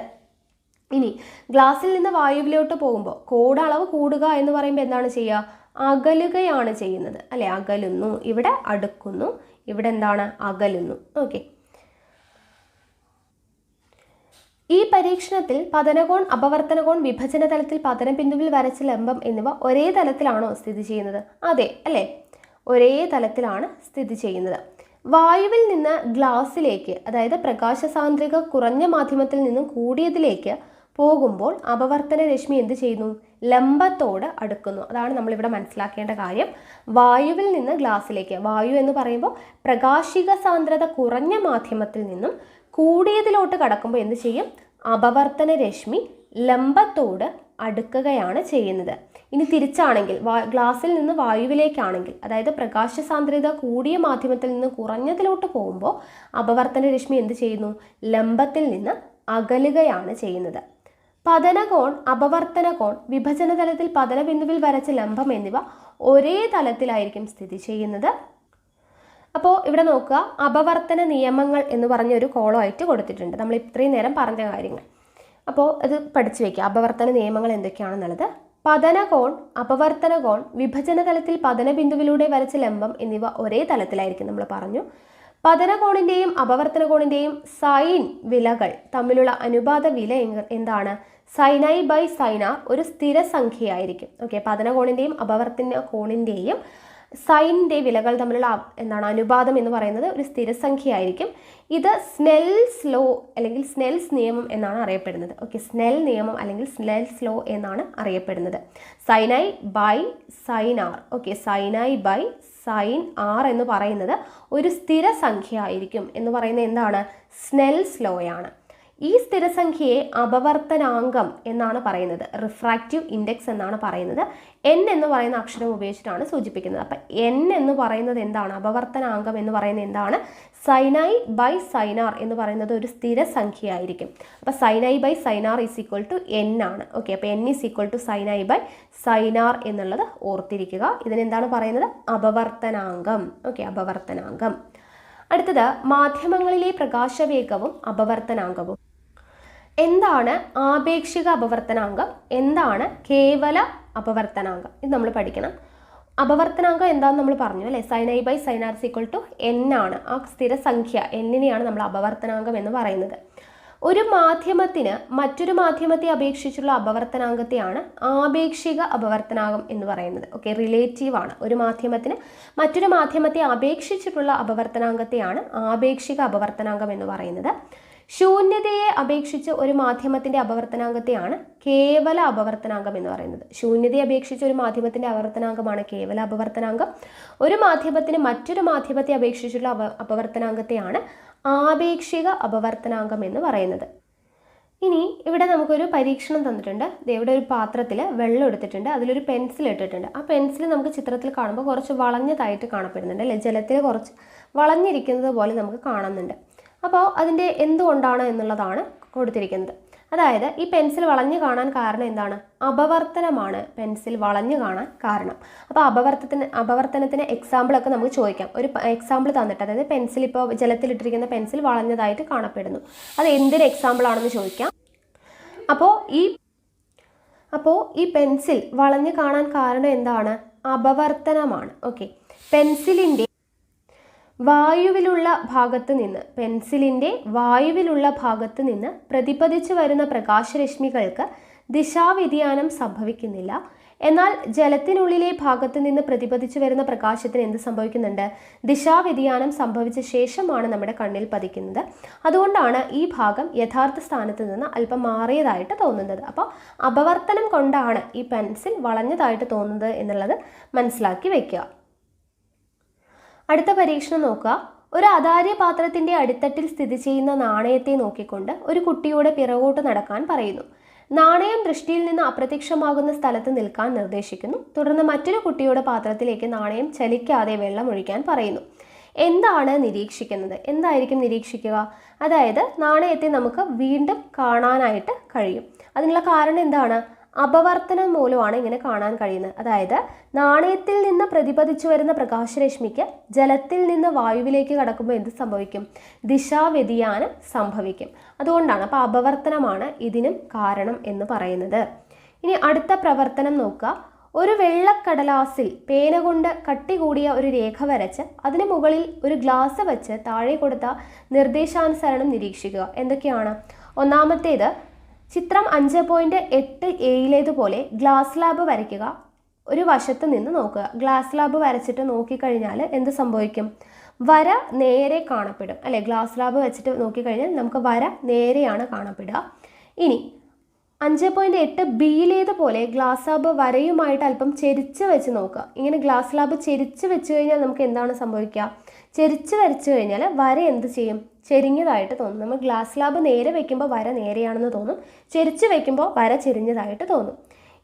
ഇനി ഗ്ലാസ്സിൽ നിന്ന് വായുവിലോട്ട് പോകുമ്പോൾ കോഡ് അളവ് കൂടുക എന്ന് പറയുമ്പോൾ എന്താണ് ചെയ്യുക? അകലുകയാണ് ചെയ്യുന്നത് അല്ലേ, അകലുന്നു. ഇവിടെ അടുക്കുന്നു, ഇവിടെ എന്താണ്? അകലുന്നു. ഓക്കെ. ഈ പരീക്ഷണത്തിൽ പതനകോൺ, അപവർത്തനകോൺ, വിഭജന തലത്തിൽ പതന ബിന്ദുവിൽ വരച്ച ലംബം എന്നിവ ഒരേ തലത്തിലാണോ സ്ഥിതി ചെയ്യുന്നത്? അതെ അല്ലേ, ഒരേ തലത്തിലാണ് സ്ഥിതി ചെയ്യുന്നത്. വായുവിൽ നിന്ന് ഗ്ലാസ്സിലേക്ക്, അതായത് പ്രകാശ സാന്ദ്രത കുറഞ്ഞ മാധ്യമത്തിൽ നിന്നും കൂടിയതിലേക്ക് പോകുമ്പോൾ അപവർത്തന രശ്മി എന്ത് ചെയ്യുന്നു? ലംബത്തോട് അടുക്കുന്നു. അതാണ് നമ്മളിവിടെ മനസ്സിലാക്കേണ്ട കാര്യം. വായുവിൽ നിന്ന് ഗ്ലാസ്സിലേക്ക്, വായു എന്ന് പറയുമ്പോൾ പ്രകാശിക സാന്ദ്രത കുറഞ്ഞ മാധ്യമത്തിൽ നിന്നും കൂടിയതിലോട്ട് കടക്കുമ്പോൾ എന്ത് ചെയ്യും? അപവർത്തന രശ്മി ലംബത്തോട് അടുക്കുകയാണ് ചെയ്യുന്നത്. ഇനി തിരിച്ചാണെങ്കിൽ, ഗ്ലാസ്സിൽ നിന്ന് വായുവിലേക്കാണെങ്കിൽ, അതായത് പ്രകാശ സാന്ദ്രത കൂടിയ മാധ്യമത്തിൽ നിന്ന് കുറഞ്ഞതിലോട്ട് പോകുമ്പോൾ അപവർത്തന രശ്മി എന്ത് ചെയ്യുന്നു? ലംബത്തിൽ നിന്ന് അകലുകയാണ് ചെയ്യുന്നത്. പതനകോൺ, അപവർത്തന കോൺ, വിഭജന തലത്തിൽ പതന ബിന്ദുവിൽ വരച്ച ലംബം എന്നിവ ഒരേ തലത്തിലായിരിക്കും സ്ഥിതി ചെയ്യുന്നത്. അപ്പോൾ ഇവിടെ നോക്കുക, അപവർത്തന നിയമങ്ങൾ എന്ന് പറഞ്ഞൊരു കോളമായിട്ട് കൊടുത്തിട്ടുണ്ട്. നമ്മൾ ഇത്രയും നേരം പറഞ്ഞ കാര്യങ്ങൾ, അപ്പോൾ അത് പഠിച്ചു വയ്ക്കുക. അപവർത്തന നിയമങ്ങൾ എന്തൊക്കെയാണെന്നുള്ളത്. പതനകോൺ, അപവർത്തന കോൺ, വിഭജന തലത്തിൽ പതന ബിന്ദുവിലൂടെ വരച്ച ലംബം എന്നിവ ഒരേ തലത്തിലായിരിക്കും നമ്മൾ പറഞ്ഞു. പതനകോണിൻ്റെയും അപവർത്തന കോണിൻ്റെയും സൈൻ വിലകൾ തമ്മിലുള്ള അനുപാത വില എന്താണ്? സൈനൈ ബൈ സൈനാർ ഒരു സ്ഥിരസംഖ്യയായിരിക്കും. ഓക്കെ, പതനകോണിൻ്റെയും അപവർത്തന കോണിൻ്റെയും സൈനിൻ്റെ വിലകൾ തമ്മിലുള്ള എന്താണ് അനുപാതം എന്ന് പറയുന്നത് ഒരു സ്ഥിരസംഖ്യയായിരിക്കും. ഇത് സ്നെൽസ് ലോ അല്ലെങ്കിൽ സ്നെൽസ് നിയമം എന്നാണ് അറിയപ്പെടുന്നത്. ഓക്കെ, സ്നെൽ നിയമം അല്ലെങ്കിൽ സ്നെൽസ് ലോ എന്നാണ് അറിയപ്പെടുന്നത്. Sin i by sin R. Okay, sin i by sin R എന്ന് പറയുന്നത് ഒരു സ്ഥിരസംഖ്യ ആയിരിക്കും എന്ന് പറയുന്നത് എന്താണ്? സ്നെൽസ് ലോയാണ്. ഈ സ്ഥിരസംഖ്യയെ അപവർത്തനാങ്കം എന്നാണ് പറയുന്നത്, റിഫ്രാക്റ്റീവ് ഇൻഡെക്സ് എന്നാണ് പറയുന്നത്. എൻ എന്ന് പറയുന്ന അക്ഷരം ഉപയോഗിച്ചിട്ടാണ് സൂചിപ്പിക്കുന്നത്. അപ്പം എൻ എന്ന് പറയുന്നത് എന്താണ്? അപവർത്തനാങ്കം എന്ന് പറയുന്നത് എന്താണ്? സൈനൈ ബൈ സൈനാർ എന്ന് പറയുന്നത് ഒരു സ്ഥിരസംഖ്യയായിരിക്കും. അപ്പം sin i by sin R is equal to N ആണ്. ഓക്കെ, അപ്പോൾ N is equal to sin i by sin R എന്നുള്ളത് ഓർത്തിരിക്കുക. ഇതിനെന്താണ് പറയുന്നത്? അപവർത്തനാങ്കം. ഓക്കെ, അപവർത്തനാങ്കം. അടുത്തത് മാധ്യമങ്ങളിലെ പ്രകാശവേഗവും അപവർത്തനാങ്കവും. എന്താണ് ആപേക്ഷിക അപവർത്തനാങ്കം? എന്താണ് കേവല അപവർത്തനാങ്കം? ഇത് നമ്മൾ പഠിക്കണം. അപവർത്തനാങ്കം എന്താണെന്ന് നമ്മൾ പറഞ്ഞു അല്ലേ. Sin i by sin R equal to N ആണ്. ആ സ്ഥിരസംഖ്യ എന്നിനെയാണ് നമ്മൾ അപവർത്തനാങ്കം എന്ന് പറയുന്നത്. ഒരു മാധ്യമത്തിന് മറ്റൊരു മാധ്യമത്തെ അപേക്ഷിച്ചുള്ള അപവർത്തനാങ്കത്തെയാണ് ആപേക്ഷിക അപവർത്തനാങ്കം എന്ന് പറയുന്നത്. ഓക്കെ, റിലേറ്റീവ് ആണ്. ഒരു മാധ്യമത്തിന് മറ്റൊരു മാധ്യമത്തെ അപേക്ഷിച്ചിട്ടുള്ള അപവർത്തനാങ്കത്തെയാണ് ആപേക്ഷിക അപവർത്തനാങ്കം എന്ന് പറയുന്നത്. ശൂന്യതയെ അപേക്ഷിച്ച് ഒരു മാധ്യമത്തിൻ്റെ അപവർത്തനാങ്കത്തെയാണ് കേവല അപവർത്തനാങ്കം എന്ന് പറയുന്നത്. ശൂന്യതയെ അപേക്ഷിച്ച് ഒരു മാധ്യമത്തിൻ്റെ അപവർത്തനാങ്കമാണ് കേവല അപവർത്തനാങ്കം. ഒരു മാധ്യമത്തിന് മറ്റൊരു മാധ്യമത്തെ അപേക്ഷിച്ചുള്ള അപവർത്തനാങ്കത്തെയാണ് ആപേക്ഷിക അപവർത്തനാങ്കം എന്ന് പറയുന്നത്. ഇനി ഇവിടെ നമുക്കൊരു പരീക്ഷണം തന്നിട്ടുണ്ട്. ഇവിടെ ഒരു പാത്രത്തിൽ വെള്ളം എടുത്തിട്ടുണ്ട്, അതിലൊരു പെൻസിൽ ഇട്ടിട്ടുണ്ട്. ആ പെൻസിൽ നമുക്ക് ചിത്രത്തിൽ കാണുമ്പോൾ കുറച്ച് വളഞ്ഞതായിട്ട് കാണപ്പെടുന്നുണ്ട് അല്ലേ. ജലത്തിൽ കുറച്ച് വളഞ്ഞിരിക്കുന്നത് പോലെ നമുക്ക് കാണുന്നുണ്ട്. അപ്പോൾ അതിൻ്റെ എന്തുകൊണ്ടാണ് എന്നുള്ളതാണ് കൊടുത്തിരിക്കുന്നത്. അതായത് ഈ പെൻസിൽ വളഞ്ഞു കാണാൻ കാരണം എന്താണ്? അപവർത്തനമാണ് പെൻസിൽ വളഞ്ഞു കാണാൻ കാരണം. അപ്പോൾ അപവർത്തനത്തിന് എക്സാമ്പിളൊക്കെ നമുക്ക് ചോദിക്കാം. ഒരു എക്സാമ്പിൾ തന്നിട്ട്, അതായത് പെൻസിൽ ഇപ്പോൾ ജലത്തിലിട്ടിരിക്കുന്ന പെൻസിൽ വളഞ്ഞതായിട്ട് കാണപ്പെടുന്നു, അത് എന്തൊരു എക്സാമ്പിൾ ആണെന്ന് ചോദിക്കാം. അപ്പോൾ ഈ അപ്പോൾ ഈ പെൻസിൽ വളഞ്ഞു കാണാൻ കാരണം എന്താണ്? അപവർത്തനമാണ്. ഓക്കെ, പെൻസിലിൻ്റെ വായുവിലുള്ള ഭാഗത്ത് നിന്ന് പ്രതിപതിച്ചു വരുന്ന പ്രകാശരശ്മികൾക്ക് ദിശാവ്യതിയാനം സംഭവിക്കുന്നില്ല. എന്നാൽ ജലത്തിനുള്ളിലെ ഭാഗത്ത് നിന്ന് പ്രതിപതിച്ചു വരുന്ന പ്രകാശത്തിന് എന്ത് സംഭവിക്കുന്നുണ്ട്? ദിശാവ്യതിയാനം സംഭവിച്ച ശേഷമാണ് നമ്മുടെ കണ്ണിൽ പതിക്കുന്നത്. അതുകൊണ്ടാണ് ഈ ഭാഗം യഥാർത്ഥ സ്ഥാനത്ത് നിന്ന് അല്പം മാറിയതായിട്ട് തോന്നുന്നത്. അപ്പോൾ അപവർത്തനം കൊണ്ടാണ് ഈ പെൻസിൽ വളഞ്ഞതായിട്ട് തോന്നുന്നത് എന്നുള്ളത് മനസ്സിലാക്കി വെക്കുക. അടുത്ത പരീക്ഷണം നോക്കുക. ഒരു അതാര്യ പാത്രത്തിന്റെ അടിത്തട്ടിൽ സ്ഥിതി ചെയ്യുന്ന നാണയത്തെ നോക്കിക്കൊണ്ട് ഒരു കുട്ടിയോട് പിറകോട്ട് നടക്കാൻ പറയുന്നു. നാണയം ദൃഷ്ടിയിൽ നിന്ന് അപ്രത്യക്ഷമാകുന്ന സ്ഥലത്ത് നിൽക്കാൻ നിർദ്ദേശിക്കുന്നു. തുടർന്ന് മറ്റൊരു കുട്ടിയുടെ പാത്രത്തിലേക്ക് നാണയം ചലിക്കാതെ വെള്ളം ഒഴിക്കാൻ പറയുന്നു. എന്താണ് നിരീക്ഷിക്കുന്നത്? എന്തായിരിക്കും നിരീക്ഷിക്കുക? അതായത് നാണയത്തെ നമുക്ക് വീണ്ടും കാണാനായിട്ട് കഴിയും. അതിനുള്ള കാരണം എന്താണ്? അപവർത്തനം മൂലമാണ് ഇങ്ങനെ കാണാൻ കഴിയുന്നത്. അതായത് നാണയത്തിൽ നിന്ന് പ്രതിപതിച്ചു വരുന്ന പ്രകാശരശ്മിക്ക് ജലത്തിൽ നിന്ന് വായുവിലേക്ക് കടക്കുമ്പോൾ എന്ത് സംഭവിക്കും? ദിശാവ്യതിയാനം സംഭവിക്കും. അതുകൊണ്ടാണ്, അപ്പോൾ അപവർത്തനമാണ് ഇതിനും കാരണം എന്ന് പറയുന്നത്. ഇനി അടുത്ത പ്രവർത്തനം നോക്കുക. ഒരു വെള്ളക്കടലാസിൽ പേന കൊണ്ട് കട്ടി കൂടിയ ഒരു രേഖ വരച്ച് അതിന് മുകളിൽ ഒരു ഗ്ലാസ് വെച്ച് താഴെ കൊടുത്ത നിർദ്ദേശാനുസരണം നിരീക്ഷിക്കുക. എന്തൊക്കെയാണ്? ഒന്നാമത്തേത്, ചിത്രം 5.8a ഗ്ലാസ് സ്ലാബ് വരയ്ക്കുക. ഒരു വശത്ത് നിന്ന് നോക്കുക. ഗ്ലാസ് സ്ലാബ് വരച്ചിട്ട് നോക്കിക്കഴിഞ്ഞാൽ എന്ത് സംഭവിക്കും? വര നേരെ കാണപ്പെടും അല്ലെ? ഗ്ലാസ് സ്ലാബ് വെച്ചിട്ട് നോക്കിക്കഴിഞ്ഞാൽ നമുക്ക് വര നേരെയാണ് കാണപ്പെടുക. ഇനി 5.8b ഗ്ലാസ് സ്ലാബ് വരയുമായിട്ട് അല്പം ചെരിച്ച് വെച്ച് നോക്കുക. ഇങ്ങനെ ഗ്ലാസ് സ്ലാബ് ചെരിച്ച് വെച്ച് കഴിഞ്ഞാൽ നമുക്ക് എന്താണ് സംഭവിക്കുക? ചെരിച്ച് വരച്ചു കഴിഞ്ഞാൽ വര എന്ത് ചെയ്യും? ചെരിഞ്ഞതായിട്ട് തോന്നും. നമ്മൾ ഗ്ലാസ് സ്ലാബ് നേരെ വെക്കുമ്പോൾ വര നേരെയാണെന്ന് തോന്നും, ചെരിച്ച് വെക്കുമ്പോൾ വര ചെരിഞ്ഞതായിട്ട് തോന്നും.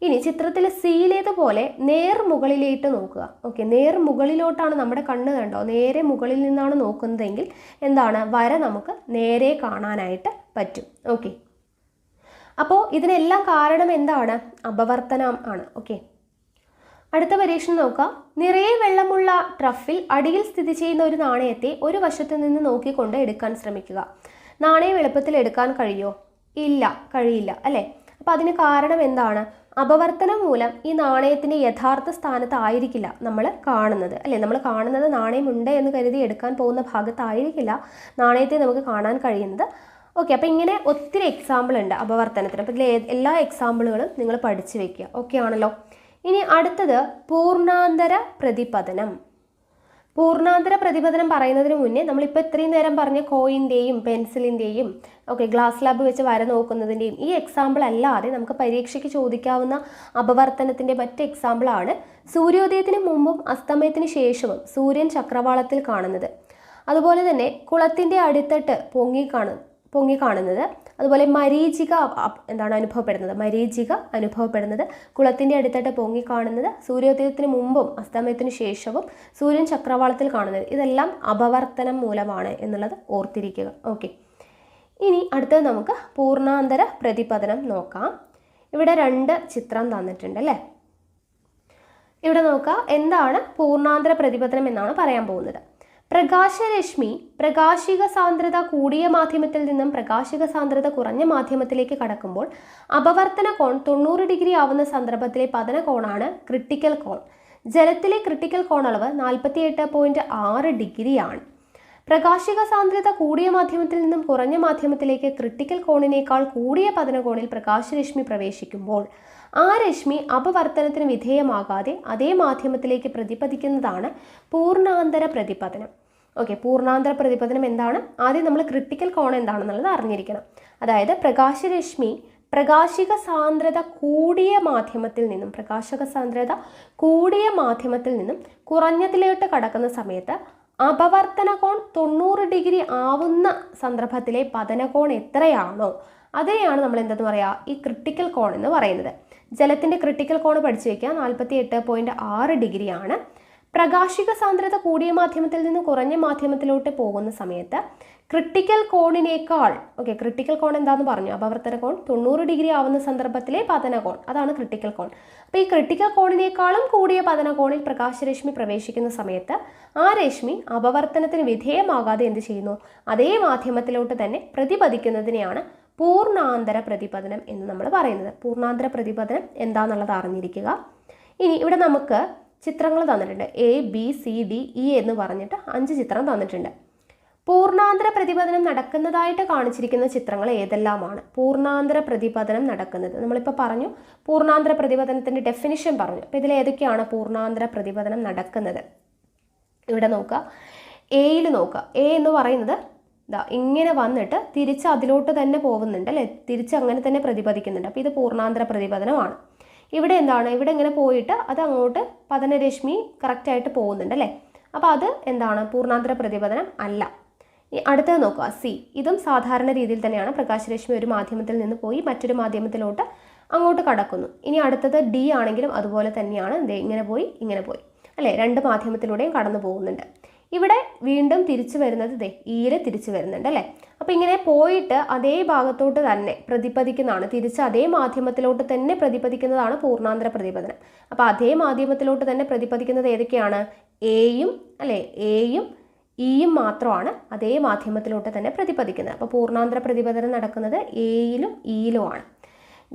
ഇനി ചിത്രത്തിൽ സീലേതുപോലെ നേർ മുകളിലേക്ക് നോക്കുക. ഓക്കെ, നേർ മുകളിലോട്ടാണ് നമ്മുടെ കണ്ണ് കണ്ടോ, നേരെ മുകളിൽ നിന്നാണ് നോക്കുന്നതെങ്കിൽ എന്താണ്? വര നമുക്ക് നേരെ കാണാനായിട്ട് പറ്റും. ഓക്കെ, അപ്പോൾ ഇതിനെല്ലാം കാരണം എന്താണ്? അപവർത്തനം ആണ്. ഓക്കെ, അടുത്ത പരീക്ഷണം നോക്കാം. നിറയെ വെള്ളമുള്ള ട്രഫിൽ അടിയിൽ സ്ഥിതി ചെയ്യുന്ന ഒരു നാണയത്തെ ഒരു വശത്ത് നിന്ന് നോക്കിക്കൊണ്ട് എടുക്കാൻ ശ്രമിക്കുക. നാണയം എളുപ്പത്തിൽ എടുക്കാൻ കഴിയുമോ? ഇല്ല, കഴിയില്ല അല്ലേ? അപ്പോൾ അതിന് കാരണം എന്താണ്? അപവർത്തനം മൂലം ഈ നാണയത്തിൻ്റെ യഥാർത്ഥ സ്ഥാനത്തായിരിക്കില്ല നമ്മൾ കാണുന്നത് അല്ലേ? നമ്മൾ കാണുന്നത് നാണയമുണ്ട് എന്ന് കരുതി എടുക്കാൻ പോകുന്ന ഭാഗത്തായിരിക്കില്ല നാണയത്തെ നമുക്ക് കാണാൻ കഴിയുന്നത്. ഓക്കെ, അപ്പോൾ ഇങ്ങനെ ഒത്തിരി എക്സാമ്പിൾ ഉണ്ട് അപവർത്തനത്തിന്. അപ്പോൾ ഇതിലെ എല്ലാ എക്സാമ്പിളുകളും നിങ്ങൾ പഠിച്ചു വെക്കുക. ഓക്കെ ആണല്ലോ. ഇനി അടുത്തത് പൂർണ്ണാന്തര പ്രതിപതനം. പൂർണ്ണാന്തര പ്രതിപതനം പറയുന്നതിന് മുന്നേ നമ്മളിപ്പോൾ ഇത്രയും നേരം പറഞ്ഞ കോയിൻ്റെയും പെൻസിലിൻ്റെയും ഗ്ലാസ് സ്ലാബ് വെച്ച് വര നോക്കുന്നതിൻ്റെയും ഈ എക്സാമ്പിൾ അല്ലാതെ നമുക്ക് പരീക്ഷയ്ക്ക് ചോദിക്കാവുന്ന അപവർത്തനത്തിൻ്റെ മറ്റ് എക്സാമ്പിളാണ് സൂര്യോദയത്തിന് മുമ്പും അസ്തമയത്തിന് ശേഷവും സൂര്യൻ ചക്രവാളത്തിൽ കാണുന്നത്. അതുപോലെ തന്നെ കുളത്തിൻ്റെ അടിത്തട്ട് പൊങ്ങിക്കാണുന്നത്. അതുപോലെ മരീചിക അനുഭവപ്പെടുന്നത് കുളത്തിൻ്റെ അടിത്തട്ട് പൊങ്ങിക്കാണുന്നത്, സൂര്യോദയത്തിന് മുമ്പും അസ്തമയത്തിന് ശേഷവും സൂര്യൻ ചക്രവാളത്തിൽ കാണുന്നത്, ഇതെല്ലാം അപവർത്തനം മൂലമാണ് എന്നുള്ളത് ഓർത്തിരിക്കുക. ഓക്കെ, ഇനി അടുത്തത് നമുക്ക് പൂർണ്ണാന്തര പ്രതിപതനം നോക്കാം. ഇവിടെ 2 ചിത്രം തന്നിട്ടുണ്ട് അല്ലേ? ഇവിടെ നോക്കുക, എന്താണ് പൂർണ്ണാന്തര പ്രതിപതനം എന്നാണ് പറയാൻ പോകുന്നത്. പ്രകാശരശ്മി പ്രകാശിക സാന്ദ്രത കൂടിയ മാധ്യമത്തിൽ നിന്നും പ്രകാശിക സാന്ദ്രത കുറഞ്ഞ മാധ്യമത്തിലേക്ക് കടക്കുമ്പോൾ അപവർത്തന കോൺ 90 ഡിഗ്രി ആവുന്ന സന്ദർഭത്തിലെ പതന കോണാണ് ക്രിട്ടിക്കൽ കോൺ. ജലത്തിലെ ക്രിട്ടിക്കൽ കോൺ അളവ് 48.6 ഡിഗ്രിയാണ്. പ്രകാശിക സാന്ദ്രത കൂടിയ മാധ്യമത്തിൽ നിന്നും കുറഞ്ഞ മാധ്യമത്തിലേക്ക് ക്രിട്ടിക്കൽ കോണിനേക്കാൾ കൂടിയ പതന കോണിൽ പ്രകാശരശ്മി പ്രവേശിക്കുമ്പോൾ ആ രശ്മി അപവർത്തനത്തിന് വിധേയമാകാതെ അതേ മാധ്യമത്തിലേക്ക് പ്രതിപതിക്കുന്നതാണ് പൂർണ്ണാന്തര പ്രതിപതനം. ഓക്കെ, പൂർണ്ണാന്തര പ്രതിപതനം എന്താണ്? ആദ്യം നമ്മൾ ക്രിട്ടിക്കൽ കോൺ എന്താണെന്നുള്ളത് അറിഞ്ഞിരിക്കണം. അതായത് പ്രകാശരശ്മി പ്രകാശിക സാന്ദ്രത കൂടിയ മാധ്യമത്തിൽ നിന്നും കുറഞ്ഞതിലോട്ട് കടക്കുന്ന സമയത്ത് അപവർത്തന കോൺ 90 ഡിഗ്രി ആവുന്ന സന്ദർഭത്തിലെ പതനകോൺ എത്രയാണോ അതെയാണ് നമ്മൾ എന്തെന്ന് പറയുക? ഈ ക്രിട്ടിക്കൽ കോൺ എന്ന് പറയുന്നത്. ജലത്തിൻ്റെ ക്രിട്ടിക്കൽ കോൺ പഠിച്ചു വയ്ക്കുക, 48.6 ഡിഗ്രിയാണ്. പ്രകാശിക സാന്ദ്രത കൂടിയ മാധ്യമത്തിൽ നിന്ന് കുറഞ്ഞ മാധ്യമത്തിലോട്ട് പോകുന്ന സമയത്ത് ക്രിട്ടിക്കൽ കോണിനേക്കാൾ ക്രിട്ടിക്കൽ കോൺ എന്താണെന്ന് പറഞ്ഞു, അപവർത്തന കോൺ 90 ഡിഗ്രി ആവുന്ന സന്ദർഭത്തിലെ പതന കോൺ, അതാണ് ക്രിട്ടിക്കൽ കോൺ. അപ്പോൾ ഈ ക്രിട്ടിക്കൽ കോണിനേക്കാളും കൂടിയ പതന കോണിൽ പ്രകാശരശ്മി പ്രവേശിക്കുന്ന സമയത്ത് ആ രശ്മി അപവർത്തനത്തിന് വിധേയമാകാതെ എന്ത് ചെയ്യുന്നു? അതേ മാധ്യമത്തിലോട്ട് തന്നെ പ്രതിപതിക്കുന്നതിനെയാണ് പൂർണ്ണാന്തര പ്രതിപതനം എന്ന് നമ്മൾ പറയുന്നത്. പൂർണ്ണാന്തര പ്രതിപതനം എന്താണെന്നുള്ളത് അറിഞ്ഞിരിക്കുക. ഇനി ഇവിടെ നമുക്ക് ചിത്രങ്ങൾ തന്നിട്ടുണ്ട്. ABCDE എന്ന് പറഞ്ഞിട്ട് 5 ചിത്രം തന്നിട്ടുണ്ട്. പൂർണ്ണാന്തര പ്രതിപതനം നടക്കുന്നതായിട്ട് കാണിച്ചിരിക്കുന്ന ചിത്രങ്ങൾ ഏതെല്ലാമാണ്? പൂർണ്ണാന്തര പ്രതിപതനം നടക്കുന്നത് നമ്മളിപ്പോൾ പറഞ്ഞു. പൂർണ്ണാന്തര പ്രതിപതനത്തിൻ്റെ ഡെഫിനിഷൻ പറഞ്ഞു. അപ്പോൾ ഇതിൽ ഏതൊക്കെയാണ് പൂർണ്ണാന്തര പ്രതിപതനം നടക്കുന്നത്? ഇവിടെ നോക്കുക, എയിൽ നോക്കുക. എ എന്ന് പറയുന്നത് ഇങ്ങനെ വന്നിട്ട് തിരിച്ച് അതിലോട്ട് തന്നെ പോകുന്നുണ്ട് അല്ലേ, തിരിച്ച് അങ്ങനെ തന്നെ പ്രതിപദിക്കുന്നുണ്ട്. അപ്പോൾ ഇത് പൂർണ്ണാന്തര പ്രതിപതനമാണ്. ഇവിടെ എന്താണ്, ഇവിടെ ഇങ്ങനെ പോയിട്ട് അത് അങ്ങോട്ട് പതനരശ്മി കറക്റ്റായിട്ട് പോകുന്നുണ്ട് അല്ലേ. അപ്പോൾ അത് എന്താണ്, പൂർണ്ണാന്തര പ്രതിപതനം അല്ല. അടുത്തത് നോക്കുക, സി. ഇതും സാധാരണ രീതിയിൽ തന്നെയാണ്. പ്രകാശരശ്മി ഒരു മാധ്യമത്തിൽ നിന്ന് പോയി മറ്റൊരു മാധ്യമത്തിലോട്ട് അങ്ങോട്ട് കടക്കുന്നു. ഇനി അടുത്തത് ഡി ആണെങ്കിലും അതുപോലെ തന്നെയാണ്. ഇങ്ങനെ പോയി അല്ലേ, 2 മാധ്യമത്തിലൂടെയും കടന്നു പോകുന്നുണ്ട്. ഇവിടെ വീണ്ടും തിരിച്ചു വരുന്നത് ഇയിൽ തിരിച്ചു വരുന്നുണ്ട് അല്ലേ. അപ്പോൾ ഇങ്ങനെ പോയിട്ട് അതേ ഭാഗത്തോട്ട് തന്നെ പ്രതിപദിക്കുന്നതാണ്, തിരിച്ച് അതേ മാധ്യമത്തിലോട്ട് തന്നെ പ്രതിപദിക്കുന്നതാണ് പൂർണ്ണാന്തര പ്രതിപതനം. അപ്പോൾ അതേ മാധ്യമത്തിലോട്ട് തന്നെ പ്രതിപദിക്കുന്നത് ഏതൊക്കെയാണ്? എയും അല്ലേ, എയും ഇയും മാത്രമാണ് അതേ മാധ്യമത്തിലോട്ട് തന്നെ പ്രതിപദിക്കുന്നത്. അപ്പോൾ പൂർണ്ണാന്തര പ്രതിപതനം നടക്കുന്നത് എയിലും ഇയിലുമാണ്.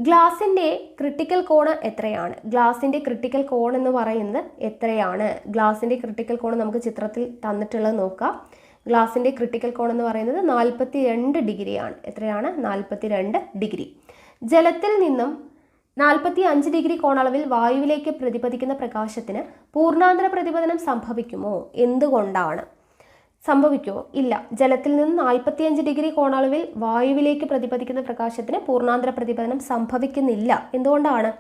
ഗ്ലാസിൻ്റെ ക്രിട്ടിക്കൽ കോൺ എത്രയാണ്? ഗ്ലാസിൻ്റെ ക്രിട്ടിക്കൽ കോൺ എന്ന് പറയുന്നത് എത്രയാണ്? ഗ്ലാസിൻ്റെ ക്രിട്ടിക്കൽ കോൺ നമുക്ക് ചിത്രത്തിൽ തന്നിട്ടുള്ളത് നോക്കാം. ഗ്ലാസിൻ്റെ ക്രിട്ടിക്കൽ കോൺ എന്ന് പറയുന്നത് 42 ഡിഗ്രിയാണ്. എത്രയാണ്? 42 ഡിഗ്രി. ജലത്തിൽ നിന്നും 45 ഡിഗ്രി കോണളവിൽ വായുവിലേക്ക് പ്രതിപദിക്കുന്ന പ്രകാശത്തിന് പൂർണ്ണാന്തര പ്രതിപതനം സംഭവിക്കുമോ? എന്തുകൊണ്ടാണ്? സംഭവിക്കുമോ? ഇല്ല. ജലത്തിൽ നിന്ന് 45 ഡിഗ്രി കോണളവിൽ വായുവിലേക്ക് പ്രതിപദിക്കുന്ന പ്രകാശത്തിന് പൂർണ്ണാന്തര പ്രതിപതനം സംഭവിക്കുന്നില്ല. എന്തുകൊണ്ടാണ്?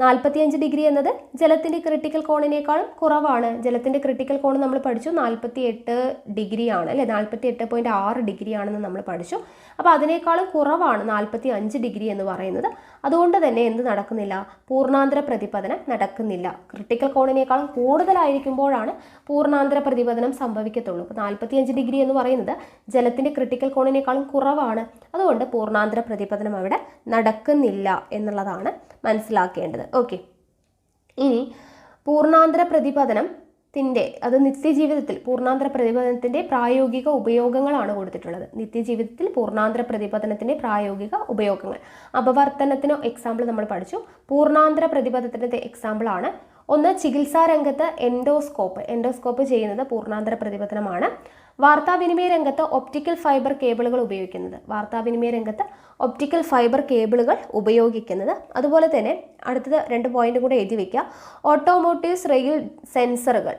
45 ഡിഗ്രി എന്നത് ജലത്തിൻ്റെ ക്രിട്ടിക്കൽ കോണിനേക്കാളും കുറവാണ്. ജലത്തിൻ്റെ ക്രിട്ടിക്കൽ കോൺ നമ്മൾ പഠിച്ചു 48 ഡിഗ്രിയാണ് അല്ലേ, 48.6 ഡിഗ്രിയാണെന്ന് നമ്മൾ പഠിച്ചു. അപ്പോൾ അതിനേക്കാളും കുറവാണ് 45 ഡിഗ്രി എന്ന് പറയുന്നത്. അതുകൊണ്ട് തന്നെ എന്ത് നടക്കുന്നില്ല? പൂർണ്ണാന്തര പ്രതിപതനം നടക്കുന്നില്ല. ക്രിട്ടിക്കൽ കോണിനേക്കാളും കൂടുതലായിരിക്കുമ്പോഴാണ് പൂർണ്ണാന്തര പ്രതിപതനം സംഭവിക്കത്തുള്ളൂ. അപ്പോൾ 45 ഡിഗ്രി എന്ന് പറയുന്നത് ജലത്തിൻ്റെ ക്രിട്ടിക്കൽ കോണിനേക്കാളും കുറവാണ്. അതുകൊണ്ട് പൂർണ്ണാന്തര പ്രതിപതനം അവിടെ നടക്കുന്നില്ല എന്നുള്ളതാണ് മനസ്സിലാക്കേണ്ടത്. ഓക്കെ, ഇനി പൂർണ്ണാന്തര പ്രതിപതനത്തിൻ്റെ അത് നിത്യജീവിതത്തിൽ പൂർണ്ണാന്തര പ്രതിപതനത്തിൻ്റെ പ്രായോഗിക ഉപയോഗങ്ങളാണ് കൊടുത്തിട്ടുള്ളത്. നിത്യജീവിതത്തിൽ പൂർണ്ണാന്തര പ്രതിപതനത്തിൻ്റെ പ്രായോഗിക ഉപയോഗങ്ങൾ. അപവർത്തനത്തിനോ എക്സാമ്പിൾ നമ്മൾ പഠിച്ചു. പൂർണ്ണാന്തര പ്രതിപതനത്തിൻ്റെ എക്സാമ്പിളാണ് ഒന്ന്, ചികിത്സാ രംഗത്ത് എൻഡോസ്കോപ്പ് ചെയ്യുന്നത് പൂർണ്ണാന്തര പ്രതിപതനമാണ്. വാർത്താവിനിമയ രംഗത്ത് ഒപ്റ്റിക്കൽ ഫൈബർ കേബിളുകൾ ഉപയോഗിക്കുന്നത്. അതുപോലെ തന്നെ അടുത്തത് 2 പോയിന്റ് കൂടെ എഴുതി വയ്ക്കുക. ഓട്ടോമോട്ടീവ് റെയിൽ സെൻസറുകൾ.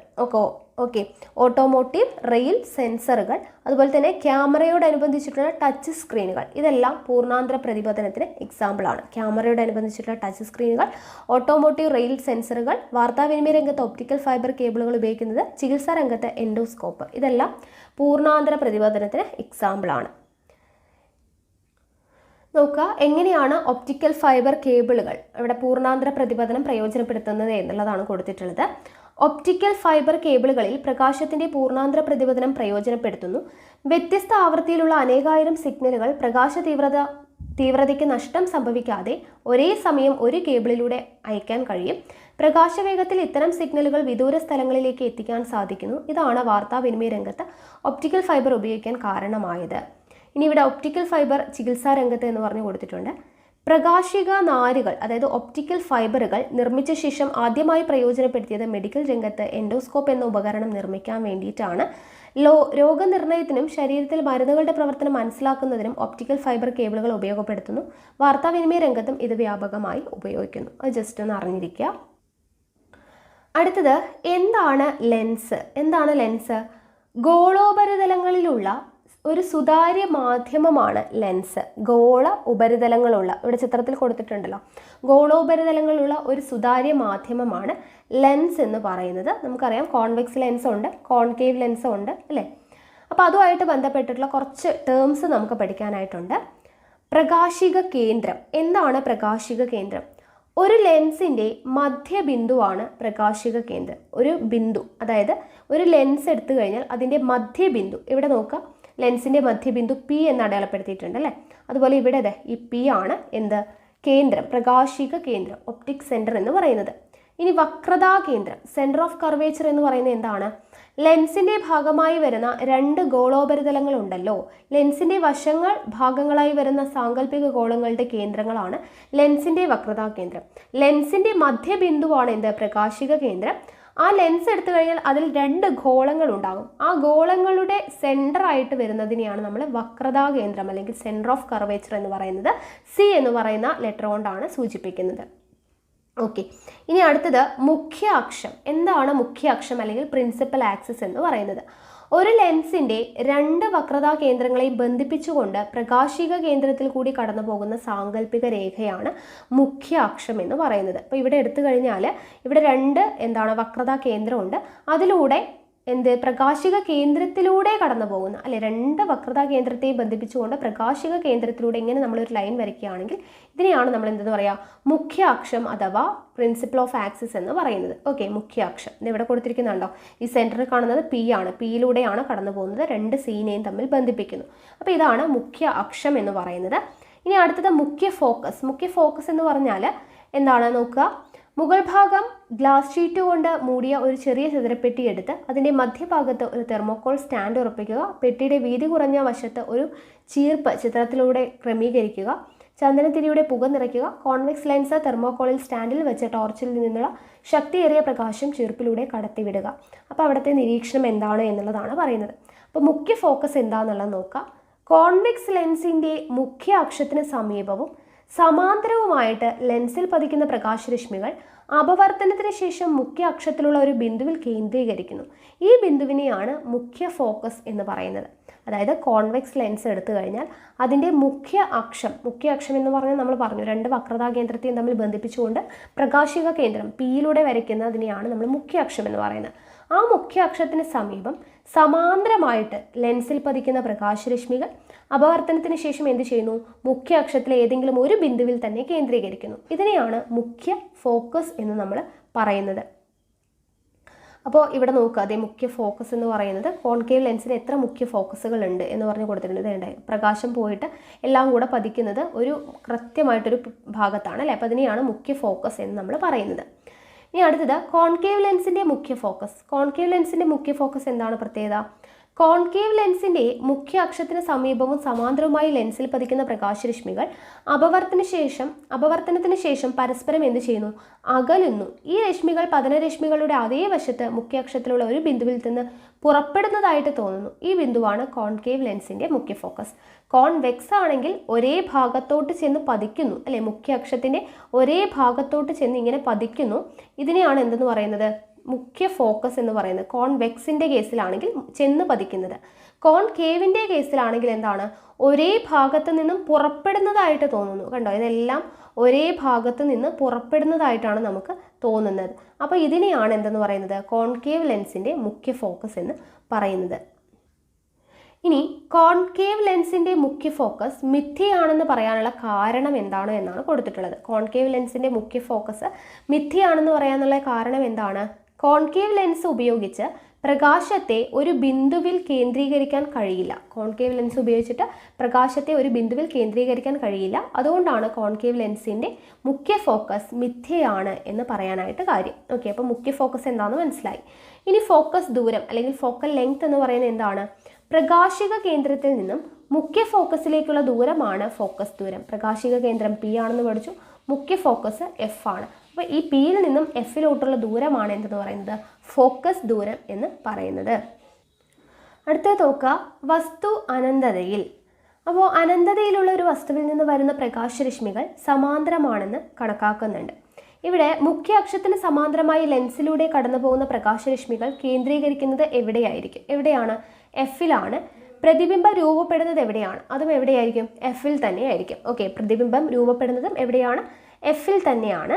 ഓട്ടോമോട്ടീവ് റെയിൽ സെൻസറുകൾ, അതുപോലെ തന്നെ ക്യാമറയോടനുബന്ധിച്ചിട്ടുള്ള ടച്ച് സ്ക്രീനുകൾ, ഇതെല്ലാം പൂർണ്ണാന്തര പ്രതിപതനത്തിന് എക്സാമ്പിളാണ്. ക്യാമറയോടനുബന്ധിച്ചിട്ടുള്ള ടച്ച് സ്ക്രീനുകൾ, ഓട്ടോമോട്ടീവ് റെയിൽ സെൻസറുകൾ, വാർത്താവിനിമയ രംഗത്ത് ഒപ്റ്റിക്കൽ ഫൈബർ കേബിളുകൾ ഉപയോഗിക്കുന്നത്, ചികിത്സാ രംഗത്ത് എൻഡോസ്കോപ്പ്, ഇതെല്ലാം പൂർണ്ണാന്തര പ്രതിപതനത്തിന് എക്സാമ്പിളാണ്. നോക്കുക, എങ്ങനെയാണ് ഒപ്റ്റിക്കൽ ഫൈബർ കേബിളുകൾ ഇവിടെ പൂർണ്ണാന്തര പ്രതിപതനം പ്രയോജനപ്പെടുത്തുന്നത് എന്നുള്ളതാണ് കൊടുത്തിട്ടുള്ളത്. ഒപ്റ്റിക്കൽ ഫൈബർ കേബിളുകളിൽ പ്രകാശത്തിന്റെ പൂർണ്ണാന്തര പ്രതിപതനം പ്രയോജനപ്പെടുത്തുന്നു. വ്യത്യസ്ത ആവൃത്തിയിലുള്ള അനേകായിരം സിഗ്നലുകൾ പ്രകാശ തീവ്രതയ്ക്ക് നഷ്ടം സംഭവിക്കാതെ ഒരേ സമയം ഒരു കേബിളിലൂടെ അയക്കാൻ കഴിയും. പ്രകാശവേഗത്തിൽ ഇത്തരം സിഗ്നലുകൾ വിദൂര സ്ഥലങ്ങളിലേക്ക് എത്തിക്കാൻ സാധിക്കുന്നു. ഇതാണ് വാർത്താവിനിമയ രംഗത്ത് ഒപ്റ്റിക്കൽ ഫൈബർ ഉപയോഗിക്കാൻ കാരണമായത്. ഇനി ഇവിടെ ഒപ്റ്റിക്കൽ ഫൈബർ ചികിത്സാ രംഗത്ത് എന്ന് പറഞ്ഞു കൊടുത്തിട്ടുണ്ട്. പ്രകാശിക നാരുകൾ അതായത് ഒപ്റ്റിക്കൽ ഫൈബറുകൾ നിർമ്മിച്ച ശേഷം ആദ്യമായി പ്രയോജനപ്പെടുത്തിയത് മെഡിക്കൽ രംഗത്ത് എൻഡോസ്കോപ്പ് എന്ന ഉപകരണം നിർമ്മിക്കാൻ വേണ്ടിയിട്ടാണ്. രോഗനിർണയത്തിനും ശരീരത്തിൽ മരുന്നുകളുടെ പ്രവർത്തനം മനസ്സിലാക്കുന്നതിനും ഒപ്റ്റിക്കൽ ഫൈബർ കേബിളുകൾ ഉപയോഗപ്പെടുത്തുന്നു. വാർത്താവിനിമയ രംഗത്തും ഇത് വ്യാപകമായി ഉപയോഗിക്കുന്നു. അത് ജസ്റ്റ് ഒന്ന് അറിഞ്ഞിരിക്കുക. അടുത്തത് എന്താണ് ലെൻസ്? ഗോളോപരിതലങ്ങളിലുള്ള ഒരു സുതാര്യ മാധ്യമമാണ് ലെൻസ്. ഗോള ഉപരിതലങ്ങളുള്ള, ഇവിടെ ചിത്രത്തിൽ കൊടുത്തിട്ടുണ്ടല്ലോ, ഗോളോപരിതലങ്ങളുള്ള ഒരു സുതാര്യ മാധ്യമമാണ് ലെൻസ് എന്ന് പറയുന്നത്. നമുക്കറിയാം കോൺവെക്സ് ലെൻസ് ഉണ്ട്, കോൺകേവ് ലെൻസ് ഉണ്ട് അല്ലേ. അപ്പോൾ അതുമായിട്ട് ബന്ധപ്പെട്ടിട്ടുള്ള കുറച്ച് ടേംസ് നമുക്ക് പഠിക്കാനായിട്ടുണ്ട്. പ്രകാശിക കേന്ദ്രം. എന്താണ് പ്രകാശിക കേന്ദ്രം? ഒരു ലെൻസിൻ്റെ മധ്യബിന്ദുവാണ് പ്രകാശിക കേന്ദ്രം. ഒരു ബിന്ദു, അതായത് ഒരു ലെൻസ് എടുത്തു കഴിഞ്ഞാൽ അതിൻ്റെ മധ്യബിന്ദു, ഇവിടെ നോക്കുക, ലെൻസിൻ്റെ മധ്യബിന്ദു പി എന്ന് അടയാളപ്പെടുത്തിയിട്ടുണ്ട് അല്ലേ. അതുപോലെ ഇവിടെ ഈ പി ആണ് എന്ത്? കേന്ദ്രം, പ്രകാശിക കേന്ദ്രം, ഒപ്റ്റിക് സെൻറ്റർ എന്ന് പറയുന്നത്. ഇനി വക്രതാ കേന്ദ്രം, സെൻറ്റർ ഓഫ് കർവേച്ചർ എന്ന് പറയുന്നത് എന്താണ്? ലെൻസിൻ്റെ ഭാഗമായി വരുന്ന രണ്ട് ഗോളോപരിതലങ്ങൾ ഉണ്ടല്ലോ, ലെൻസിൻ്റെ വശങ്ങൾ ഭാഗങ്ങളായി വരുന്ന സാങ്കല്പിക ഗോളങ്ങളുടെ കേന്ദ്രങ്ങളാണ് ലെൻസിൻ്റെ വക്രതാ കേന്ദ്രം. ലെൻസിൻ്റെ മധ്യബിന്ദുവാണ് എന്ത്? പ്രകാശിക കേന്ദ്രം. ആ ലെൻസ് എടുത്തു കഴിഞ്ഞാൽ അതിൽ രണ്ട് ഗോളങ്ങൾ ഉണ്ടാകും. ആ ഗോളങ്ങളുടെ സെൻറ്റർ ആയിട്ട് വരുന്നതിനെയാണ് നമ്മൾ വക്രതാ കേന്ദ്രം അല്ലെങ്കിൽ സെൻറ്റർ ഓഫ് കർവേച്ചർ എന്ന് പറയുന്നത്. സി എന്ന് പറയുന്ന ലെറ്റർ കൊണ്ടാണ് സൂചിപ്പിക്കുന്നത്. ഓക്കെ, ഇനി അടുത്തത് മുഖ്യ അക്ഷം. എന്താണ് മുഖ്യ അക്ഷം അല്ലെങ്കിൽ പ്രിൻസിപ്പൽ ആക്സിസ് എന്ന് പറയുന്നത്? ഒരു ലെൻസിൻ്റെ രണ്ട് വക്രതാ കേന്ദ്രങ്ങളെയും ബന്ധിപ്പിച്ചുകൊണ്ട് പ്രകാശിക കേന്ദ്രത്തിൽ കൂടി കടന്നു പോകുന്ന സാങ്കല്പിക രേഖയാണ് മുഖ്യ അക്ഷം എന്ന് പറയുന്നത്. അപ്പോൾ ഇവിടെ എടുത്തു കഴിഞ്ഞാൽ ഇവിടെ രണ്ട് വക്രതാ കേന്ദ്രമുണ്ട്. അതിലൂടെ പ്രകാശിക കേന്ദ്രത്തിലൂടെ കടന്നു പോകുന്ന അല്ലെ, രണ്ട് വക്രതാ കേന്ദ്രത്തെയും ബന്ധിപ്പിച്ചുകൊണ്ട് പ്രകാശിക കേന്ദ്രത്തിലൂടെ ഇങ്ങനെ നമ്മളൊരു ലൈൻ വരയ്ക്കുകയാണെങ്കിൽ ഇതിനെയാണ് നമ്മൾ എന്തെന്ന് പറയുക? മുഖ്യ അക്ഷം അഥവാ പ്രിൻസിപ്പിൾ ഓഫ് ആക്സിസ് എന്ന് പറയുന്നത്. ഓക്കെ, മുഖ്യ അക്ഷം ഇവിടെ കൊടുത്തിരിക്കുന്നുണ്ടോ? ഈ സെൻറ്ററിൽ കാണുന്നത് പി ആണ്. പിയിലൂടെയാണ് കടന്നു പോകുന്നത്, രണ്ട് സീനെയും തമ്മിൽ ബന്ധിപ്പിക്കുന്നു. അപ്പോൾ ഇതാണ് മുഖ്യ അക്ഷം എന്ന് പറയുന്നത്. ഇനി അടുത്തത് മുഖ്യ ഫോക്കസ്. മുഖ്യ ഫോക്കസ് എന്ന് പറഞ്ഞാൽ എന്താണ് നോക്കുക. മുകൾ ഭാഗം ഗ്ലാസ് ഷീറ്റ് കൊണ്ട് മൂടിയ ഒരു ചെറിയ ചതുരപ്പെട്ടി എടുത്ത് അതിൻ്റെ മധ്യഭാഗത്ത് ഒരു തെർമോക്കോൾ സ്റ്റാൻഡ് ഉറപ്പിക്കുക. പെട്ടിയുടെ വീതി കുറഞ്ഞ വശത്ത് ഒരു ചീർപ്പ് ചിത്രത്തിലൂടെ ക്രമീകരിക്കുക. ചന്ദനത്തിരിയുടെ പുക നിറയ്ക്കുക. കോൺവെക്സ് ലെൻസ് തെർമോക്കോളിൽ സ്റ്റാൻഡിൽ വെച്ച് ടോർച്ചിൽ നിന്നുള്ള ശക്തിയേറിയ പ്രകാശം ചീർപ്പിലൂടെ കടത്തിവിടുക. അപ്പോൾ അവിടുത്തെ നിരീക്ഷണം എന്താണ് എന്നുള്ളതാണ് പറയുന്നത്. അപ്പോൾ മുഖ്യ ഫോക്കസ് എന്താണെന്നുള്ളത് നോക്കാം. കോൺവെക്സ് ലെൻസിൻ്റെ മുഖ്യ അക്ഷത്തിന് സമീപവും സമാന്തരവുമായിട്ട് ലെൻസിൽ പതിക്കുന്ന പ്രകാശരശ്മികൾ അപവർത്തനത്തിന് ശേഷം മുഖ്യ അക്ഷത്തിലുള്ള ഒരു ബിന്ദുവിൽ കേന്ദ്രീകരിക്കുന്നു. ഈ ബിന്ദുവിനെയാണ് മുഖ്യ ഫോക്കസ് എന്ന് പറയുന്നത്. അതായത് കോൺവെക്സ് ലെൻസ് എടുത്തു കഴിഞ്ഞാൽ അതിൻ്റെ മുഖ്യ അക്ഷം എന്ന് പറഞ്ഞാൽ നമ്മൾ പറഞ്ഞു രണ്ട് വക്രതാ കേന്ദ്രത്തെയും തമ്മിൽ ബന്ധിപ്പിച്ചുകൊണ്ട് പ്രകാശിക കേന്ദ്രം പിയിലൂടെ വരയ്ക്കുന്നതിനെയാണ് നമ്മൾ മുഖ്യ അക്ഷം എന്ന് പറയുന്നത്. ആ മുഖ്യ അക്ഷത്തിന് സമീപം സമാന്തരമായിട്ട് ലെൻസിൽ പതിക്കുന്ന പ്രകാശരശ്മികൾ അപവർത്തനത്തിന് ശേഷം എന്ത് ചെയ്യുന്നു? മുഖ്യ അക്ഷത്തിലെ ഏതെങ്കിലും ഒരു ബിന്ദുവിൽ തന്നെ കേന്ദ്രീകരിക്കുന്നു. ഇതിനെയാണ് മുഖ്യ ഫോക്കസ് എന്ന് നമ്മൾ പറയുന്നത്. അപ്പോൾ ഇവിടെ നോക്കുക, അതേ മുഖ്യ ഫോക്കസ് എന്ന് പറയുന്നത് കോൺകേവ് ലെൻസിന് എത്ര മുഖ്യ ഫോക്കസുകൾ ഉണ്ട് എന്ന് പറഞ്ഞ് കൊടുത്തിട്ടുണ്ട്. ഇതുണ്ടായി പ്രകാശം പോയിട്ട് എല്ലാം കൂടെ പതിക്കുന്നത് ഒരു കൃത്യമായിട്ടൊരു ഭാഗത്താണ് അല്ലേ. അപ്പോൾ അതിനെയാണ് മുഖ്യ ഫോക്കസ് എന്ന് നമ്മൾ പറയുന്നത്. ഇനി അടുത്തത് കോൺകേവ് ലെൻസിൻ്റെ മുഖ്യ ഫോക്കസ്. കോൺകേവ് ലെൻസിൻ്റെ മുഖ്യ ഫോക്കസ് എന്താണ് പ്രത്യേകത? കോൺകേവ് ലെൻസിൻ്റെ മുഖ്യ അക്ഷത്തിന് സമീപവും സമാന്തരവുമായി ലെൻസിൽ പതിക്കുന്ന പ്രകാശരശ്മികൾ അപവർത്തനത്തിന് ശേഷം പരസ്പരം എന്ത് ചെയ്യുന്നു? അകലുന്നു. ഈ രശ്മികൾ പതനരശ്മികളുടെ അതേ വശത്ത് മുഖ്യ അക്ഷത്തിലുള്ള ഒരു ബിന്ദുവിൽ നിന്ന് പുറപ്പെടുന്നതായിട്ട് തോന്നുന്നു. ഈ ബിന്ദുവാണ് കോൺകേവ് ലെൻസിൻ്റെ മുഖ്യ ഫോക്കസ്. കോൺവെക്സ് ആണെങ്കിൽ ഒരേ ഭാഗത്തോട്ട് ചെന്ന് പതിക്കുന്നു അല്ലെ, മുഖ്യ അക്ഷത്തിൻ്റെ ഒരേ ഭാഗത്തോട്ട് ചെന്ന് ഇങ്ങനെ പതിക്കുന്നു. ഇതിനെയാണ് എന്തെന്ന് പറയുന്നത്? മുഖ്യ ഫോക്കസ് എന്ന് പറയുന്നത്. കോൺവെക്സിൻ്റെ കേസിലാണെങ്കിൽ ചെന്ന് പതിക്കുന്നത്. കോൺകേവിൻ്റെ കേസിലാണെങ്കിൽ എന്താണ്? ഒരേ ഭാഗത്ത് നിന്നും പുറപ്പെടുന്നതായിട്ട് തോന്നുന്നു. കണ്ടോ, ഇതെല്ലാം ഒരേ ഭാഗത്ത് നിന്ന് പുറപ്പെടുന്നതായിട്ടാണ് നമുക്ക് തോന്നുന്നത്. അപ്പോൾ ഇതിനെയാണ് എന്തെന്ന് പറയുന്നത്? കോൺകേവ് ലെൻസിൻ്റെ മുഖ്യ ഫോക്കസ് എന്ന് പറയുന്നത്. ഇനി കോൺകേവ് ലെൻസിൻ്റെ മുഖ്യ ഫോക്കസ് മിഥ്യയാണെന്ന് പറയാനുള്ള കാരണം എന്താണ് എന്നാണ് കൊടുത്തിട്ടുള്ളത്. കോൺകേവ് ലെൻസിൻ്റെ മുഖ്യ ഫോക്കസ് മിഥ്യയാണെന്ന് പറയാനുള്ള കാരണം എന്താണ്? കോൺകേവ് ലെൻസ് ഉപയോഗിച്ച് പ്രകാശത്തെ ഒരു ബിന്ദുവിൽ കേന്ദ്രീകരിക്കാൻ കഴിയില്ല. കോൺകേവ് ലെൻസ് ഉപയോഗിച്ചിട്ട് പ്രകാശത്തെ ഒരു ബിന്ദുവിൽ കേന്ദ്രീകരിക്കാൻ കഴിയില്ല. അതുകൊണ്ടാണ് കോൺകേവ് ലെൻസിൻ്റെ മുഖ്യ ഫോക്കസ് മിഥ്യയാണ് എന്ന് പറയാനായിട്ട് കാര്യം. ഓക്കെ, അപ്പോൾ മുഖ്യ ഫോക്കസ് എന്താണെന്ന് മനസ്സിലായി. ഇനി ഫോക്കസ് ദൂരം അല്ലെങ്കിൽ ഫോക്കൽ ലെങ്ത് എന്ന് പറയുന്നത് എന്താണ്? പ്രകാശിക കേന്ദ്രത്തിൽ നിന്നും മുഖ്യ ഫോക്കസിലേക്കുള്ള ദൂരമാണ് ഫോക്കസ് ദൂരം. പ്രകാശിക കേന്ദ്രം പി ആണെന്ന് പഠിച്ചു, മുഖ്യ ഫോക്കസ് എഫ് ആണ്. അപ്പോൾ ഈ പിയിൽ നിന്നും എഫിലോട്ടുള്ള ദൂരമാണ് എന്തെന്ന് പറയുന്നത്? ഫോക്കസ് ദൂരം എന്ന് പറയുന്നത്. അടുത്തത് നോക്കുക, വസ്തു അനന്തതയിൽ. അപ്പോൾ അനന്തതയിലുള്ള ഒരു വസ്തുവിൽ നിന്ന് വരുന്ന പ്രകാശരശ്മികൾ സമാന്തരമാണെന്ന് കണക്കാക്കുന്നുണ്ട്. ഇവിടെ മുഖ്യ അക്ഷത്തിന് സമാന്തരമായി ലെൻസിലൂടെ കടന്നു പോകുന്ന പ്രകാശരശ്മികൾ കേന്ദ്രീകരിക്കുന്നത് എവിടെയാണ്? എഫിലാണ്. പ്രതിബിംബം രൂപപ്പെടുന്നത് എവിടെയാണ്? അതും എവിടെയായിരിക്കും? എഫിൽ തന്നെ ആയിരിക്കും. ഓക്കെ, പ്രതിബിംബം രൂപപ്പെടുന്നതും എവിടെയാണ്? എഫിൽ തന്നെയാണ്.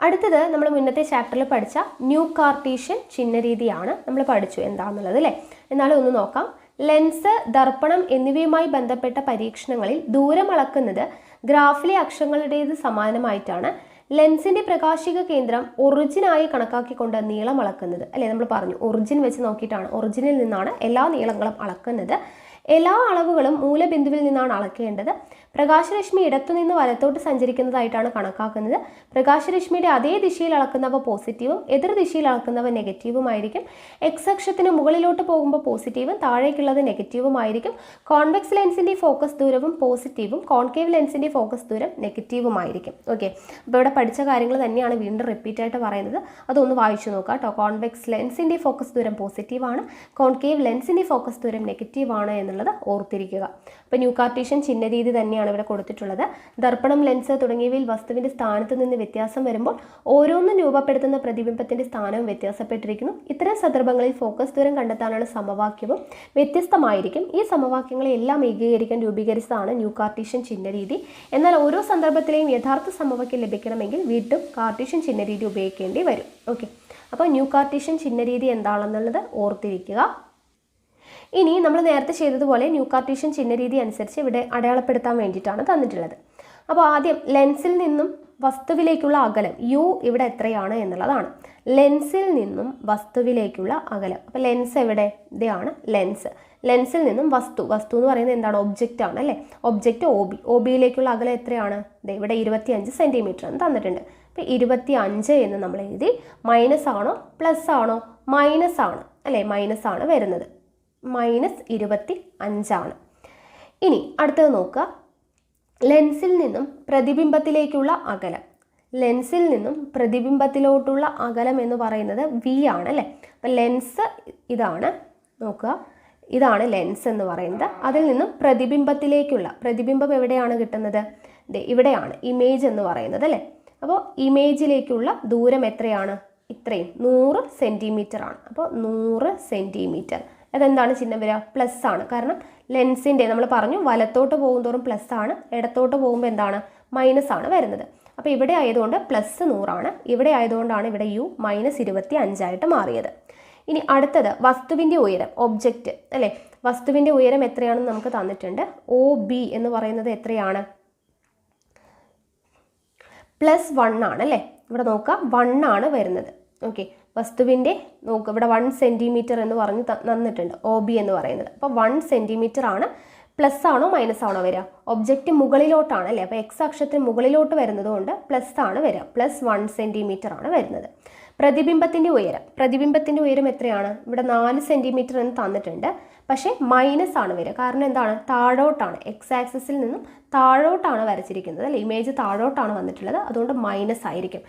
അടുത്തത് നമ്മൾ മുന്നത്തെ ചാപ്റ്ററിൽ പഠിച്ച ന്യൂ കാർട്ടീഷ്യൻ ചിഹ്നരീതിയാണ് നമ്മൾ പഠിച്ചു എന്താണെന്നുള്ളത് അല്ലേ. എന്നാലും ഒന്ന് നോക്കാം. ലെൻസ്, ദർപ്പണം എന്നിവയുമായി ബന്ധപ്പെട്ട പരീക്ഷണങ്ങളിൽ ദൂരം അളക്കുന്നത് ഗ്രാഫിലെ അക്ഷങ്ങളുടേത് സമാനമായിട്ടാണ്. ലെൻസിൻ്റെ പ്രകാശിക കേന്ദ്രം ഒറിജിനായി കണക്കാക്കിക്കൊണ്ട് നീളം അളക്കുന്നത് അല്ലേ. നമ്മൾ പറഞ്ഞു ഒറിജിൻ വെച്ച് നോക്കിയിട്ടാണ്, ഒറിജിനിൽ നിന്നാണ് എല്ലാ നീളങ്ങളും അളക്കുന്നത്. എല്ലാ അളവുകളും മൂലബിന്ദുവിൽ നിന്നാണ് അളക്കേണ്ടത്. പ്രകാശരശ്മി ഇടത്തുനിന്ന് വലത്തോട്ട് സഞ്ചരിക്കുന്നതായിട്ടാണ് കണക്കാക്കുന്നത്. പ്രകാശരശ്മിയുടെ അതേ ദിശയിൽ അളക്കുന്നവ പോസിറ്റീവും എതിർ ദിശയിൽ അളക്കുന്നവ നെഗറ്റീവുമായിരിക്കും. എക്സ് അക്ഷത്തിന് മുകളിലോട്ട് പോകുമ്പോൾ പോസിറ്റീവും താഴേക്കുള്ളത് നെഗറ്റീവുമായിരിക്കും. കോൺവെക്സ് ലെൻസിൻ്റെ ഫോക്കസ് ദൂരവും പോസിറ്റീവും കോൺകേവ് ലെൻസിൻ്റെ ഫോക്കസ് ദൂരം നെഗറ്റീവുമായിരിക്കും. ഓക്കെ, അപ്പോൾ ഇവിടെ പഠിച്ച കാര്യങ്ങൾ തന്നെയാണ് വീണ്ടും റിപ്പീറ്റ് ആയിട്ട് പറയുന്നത്. അതൊന്ന് വായിച്ചു നോക്കാം കേട്ടോ. കോൺവെക്സ് ലെൻസിൻ്റെ ഫോക്കസ് ദൂരം പോസിറ്റീവാണ്, കോൺകേവ് ലെൻസിൻ്റെ ഫോക്കസ് ദൂരം നെഗറ്റീവാണ് എന്നുള്ളത് ഓർത്തിരിക്കുക. അപ്പോൾ ന്യൂ കാർട്ടീഷ്യൻ ചിഹ്ന രീതി തന്നെയാണ് ഇവിടെ കൊടുത്തിട്ടുള്ളത്. ദർപ്പണം, ലെൻസ് തുടങ്ങിയവയിൽ വസ്തുവിൻ്റെ സ്ഥാനത്ത് നിന്ന് വ്യത്യാസം വരുമ്പോൾ ഓരോന്നും രൂപപ്പെടുത്തുന്ന പ്രതിബിംബത്തിൻ്റെ സ്ഥാനവും വ്യത്യാസപ്പെട്ടിരിക്കുന്നു. ഇത്തരം സന്ദർഭങ്ങളിൽ ഫോക്കസ് ദൂരം കണ്ടെത്താനുള്ള സമവാക്യവും വ്യത്യസ്തമായിരിക്കും. ഈ സമവാക്യങ്ങളെ എല്ലാം ഏകീകരിക്കാൻ രൂപീകരിച്ചതാണ് ന്യൂ കാർട്ടീഷ്യൻ ചിഹ്ന രീതി. എന്നാൽ ഓരോ സന്ദർഭത്തിലെയും യഥാർത്ഥ സമവാക്യം ലഭിക്കണമെങ്കിൽ വീണ്ടും കാർട്ടീഷ്യൻ ചിഹ്ന രീതി ഉപയോഗിക്കേണ്ടി വരും. ഓക്കെ, അപ്പോൾ ന്യൂ കാർട്ടീഷ്യൻ ചിഹ്ന രീതി എന്താണെന്നുള്ളത് ഓർത്തിരിക്കുക. ഇനി നമ്മൾ നേരത്തെ ചെയ്തതുപോലെ ന്യൂ കാർട്ടീഷ്യൻ ചിഹ്ന രീതി അനുസരിച്ച് ഇവിടെ അടയാളപ്പെടുത്താൻ വേണ്ടിയിട്ടാണ് തന്നിട്ടുള്ളത്. അപ്പോൾ ആദ്യം ലെൻസിൽ നിന്നും വസ്തുവിലേക്കുള്ള അകലം യു ഇവിടെ എത്രയാണ് എന്നുള്ളതാണ്. ലെൻസിൽ നിന്നും വസ്തുവിലേക്കുള്ള അകലം. അപ്പോൾ ലെൻസ് എവിടെ? ഇതാണ് ലെൻസ്. ലെൻസിൽ നിന്നും വസ്തു എന്ന് പറയുന്നത് എന്താണ്? ഒബ്ജക്റ്റ് ആണ് അല്ലേ? ഒബ്ജക്റ്റ് ഒ ബിയിലേക്കുള്ള അകലം എത്രയാണ്? ഇവിടെ 25 സെൻറ്റിമീറ്റർ എന്ന് തന്നിട്ടുണ്ട്. അപ്പോൾ 25 എന്ന് നമ്മൾ എഴുതി. മൈനസ് ആണോ പ്ലസ് ആണോ? മൈനസ് ആണ് അല്ലേ? മൈനസ് ആണ് വരുന്നത്. -25 ഇനി അടുത്തത് നോക്കുക. ലെൻസിൽ നിന്നും പ്രതിബിംബത്തിലേക്കുള്ള അകലം. ലെൻസിൽ നിന്നും പ്രതിബിംബത്തിലോട്ടുള്ള അകലം എന്ന് പറയുന്നത് വി ആണ് അല്ലേ? അപ്പം ലെൻസ് ഇതാണ്, നോക്കുക, ഇതാണ് ലെൻസ് എന്ന് പറയുന്നത്. അതിൽ നിന്നും പ്രതിബിംബത്തിലേക്കുള്ള പ്രതിബിംബം എവിടെയാണ് കിട്ടുന്നത്? ഇവിടെയാണ് ഇമേജ് എന്ന് പറയുന്നത് അല്ലേ? അപ്പോൾ ഇമേജിലേക്കുള്ള ദൂരം എത്രയാണ്? ഇത്രയും 100 സെൻറ്റിമീറ്റർ ആണ്. അപ്പോൾ 100 സെൻറ്റിമീറ്റർ. അതെന്താണ് ചിഹ്നം വരിക? പ്ലസ് ആണ്. കാരണം ലെൻസിൻ്റെ നമ്മൾ പറഞ്ഞു വലത്തോട്ട് പോകുന്തോറും പ്ലസ് ആണ്, ഇടത്തോട്ട് പോകുമ്പോൾ എന്താണ്? മൈനസ് ആണ് വരുന്നത്. അപ്പോൾ ഇവിടെ ആയതുകൊണ്ട് പ്ലസ് 100 ആണ്, ഇവിടെ ആയതുകൊണ്ടാണ് ഇവിടെ യു -25 ആയിട്ട് മാറിയത്. ഇനി അടുത്തത് വസ്തുവിൻ്റെ ഉയരം, ഒബ്ജക്റ്റ് അല്ലേ? വസ്തുവിൻ്റെ ഉയരം എത്രയാണെന്ന് നമുക്ക് തന്നിട്ടുണ്ട്. ഒ ബി എന്ന് പറയുന്നത് എത്രയാണ്? +1 ആണ് അല്ലേ? ഇവിടെ നോക്കുക, 1 ആണ് വരുന്നത്. ഓക്കെ, വസ്തുവിൻ്റെ നോക്കുക, ഇവിടെ 1 സെൻറ്റിമീറ്റർ എന്ന് പറഞ്ഞ് തന്നിട്ടുണ്ട് ഒ ബി എന്ന് പറയുന്നത്. അപ്പോൾ 1 സെൻറ്റിമീറ്റർ ആണ്. പ്ലസ് ആണോ മൈനസ് ആണോ വരിക? ഒബ്ജക്റ്റ് മുകളിലോട്ടാണ് അല്ലേ? അപ്പോൾ എക്സ് അക്ഷത്തിന് മുകളിലോട്ട് വരുന്നത് കൊണ്ട് പ്ലസ് ആണ് വരിക. +1 സെൻറ്റിമീറ്റർ ആണ് വരുന്നത്. പ്രതിബിംബത്തിൻ്റെ ഉയരം എത്രയാണ്? ഇവിടെ 4 സെൻറ്റിമീറ്റർ എന്ന് തന്നിട്ടുണ്ട്. പക്ഷേ മൈനസ് ആണ് വരിക. കാരണം എന്താണ്? താഴോട്ടാണ്, എക്സ് ആക്സിസിൽ നിന്നും താഴോട്ടാണ് വരച്ചിരിക്കുന്നത് അല്ലേ? ഇമേജ് താഴോട്ടാണ് വന്നിട്ടുള്ളത്, അതുകൊണ്ട് മൈനസ് ആയിരിക്കും.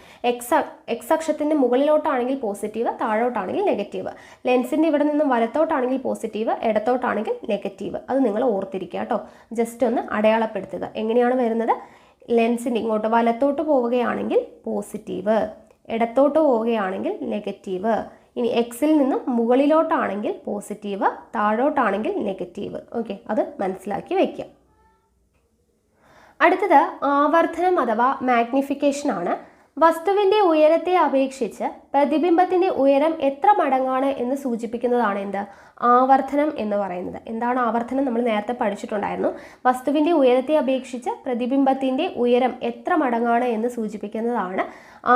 എക്സ് അക്ഷത്തിൻ്റെ മുകളിലോട്ടാണെങ്കിൽ പോസിറ്റീവ്, താഴോട്ടാണെങ്കിൽ നെഗറ്റീവ്. ലെൻസിൻ്റെ ഇവിടെ നിന്നും വലത്തോട്ടാണെങ്കിൽ പോസിറ്റീവ്, ഇടത്തോട്ടാണെങ്കിൽ നെഗറ്റീവ്. അത് നിങ്ങൾ ഓർത്തിരിക്കുക കേട്ടോ. ജസ്റ്റ് ഒന്ന് അടയാളപ്പെടുത്തുക. എങ്ങനെയാണ് വരുന്നത്? ലെൻസിൻ്റെ ഇങ്ങോട്ട് വലത്തോട്ട് പോവുകയാണെങ്കിൽ പോസിറ്റീവ്, ഇടത്തോട്ട് പോവുകയാണെങ്കിൽ നെഗറ്റീവ്. ഇനി എക്സിൽ നിന്നും മുകളിലോട്ടാണെങ്കിൽ പോസിറ്റീവ്, താഴോട്ടാണെങ്കിൽ നെഗറ്റീവ്. ഓക്കെ, അത് മനസ്സിലാക്കി വയ്ക്കുക. അടുത്തത് ആവർത്തനം അഥവാ മാഗ്നിഫിക്കേഷൻ ആണ്. വസ്തുവിൻ്റെ ഉയരത്തെ അപേക്ഷിച്ച് പ്രതിബിംബത്തിൻ്റെ ഉയരം എത്ര മടങ്ങാണ് എന്ന് സൂചിപ്പിക്കുന്നതാണ് എന്ത്? ആവർത്തനം എന്ന് പറയുന്നത്. എന്താണ് ആവർത്തനം? നമ്മൾ നേരത്തെ പഠിച്ചിട്ടുണ്ടായിരുന്നു. വസ്തുവിൻ്റെ ഉയരത്തെ അപേക്ഷിച്ച് പ്രതിബിംബത്തിൻ്റെ ഉയരം എത്ര മടങ്ങാണ് എന്ന് സൂചിപ്പിക്കുന്നതാണ്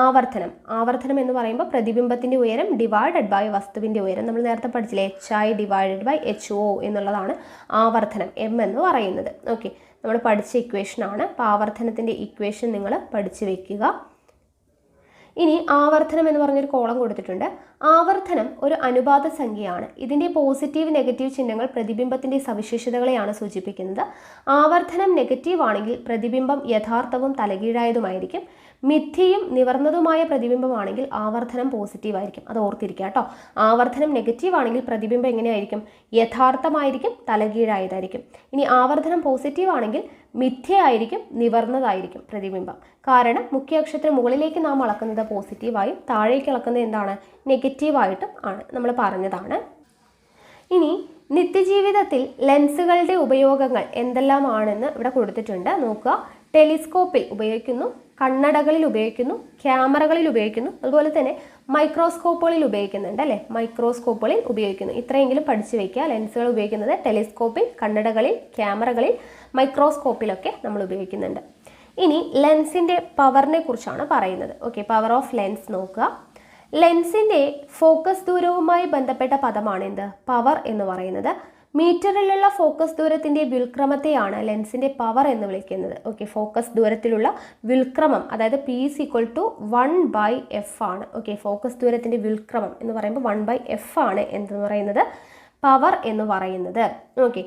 ആവർത്തനം. ആവർത്തനം എന്ന് പറയുമ്പോൾ പ്രതിബിംബത്തിൻ്റെ ഉയരം ഡിവൈഡഡ് ബൈ വസ്തുവിൻ്റെ ഉയരം. നമ്മൾ നേരത്തെ പഠിച്ചില്ലേ? HI/HO എന്നുള്ളതാണ് ആവർത്തനം, M എന്ന് പറയുന്നത്. ഓക്കെ, നമ്മൾ പഠിച്ച ഇക്വേഷനാണ്. അപ്പോൾ ആവർത്തനത്തിൻ്റെ ഇക്വേഷൻ നിങ്ങൾ പഠിച്ചു വെക്കുക. ഇനി ആവർത്തനം എന്ന് പറഞ്ഞൊരു കോളം കൊടുത്തിട്ടുണ്ട്. ആവർത്തനം ഒരു അനുപാത സംഖ്യയാണ്. ഇതിൻ്റെ പോസിറ്റീവ് നെഗറ്റീവ് ചിഹ്നങ്ങൾ പ്രതിബിംബത്തിൻ്റെ സവിശേഷതകളെയാണ് സൂചിപ്പിക്കുന്നത്. ആവർത്തനം നെഗറ്റീവ് ആണെങ്കിൽ പ്രതിബിംബം യഥാർത്ഥവും തലകീഴായതുമായിരിക്കും. മിഥ്യയും നിവർന്നതുമായ പ്രതിബിംബമാണെങ്കിൽ ആവർത്തനം പോസിറ്റീവ് ആയിരിക്കും. അത് ഓർത്തിരിക്കുക കേട്ടോ. ആവർത്തനം നെഗറ്റീവ് ആണെങ്കിൽ പ്രതിബിംബം എങ്ങനെയായിരിക്കും? യഥാർത്ഥമായിരിക്കും, തലകീഴായതായിരിക്കും. ഇനി ആവർത്തനം പോസിറ്റീവ് ആണെങ്കിൽ മിഥ്യയായിരിക്കും, നിവർന്നതായിരിക്കും പ്രതിബിംബം. കാരണം മുഖ്യ അക്ഷത്തിന് മുകളിലേക്ക് നാം അളക്കുന്നത് പോസിറ്റീവായും താഴേക്ക് അളക്കുന്നത് എന്താണ്? നെഗറ്റീവായിട്ടും ആണ്. നമ്മൾ പറഞ്ഞതാണ്. ഇനി നിത്യജീവിതത്തിൽ ലെൻസുകളുടെ ഉപയോഗങ്ങൾ എന്തെല്ലാമാണെന്ന് ഇവിടെ കൊടുത്തിട്ടുണ്ട്. നോക്കുക. ടെലിസ്കോപ്പിൽ ഉപയോഗിക്കുന്നു, കണ്ണടകളിൽ ഉപയോഗിക്കുന്നു, ക്യാമറകളിൽ ഉപയോഗിക്കുന്നു, അതുപോലെ തന്നെ മൈക്രോസ്കോപ്പുകളിൽ ഉപയോഗിക്കുന്നുണ്ട് അല്ലേ? മൈക്രോസ്കോപ്പുകളിൽ ഉപയോഗിക്കുന്നു. ഇത്രയെങ്കിലും പഠിച്ചു വയ്ക്കുക. ലെൻസുകൾ ഉപയോഗിക്കുന്നത് ടെലിസ്കോപ്പിൽ, കണ്ണടകളിൽ, ക്യാമറകളിൽ, മൈക്രോസ്കോപ്പിലൊക്കെ നമ്മൾ ഉപയോഗിക്കുന്നുണ്ട്. ഇനി ലെൻസിൻ്റെ പവറിനെ കുറിച്ചാണ് പറയുന്നത്. ഓക്കെ, പവർ ഓഫ് ലെൻസ് നോക്കുക. ലെൻസിൻ്റെ ഫോക്കസ് ദൂരവുമായി ബന്ധപ്പെട്ട പദമാണ് എന്ത്? പവർ എന്ന് പറയുന്നത്. മീറ്ററിലുള്ള ഫോക്കസ് ദൂരത്തിൻ്റെ വ്യുൽക്രമത്തെയാണ് ലെൻസിൻ്റെ പവർ എന്ന് വിളിക്കുന്നത്. ഓക്കെ, ഫോക്കസ് ദൂരത്തിലുള്ള വ്യുൽക്രമം അതായത് P = 1/f ആണ്. ഓക്കെ, ഫോക്കസ് ദൂരത്തിൻ്റെ വ്യുൽക്രമം എന്ന് പറയുമ്പോൾ 1/f ആണ് എന്ന് പറയുന്നത് പവർ എന്ന് പറയുന്നത്. ഓക്കെ,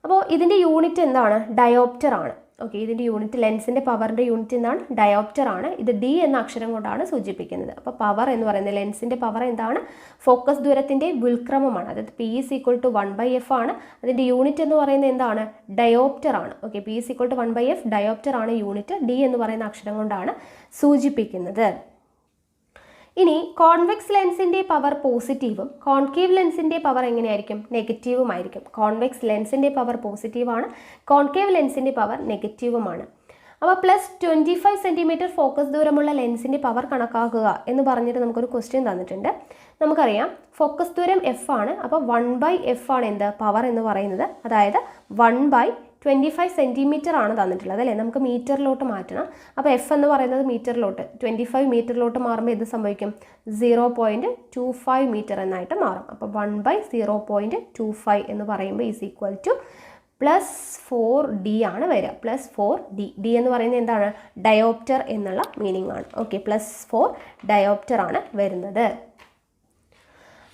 അപ്പോൾ ഇതിൻ്റെ യൂണിറ്റ് എന്താണ്? ഡയോപ്റ്റർ ആണ്. ഓക്കെ, ഇതിൻ്റെ യൂണിറ്റ് ലെൻസിൻ്റെ പവറിൻ്റെ യൂണിറ്റ് എന്താണ്? ഡയോപ്റ്റർ ആണ്. ഇത് D എന്ന അക്ഷരം കൊണ്ടാണ് സൂചിപ്പിക്കുന്നത്. അപ്പോൾ പവർ എന്ന് പറയുന്നത് ലെൻസിൻ്റെ പവർ എന്താണ്? ഫോക്കസ് ദൂരത്തിൻ്റെ വ്യുൽക്രമമാണ്. അതായത് P = 1/f ആണ്. അതിൻ്റെ യൂണിറ്റ് എന്ന് പറയുന്നത് എന്താണ്? ഡയോപ്റ്റർ ആണ്. ഓക്കെ, P = 1/f ഡയോപ്റ്റർ ആണ് യൂണിറ്റ്. D എന്ന് പറയുന്ന അക്ഷരം കൊണ്ടാണ് സൂചിപ്പിക്കുന്നത്. ഇനി കോൺവെക്സ് ലെൻസിൻ്റെ പവർ പോസിറ്റീവും കോൺകേവ് ലെൻസിൻ്റെ പവർ എങ്ങനെയായിരിക്കും? നെഗറ്റീവുമായിരിക്കും. കോൺവെക്സ് ലെൻസിൻ്റെ പവർ പോസിറ്റീവാണ്, കോൺകേവ് ലെൻസിൻ്റെ പവർ നെഗറ്റീവുമാണ്. അപ്പോൾ +25 സെൻറ്റിമീറ്റർ ഫോക്കസ് ദൂരമുള്ള ലെൻസിൻ്റെ പവർ കണക്കാക്കുക എന്ന് പറഞ്ഞിട്ട് നമുക്കൊരു ക്വസ്റ്റ്യൻ തന്നിട്ടുണ്ട്. നമുക്കറിയാം ഫോക്കസ് ദൂരം f ആണ്. അപ്പോൾ 1/f ആണ് എന്ത്? പവർ എന്ന് പറയുന്നത്. അതായത് 1/25 സെൻറ്റിമീറ്റർ ആണ് തന്നിട്ടുള്ളത് അല്ലേ? നമുക്ക് മീറ്ററിലോട്ട് മാറ്റണം. അപ്പോൾ f എന്ന് പറയുന്നത് മീറ്ററിലോട്ട് 25 മീറ്ററിലോട്ട് മാറുമ്പോൾ ഇത് സംഭവിക്കും 0.25 മീറ്റർ എന്നായിട്ട് മാറും. അപ്പോൾ 1/0.25 എന്ന് പറയുമ്പോൾ +4d ആണ് വരിക. +4d. D എന്ന് പറയുന്നത് എന്താണ്? ഡയോപ്റ്റർ എന്നുള്ള മീനിങ് ആണ്. ഓക്കെ, +4 ഡയോപ്റ്റർ ആണ് വരുന്നത്.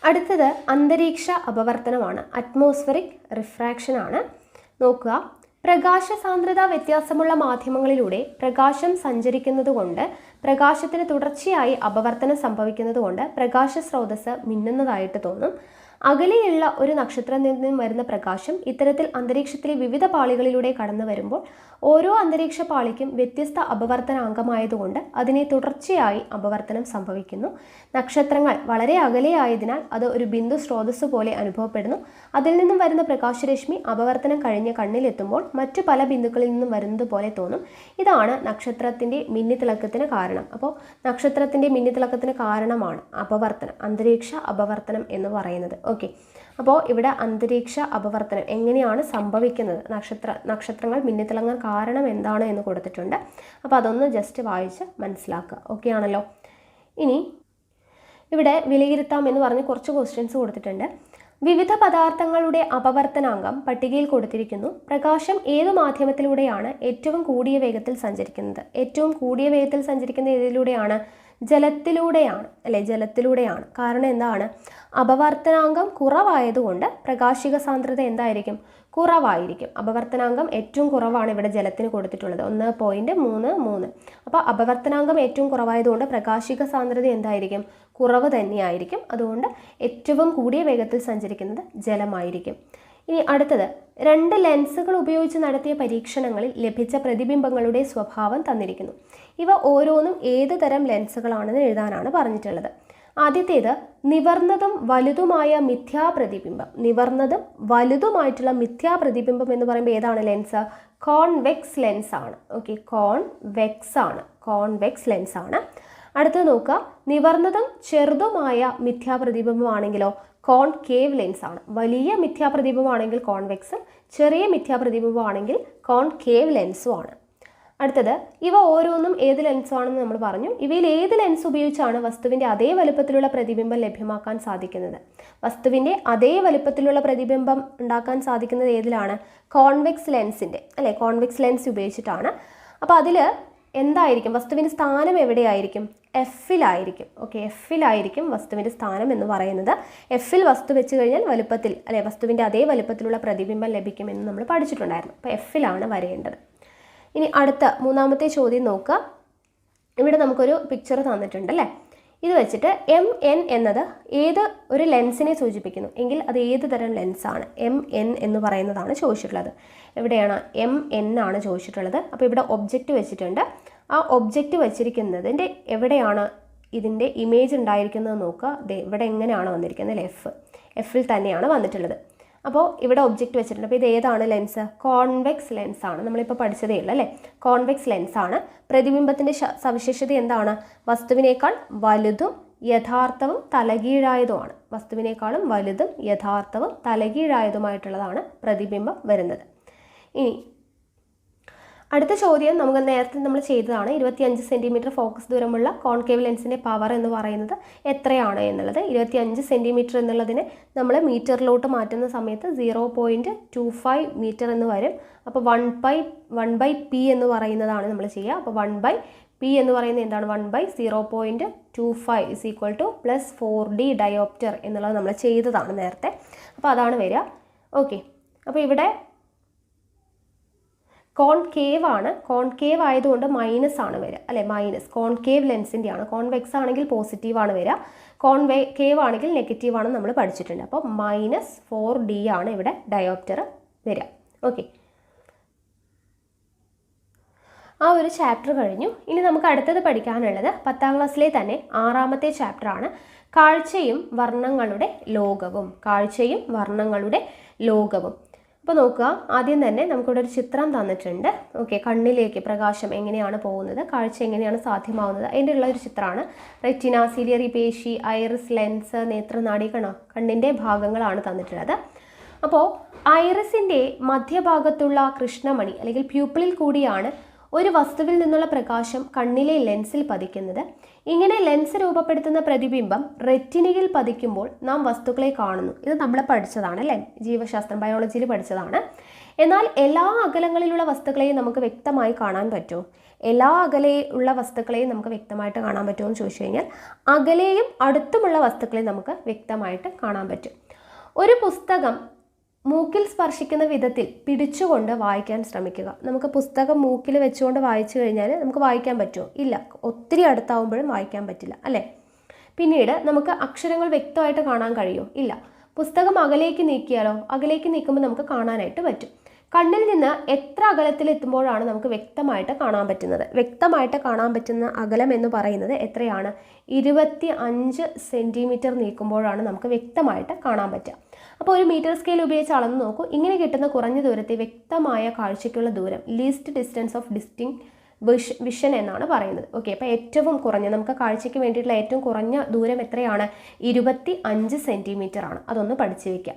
അടുത്തത് അന്തരീക്ഷ അപവർത്തനമാണ്, അറ്റ്മോസ്ഫറിക് റിഫ്രാക്ഷൻ ആണ്. നോക്കുക, പ്രകാശ സാന്ദ്രത വ്യത്യാസമുള്ള മാധ്യമങ്ങളിലൂടെ പ്രകാശം സഞ്ചരിക്കുന്നത് കൊണ്ട് പ്രകാശത്തിന് തുടർച്ചയായി അപവർത്തനം സംഭവിക്കുന്നത് കൊണ്ട് പ്രകാശ സ്രോതസ്സ് മിന്നുന്നതായിട്ട് തോന്നും. അകലെയുള്ള ഒരു നക്ഷത്രത്തിൽ നിന്നും വരുന്ന പ്രകാശം ഇത്തരത്തിൽ അന്തരീക്ഷത്തിലെ വിവിധ പാളികളിലൂടെ കടന്നു വരുമ്പോൾ ഓരോ അന്തരീക്ഷ പാളിക്കും വ്യത്യസ്ത അപവർത്തനാങ്കമായതുകൊണ്ട് അതിനെ തുടർച്ചയായി അപവർത്തനം സംഭവിക്കുന്നു. നക്ഷത്രങ്ങൾ വളരെ അകലെയായതിനാൽ അത് ഒരു ബിന്ദു സ്രോതസ് പോലെ അനുഭവപ്പെടുന്നു. അതിൽ നിന്നും വരുന്ന പ്രകാശരശ്മി അപവർത്തനം കഴിഞ്ഞ് കണ്ണിലെത്തുമ്പോൾ മറ്റു പല ബിന്ദുക്കളിൽ നിന്നും വരുന്നത് പോലെ തോന്നും. ഇതാണ് നക്ഷത്രത്തിൻ്റെ മിന്നിത്തിളക്കത്തിന് കാരണം. അപ്പോൾ നക്ഷത്രത്തിൻ്റെ മിന്നിത്തിളക്കത്തിന് കാരണമാണ് അപവർത്തനം, അന്തരീക്ഷ അപവർത്തനം എന്ന് പറയുന്നത്. ഓക്കെ, അപ്പോൾ ഇവിടെ അന്തരീക്ഷ അപവർത്തനം എങ്ങനെയാണ് സംഭവിക്കുന്നത്, നക്ഷത്രങ്ങൾ മിന്നിത്തിളങ്ങാൻ കാരണം എന്താണ് എന്ന് കൊടുത്തിട്ടുണ്ട്. അപ്പോൾ അതൊന്ന് ജസ്റ്റ് വായിച്ച് മനസ്സിലാക്കുക. ഓക്കെ ആണല്ലോ. ഇനി ഇവിടെ വിലയിരുത്താം എന്ന് പറഞ്ഞ് കുറച്ച് ക്വസ്റ്റ്യൻസ് കൊടുത്തിട്ടുണ്ട്. വിവിധ പദാർത്ഥങ്ങളുടെ അപവർത്തനാങ്കം പട്ടികയിൽ കൊടുത്തിരിക്കുന്നു. പ്രകാശം ഏത് മാധ്യമത്തിലൂടെയാണ് ഏറ്റവും കൂടിയ വേഗത്തിൽ സഞ്ചരിക്കുന്നത്? ഏറ്റവും കൂടിയ വേഗത്തിൽ സഞ്ചരിക്കുന്ന ഏതിലൂടെയാണ്? ജലത്തിലൂടെയാണ് അല്ലേ? ജലത്തിലൂടെയാണ്. കാരണം എന്താണ്? അപവർത്തനാങ്കം കുറവായതുകൊണ്ട് പ്രകാശിക സാന്ദ്രത എന്തായിരിക്കും? കുറവായിരിക്കും. അപവർത്തനാങ്കം ഏറ്റവും കുറവാണ് ഇവിടെ ജലത്തിന് കൊടുത്തിട്ടുള്ളത്, 1.33. അപ്പോൾ അപവർത്തനാങ്കം ഏറ്റവും കുറവായതുകൊണ്ട് പ്രകാശിക സാന്ദ്രത എന്തായിരിക്കും? കുറവ് തന്നെയായിരിക്കും. അതുകൊണ്ട് ഏറ്റവും കൂടിയ വേഗത്തിൽ സഞ്ചരിക്കുന്നത് ജലമായിരിക്കും. ഇനി അടുത്തത്, 2 ലെൻസുകൾ ഉപയോഗിച്ച് നടത്തിയ പരീക്ഷണങ്ങളിൽ ലഭിച്ച പ്രതിബിംബങ്ങളുടെ സ്വഭാവം തന്നിരിക്കുന്നു. ഇവ ഓരോന്നും ഏത് തരം ലെൻസുകളാണെന്ന് എഴുതാനാണ് പറഞ്ഞിട്ടുള്ളത്. ആദ്യത്തേത് നിവർന്നതും വലുതുമായ മിഥ്യാപ്രതിബിംബം. നിവർന്നതും വലുതുമായിട്ടുള്ള മിഥ്യാപ്രതിബിംബം എന്ന് പറയുമ്പോൾ ഏതാണ് ലെൻസ്? കോൺവെക്സ് ലെൻസ് ആണ്. ഓക്കെ, കോൺവെക്സ് ലെൻസ് ആണ്. അടുത്തത് നോക്കുക, നിവർന്നതും ചെറുതുമായ മിഥ്യാപ്രതിബിംബമാണെങ്കിലോ കോൺകേവ് ലെൻസ് ആണ്. വലിയ മിഥ്യാപ്രതിബിംബമാണെങ്കിൽ കോൺവെക്സും ചെറിയ മിഥ്യാപ്രതിബിംബമാണെങ്കിൽ കോൺകേവ് ലെൻസും ആണ്. അടുത്തത്, ഇവ ഓരോന്നും ഏത് ലെൻസാണെന്ന് നമ്മൾ പറഞ്ഞു. ഇവയിൽ ഏത് ലെൻസ് ഉപയോഗിച്ചാണ് വസ്തുവിൻ്റെ അതേ വലുപ്പത്തിലുള്ള പ്രതിബിംബം ലഭ്യമാക്കാൻ സാധിക്കുന്നത്? വസ്തുവിൻ്റെ അതേ വലുപ്പത്തിലുള്ള പ്രതിബിംബം ഉണ്ടാക്കാൻ സാധിക്കുന്നത് ഏതിലാണ്? കോൺവെക്സ് ലെൻസിൻ്റെ അല്ലേ? കോൺവെക്സ് ലെൻസ് ഉപയോഗിച്ചിട്ടാണ്. അപ്പോൾ അതിൽ എന്തായിരിക്കും? വസ്തുവിൻ്റെ സ്ഥാനം എവിടെയായിരിക്കും? എഫിലായിരിക്കും. ഓക്കെ, എഫിലായിരിക്കും വസ്തുവിൻ്റെ സ്ഥാനം എന്ന് പറയുന്നത്. എഫിൽ വസ്തു വെച്ച് കഴിഞ്ഞാൽ വലുപ്പത്തിൽ അല്ലെ വസ്തുവിൻ്റെ അതേ വലുപ്പത്തിലുള്ള പ്രതിബിംബം ലഭിക്കുമെന്ന് നമ്മൾ പഠിച്ചിട്ടുണ്ടായിരുന്നു. അപ്പോൾ എഫിലാണ് വരേണ്ടത്. ഇനി അടുത്ത മൂന്നാമത്തെ ചോദ്യം നോക്കുക. ഇവിടെ നമുക്കൊരു പിക്ചർ തന്നിട്ടുണ്ട് അല്ലേ? ഇത് വെച്ചിട്ട് MN എന്നത് ഏത് ഒരു ലെൻസിനെ സൂചിപ്പിക്കുന്നു എങ്കിൽ അത് ഏത് തരം ലെൻസാണ്? MN എന്ന് പറയുന്നതാണ് ചോദിച്ചിട്ടുള്ളത്. എവിടെയാണ്? MN ആണ് ചോദിച്ചിട്ടുള്ളത്. അപ്പോൾ ഇവിടെ ഒബ്ജക്റ്റ് വെച്ചിട്ടുണ്ട്. ആ ഒബ്ജക്റ്റ് വെച്ചിരിക്കുന്നതിൻ്റെ എവിടെയാണ് ഇതിൻ്റെ ഇമേജ് ഉണ്ടായിരിക്കുന്നത് നോക്കുക. ഇവിടെ എങ്ങനെയാണ് വന്നിരിക്കുന്നത്? എഫിൽ തന്നെയാണ് വന്നിട്ടുള്ളത്. അപ്പോൾ ഇവിടെ ഒബ്ജക്റ്റ് വെച്ചിട്ടുണ്ട്. അപ്പോൾ ഇത് ഏതാണ് ലെൻസ്? കോൺവെക്സ് ലെൻസ് ആണ്. നമ്മളിപ്പോൾ പഠിച്ചതേ ഉള്ളൂ അല്ലേ? കോൺവെക്സ് ലെൻസ് ആണ്. പ്രതിബിംബത്തിൻ്റെ സവിശേഷത എന്താണ്? വസ്തുവിനേക്കാൾ വലുതും യഥാർത്ഥവും തലകീഴായതുമാണ്. വസ്തുവിനേക്കാളും വലുതും യഥാർത്ഥവും തലകീഴായതുമായിട്ടുള്ളതാണ് പ്രതിബിംബം വരുന്നത്. ഇനി അടുത്ത ചോദ്യം നമുക്ക് നേരത്തെ നമ്മൾ ചെയ്തതാണ്. 25 സെൻറ്റിമീറ്റർ ഫോക്കസ് ദൂരമുള്ള കോൺകേവ് ലെൻസിൻ്റെ പവർ എന്ന് പറയുന്നത് എത്രയാണ് എന്നുള്ളത്. 25 സെൻറ്റിമീറ്റർ എന്നുള്ളതിനെ നമ്മൾ മീറ്ററിലോട്ട് മാറ്റുന്ന സമയത്ത് 0.25 മീറ്റർ എന്ന് വരും. അപ്പോൾ 1/p എന്ന് പറയുന്നതാണ് നമ്മൾ ചെയ്യുക. അപ്പോൾ 1/p എന്ന് പറയുന്നത് എന്താണ്? 1/0.25 is equal to plus 4D dioptre എന്നുള്ളത് നമ്മൾ ചെയ്തതാണ് നേരത്തെ. അപ്പോൾ അതാണ് വരിക. ഓക്കെ, അപ്പോൾ ഇവിടെ കോൺകേവ് ആണ്. കോൺകേവ് ആയതുകൊണ്ട് മൈനസ് ആണ് വരിക, അല്ലേ? മൈനസ് കോൺകേവ് ലെൻസിൻ്റെ ആണ്. കോൺവെക്സ് ആണെങ്കിൽ പോസിറ്റീവ് ആണ് വരിക, കോൺകേവ് ആണെങ്കിൽ നെഗറ്റീവ് ആണ് നമ്മൾ പഠിച്ചിട്ടുണ്ട്. അപ്പോൾ -4D ആണ് ഇവിടെ ഡയോപ്റ്റർ വരിക. ഓക്കെ, ആ ഒരു ചാപ്റ്റർ കഴിഞ്ഞു. ഇനി നമുക്ക് അടുത്തത് പഠിക്കാനുള്ളത് 10ാം ക്ലാസ്സിലെ തന്നെ 6ാമത്തെ ചാപ്റ്ററാണ്, കാഴ്ചയും വർണ്ണങ്ങളുടെ ലോകവും. കാഴ്ചയും വർണ്ണങ്ങളുടെ ലോകവും. അപ്പോൾ നോക്കുക, ആദ്യം തന്നെ നമുക്കിവിടെ ഒരു ചിത്രം തന്നിട്ടുണ്ട്. ഓക്കെ, കണ്ണിലേക്ക് പ്രകാശം എങ്ങനെയാണ് പോകുന്നത്, കാഴ്ച എങ്ങനെയാണ് സാധ്യമാവുന്നത്, അതിൻ്റെ ഉള്ള ഒരു ചിത്രമാണ്. റെറ്റിന, സിലിയറി പേശി, ഐറിസ്, ലെൻസ്, നേത്രനാടി, കണ്ണിൻ്റെ ഭാഗങ്ങളാണ് തന്നിട്ടുള്ളത്. അപ്പോൾ ഐറിസിൻ്റെ മധ്യഭാഗത്തുള്ള കൃഷ്ണമണി അല്ലെങ്കിൽ പ്യൂപ്പിളിൽ കൂടിയാണ് ഒരു വസ്തുവിൽ നിന്നുള്ള പ്രകാശം കണ്ണിലെ ലെൻസിൽ പതിക്കുന്നത്. ഇങ്ങനെ ലെൻസ് രൂപപ്പെടുത്തുന്ന പ്രതിബിംബം റെറ്റിനയിൽ പതിക്കുമ്പോൾ നാം വസ്തുക്കളെ കാണുന്നു. ഇത് നമ്മൾ പഠിച്ചതാണ്, അല്ലേ? ജീവശാസ്ത്രം, ബയോളജിയിൽ പഠിച്ചതാണ്. എന്നാൽ എല്ലാ അകലങ്ങളിലുള്ള വസ്തുക്കളെയും നമുക്ക് വ്യക്തമായി കാണാൻ പറ്റുമോ? എല്ലാ അകലെയുള്ള വസ്തുക്കളെയും നമുക്ക് വ്യക്തമായിട്ട് കാണാൻ പറ്റുമോ എന്ന് ചോദിച്ചു കഴിഞ്ഞാൽ അകലെയും അടുത്തുമുള്ള വസ്തുക്കളെ നമുക്ക് വ്യക്തമായിട്ട് കാണാൻ പറ്റും. ഒരു പുസ്തകം മൂക്കിൽ സ്പർശിക്കുന്ന വിധത്തിൽ പിടിച്ചുകൊണ്ട് വായിക്കാൻ ശ്രമിക്കുക. നമുക്ക് പുസ്തകം മൂക്കിൽ വെച്ചുകൊണ്ട് വായിച്ചു കഴിഞ്ഞാൽ നമുക്ക് വായിക്കാൻ പറ്റുമോ? ഇല്ല, ഒത്തിരി അടുത്താവുമ്പോഴും വായിക്കാൻ പറ്റില്ല, അല്ലേ? പിന്നീട് നമുക്ക് അക്ഷരങ്ങൾ വ്യക്തമായിട്ട് കാണാൻ കഴിയുമോ? ഇല്ല. പുസ്തകം അകലേക്ക് നീക്കിയാലോ? അകലേക്ക് നീക്കുമ്പോൾ നമുക്ക് കാണാനായിട്ട് പറ്റും. കണ്ണിൽ നിന്ന് എത്ര അകലത്തിലെത്തുമ്പോഴാണ് നമുക്ക് വ്യക്തമായിട്ട് കാണാൻ പറ്റുന്നത്? വ്യക്തമായിട്ട് കാണാൻ പറ്റുന്ന അകലം എന്ന് പറയുന്നത് എത്രയാണ്? 25 സെൻറ്റിമീറ്റർ നീക്കുമ്പോഴാണ് നമുക്ക് വ്യക്തമായിട്ട് കാണാൻ പറ്റുക. അപ്പോൾ ഒരു മീറ്റർ സ്കെയിൽ ഉപയോഗിച്ച് അളന്ന് നോക്കൂ. ഇങ്ങനെ കിട്ടുന്ന കുറഞ്ഞ ദൂരത്തെ വ്യക്തമായ കാഴ്ചയ്ക്കുള്ള ദൂരം, least distance of distinct vision എന്നാണ് പറയുന്നത്. ഓക്കെ, അപ്പോൾ ഏറ്റവും കുറഞ്ഞ, നമുക്ക് കാഴ്ചയ്ക്ക് വേണ്ടിയിട്ടുള്ള ഏറ്റവും കുറഞ്ഞ ദൂരം എത്രയാണ്? 25 സെൻറ്റിമീറ്റർ ആണ്. അതൊന്ന് പഠിച്ചു വയ്ക്കുക.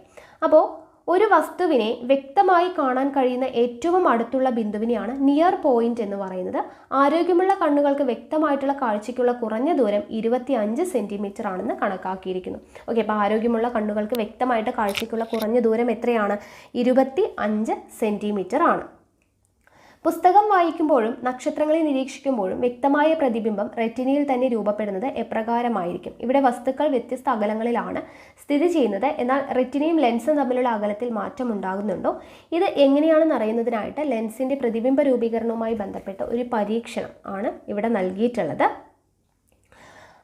അപ്പോൾ ഒരു വസ്തുവിനെ വ്യക്തമായി കാണാൻ കഴിയുന്ന ഏറ്റവും അടുത്തുള്ള ബിന്ദുവിനെയാണ് നിയർ പോയിന്റ് എന്ന് പറയുന്നത്. ആരോഗ്യമുള്ള കണ്ണുകൾക്ക് വ്യക്തമായിട്ടുള്ള കാഴ്ചയ്ക്കുള്ള കുറഞ്ഞ ദൂരം 25 സെൻറ്റിമീറ്റർ ആണെന്ന് കണക്കാക്കിയിരിക്കുന്നു. ഓക്കെ, അപ്പോൾ ആരോഗ്യമുള്ള കണ്ണുകൾക്ക് വ്യക്തമായിട്ട് കാഴ്ചയ്ക്കുള്ള കുറഞ്ഞ ദൂരം എത്രയാണ്? 25 സെൻറ്റിമീറ്റർ ആണ്. പുസ്തകം വായിക്കുമ്പോഴും നക്ഷത്രങ്ങളെ നിരീക്ഷിക്കുമ്പോഴും വ്യക്തമായ പ്രതിബിംബം റെറ്റിനയിൽ തന്നെ രൂപപ്പെടുന്നത് എപ്രകാരമായിരിക്കും? ഇവിടെ വസ്തുക്കൾ വ്യത്യസ്ത അകലങ്ങളിലാണ് സ്ഥിതി ചെയ്യുന്നത്. എന്നാൽ റെറ്റിനയും ലെൻസും തമ്മിലുള്ള അകലത്തിൽ മാറ്റം ഉണ്ടാകുന്നുണ്ടോ? ഇത് എങ്ങനെയാണെന്ന് അറിയുന്നതിനായിട്ട് ലെൻസിൻ്റെ പ്രതിബിംബ രൂപീകരണവുമായി ബന്ധപ്പെട്ട ഒരു പരീക്ഷണം ആണ് ഇവിടെ നൽകിയിട്ടുള്ളത്.